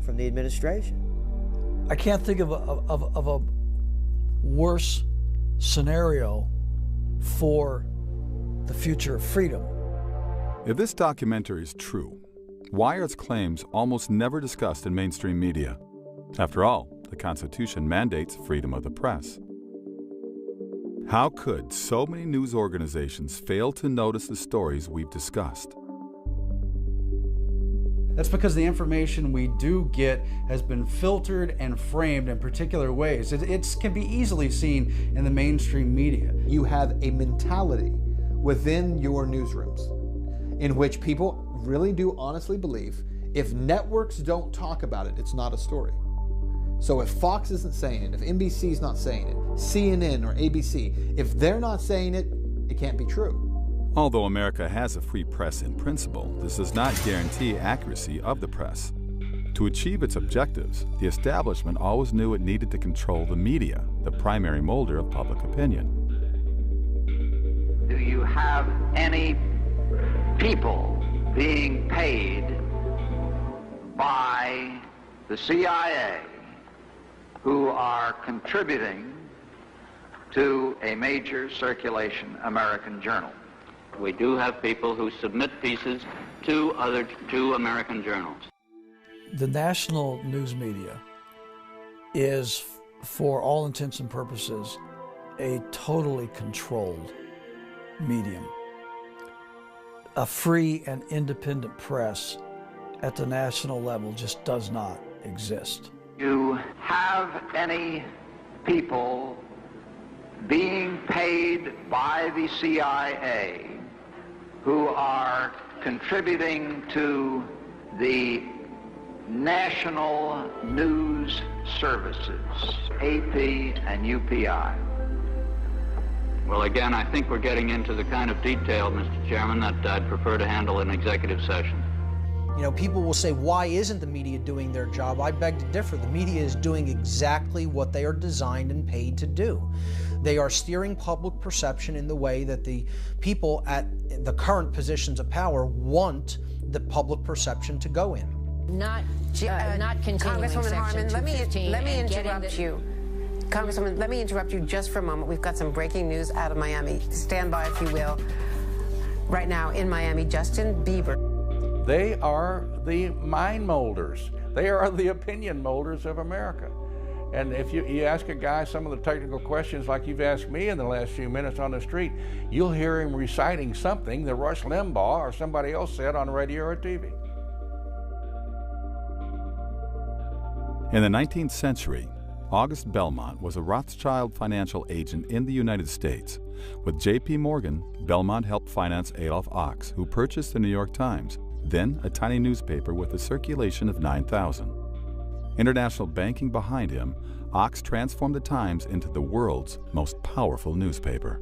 from the administration. I can't think of a worse scenario for the future of freedom. If this documentary is true, why are its claims almost never discussed in mainstream media? After all, the Constitution mandates freedom of the press. How could so many news organizations fail to notice the stories we've discussed? That's because the information we do get has been filtered and framed in particular ways. It can be easily seen in the mainstream media. You have a mentality within your newsrooms in which people really do honestly believe if networks don't talk about it, it's not a story. So if Fox isn't saying it, if NBC's not saying it, CNN or ABC, if they're not saying it, it can't be true. Although America has a free press in principle, this does not guarantee accuracy of the press. To achieve its objectives, the establishment always knew it needed to control the media, the primary molder of public opinion. Do you have any people being paid by the CIA who are contributing to a major circulation American journal? We do have people who submit pieces to American journals. The national news media is, for all intents and purposes, a totally controlled medium. A free and independent press at the national level just does not exist. Do you have any people being paid by the CIA who are contributing to the national news services, AP and UPI? Well, again, I think we're getting into the kind of detail, Mr. Chairman, that I'd prefer to handle in executive session. You know, people will say, why isn't the media doing their job? I beg to differ. The media is doing exactly what they are designed and paid to do. They are steering public perception in the way that the people at the current positions of power want the public perception to go in. Not continuing Congresswoman Harman, let me interrupt you. Congresswoman, let me interrupt you just for a moment. We've got some breaking news out of Miami. Stand by, if you will. Right now in Miami, Justin Bieber. They are the mind molders. They are the opinion molders of America. And if you ask a guy some of the technical questions like you've asked me in the last few minutes on the street, you'll hear him reciting something that Rush Limbaugh or somebody else said on radio or TV. In the 19th century, August Belmont was a Rothschild financial agent in the United States. With J.P. Morgan, Belmont helped finance Adolph Ochs, who purchased the New York Times, then a tiny newspaper with a circulation of 9,000. International banking behind him, Ochs transformed the Times into the world's most powerful newspaper.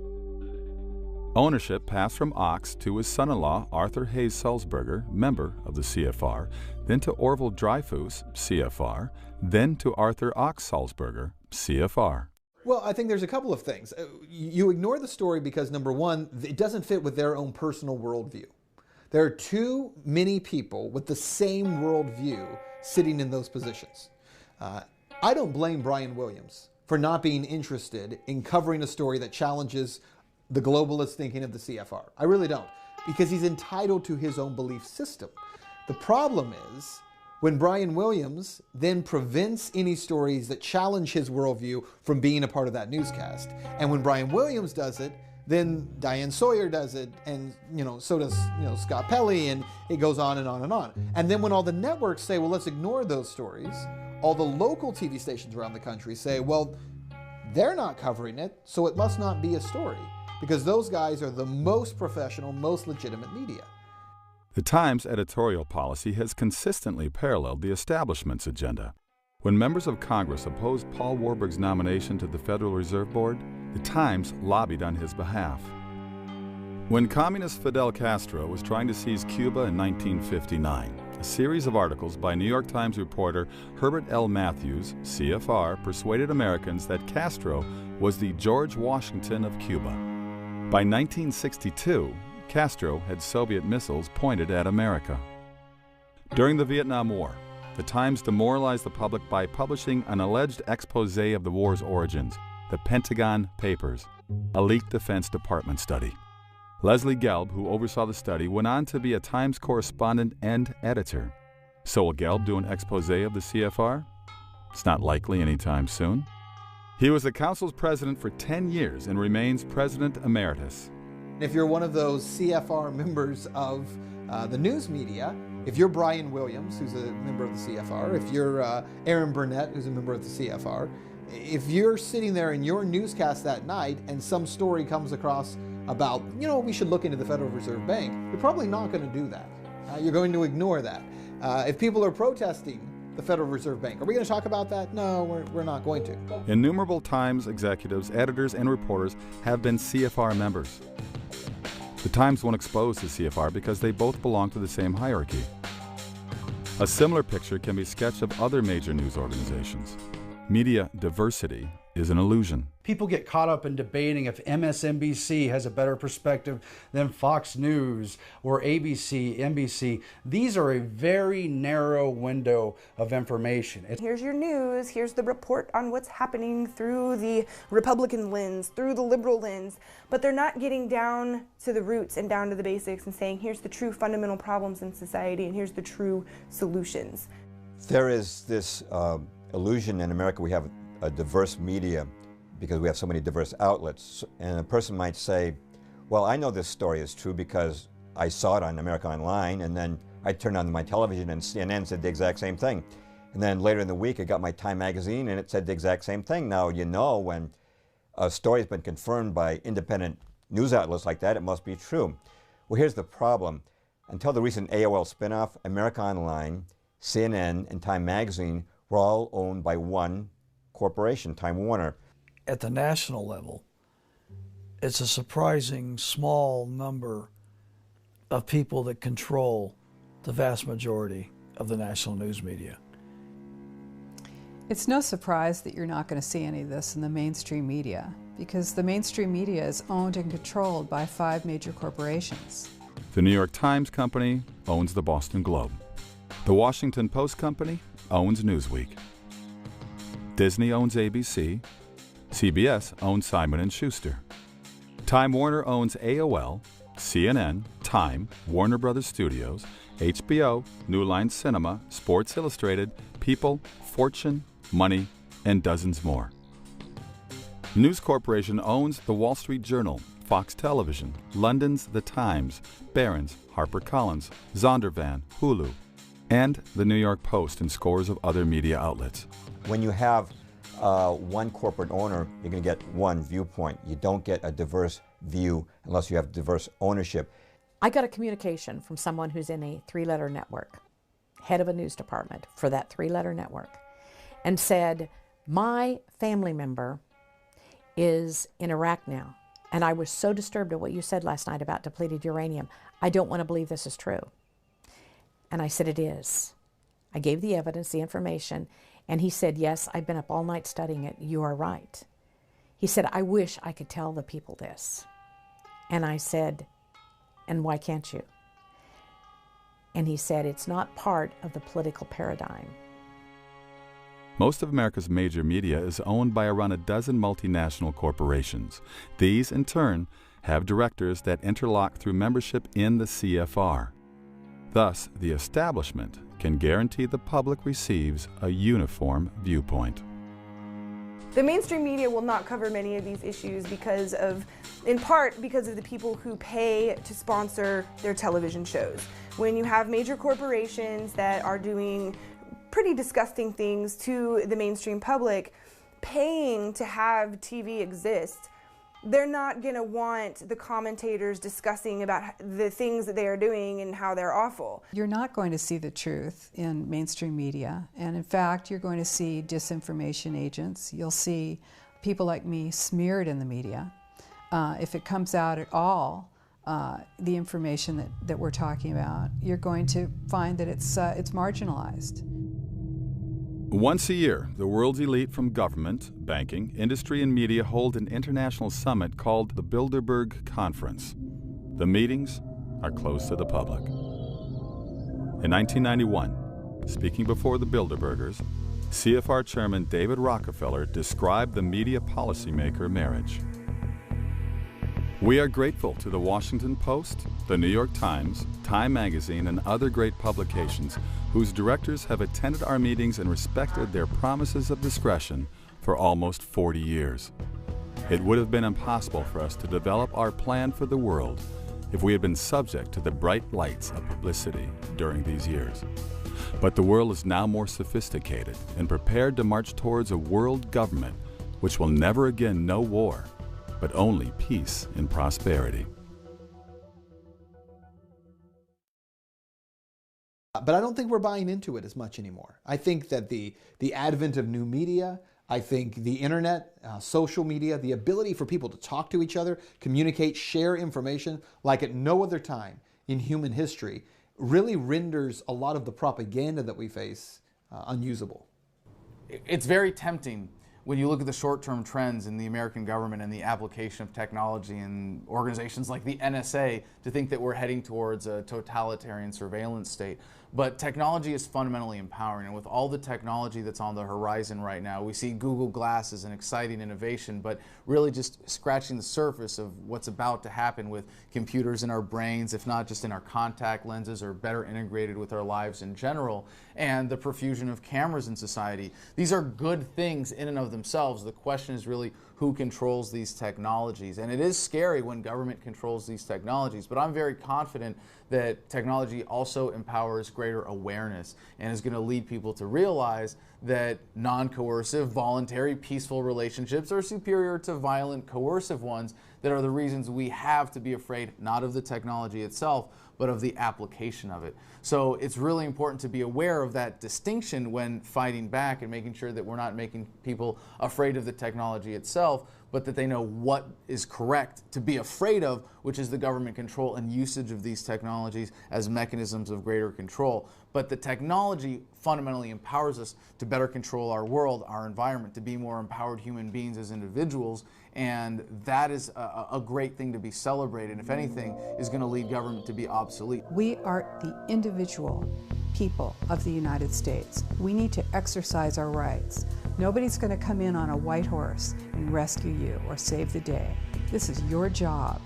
Ownership passed from Ochs to his son-in-law, Arthur Hayes Sulzberger, member of the CFR, then to Orville Dreyfus, CFR, then to Arthur Ochs Sulzberger, CFR. Well, I think there's a couple of things. You ignore the story because, number one, it doesn't fit with their own personal worldview. There are too many people with the same worldview sitting in those positions. I don't blame Brian Williams for not being interested in covering a story that challenges the globalist thinking of the CFR. I really don't, because he's entitled to his own belief system. The problem is when Brian Williams then prevents any stories that challenge his worldview from being a part of that newscast. And when Brian Williams does it, then Diane Sawyer does it, and so does Scott Pelley, and it goes on and on and on. And then when all the networks say, well, let's ignore those stories, all the local TV stations around the country say, well, they're not covering it, so it must not be a story, because those guys are the most professional, most legitimate media. The Times editorial policy has consistently paralleled the establishment's agenda. When members of Congress opposed Paul Warburg's nomination to the Federal Reserve Board, the Times lobbied on his behalf. When communist Fidel Castro was trying to seize Cuba in 1959, a series of articles by New York Times reporter Herbert L. Matthews, CFR, persuaded Americans that Castro was the George Washington of Cuba. By 1962, Castro had Soviet missiles pointed at America. During the Vietnam War, the Times demoralized the public by publishing an alleged expose of the war's origins, the Pentagon Papers, a leaked Defense Department study. Leslie Gelb, who oversaw the study, went on to be a Times correspondent and editor. So will Gelb do an expose of the CFR? It's not likely anytime soon. He was the council's president for 10 years and remains president emeritus. If you're one of those CFR members of the news media, If you're Brian Williams, who's a member of the CFR, if you're Aaron Burnett, who's a member of the CFR, if you're sitting there in your newscast that night and some story comes across about, we should look into the Federal Reserve Bank, you're probably not going to do that. You're going to ignore that. If people are protesting the Federal Reserve Bank, are we going to talk about that? No, we're not going to. Innumerable Times executives, editors, and reporters have been CFR members. The Times won't expose the CFR because they both belong to the same hierarchy. A similar picture can be sketched of other major news organizations. Media diversity is an illusion. People get caught up in debating if MSNBC has a better perspective than Fox News or ABC, NBC. These are a very narrow window of information. Here's your news, here's the report on what's happening through the Republican lens, through the liberal lens, but they're not getting down to the roots and down to the basics and saying here's the true fundamental problems in society and here's the true solutions. There is this illusion in America we have a diverse media because we have so many diverse outlets. And a person might say, well, I know this story is true because I saw it on America Online, and then I turned on my television and CNN said the exact same thing. And then later in the week I got my Time magazine and it said the exact same thing. Now, when a story has been confirmed by independent news outlets like that, it must be true. Well, here's the problem. Until the recent AOL spinoff, America Online, CNN, and Time magazine were all owned by one corporation, Time Warner. At the national level, it's a surprising small number of people that control the vast majority of the national news media. It's no surprise that you're not going to see any of this in the mainstream media, because the mainstream media is owned and controlled by 5 major corporations. The New York Times Company owns the Boston Globe. The Washington Post Company owns Newsweek. Disney owns ABC. CBS owns Simon & Schuster. Time Warner owns AOL, CNN, Time, Warner Brothers Studios, HBO, New Line Cinema, Sports Illustrated, People, Fortune, Money, and dozens more. News Corporation owns The Wall Street Journal, Fox Television, London's The Times, Barron's, HarperCollins, Zondervan, Hulu, and the New York Post and scores of other media outlets. When you have one corporate owner, you're going to get one viewpoint. You don't get a diverse view unless you have diverse ownership. I got a communication from someone who's in a 3-letter network, head of a news department for that 3-letter network, and said, my family member is in Iraq now, and I was so disturbed at what you said last night about depleted uranium. I don't want to believe this is true. And I said, it is. I gave the evidence, the information, and he said, yes, I've been up all night studying it. You are right. He said, I wish I could tell the people this. And I said, and why can't you? And he said, it's not part of the political paradigm. Most of America's major media is owned by around a dozen multinational corporations. These, in turn, have directors that interlock through membership in the CFR. Thus, the establishment can guarantee the public receives a uniform viewpoint. The mainstream media will not cover many of these issues in part because of the people who pay to sponsor their television shows. When you have major corporations that are doing pretty disgusting things to the mainstream public, paying to have TV exist, they're not going to want the commentators discussing about the things that they are doing and how they're awful. You're not going to see the truth in mainstream media, and in fact, you're going to see disinformation agents. You'll see people like me smeared in the media. If it comes out at all, the information that we're talking about, you're going to find that it's marginalized. Once a year, the world's elite from government, banking, industry, and media hold an international summit called the Bilderberg Conference. The meetings are closed to the public. In 1991, speaking before the Bilderbergers, CFR Chairman David Rockefeller described the media policymaker marriage. We are grateful to the Washington Post, the New York Times, Time Magazine, and other great publications whose directors have attended our meetings and respected their promises of discretion for almost 40 years. It would have been impossible for us to develop our plan for the world if we had been subject to the bright lights of publicity during these years. But the world is now more sophisticated and prepared to march towards a world government which will never again know war, but only peace and prosperity. But I don't think we're buying into it as much anymore. I think that the advent of new media, I think the internet, social media, the ability for people to talk to each other, communicate, share information like at no other time in human history really renders a lot of the propaganda that we face unusable. It's very tempting when you look at the short-term trends in the American government and the application of technology in organizations like the NSA to think that we're heading towards a totalitarian surveillance state. But technology is fundamentally empowering, and with all the technology that's on the horizon right now, we see Google Glass as an exciting innovation, but really just scratching the surface of what's about to happen with computers in our brains, if not just in our contact lenses, or better integrated with our lives in general, and the profusion of cameras in society. These are good things in and of themselves. The question is really who controls these technologies. And it is scary when government controls these technologies, but I'm very confident that technology also empowers greater awareness and is going to lead people to realize that non-coercive, voluntary, peaceful relationships are superior to violent, coercive ones that are the reasons we have to be afraid not of the technology itself, but of the application of it. So it's really important to be aware of that distinction when fighting back and making sure that we're not making people afraid of the technology itself, but that they know what is correct to be afraid of, which is the government control and usage of these technologies as mechanisms of greater control. But the technology fundamentally empowers us to better control our world, our environment, to be more empowered human beings as individuals, and that is a great thing to be celebrated, and if anything, is going to lead government to be obsolete. We are the individual people of the United States. We need to exercise our rights. Nobody's going to come in on a white horse and rescue you or save the day. This is your job.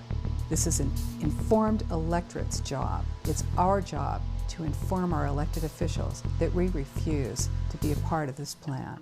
This is an informed electorate's job. It's our job to inform our elected officials that we refuse to be a part of this plan.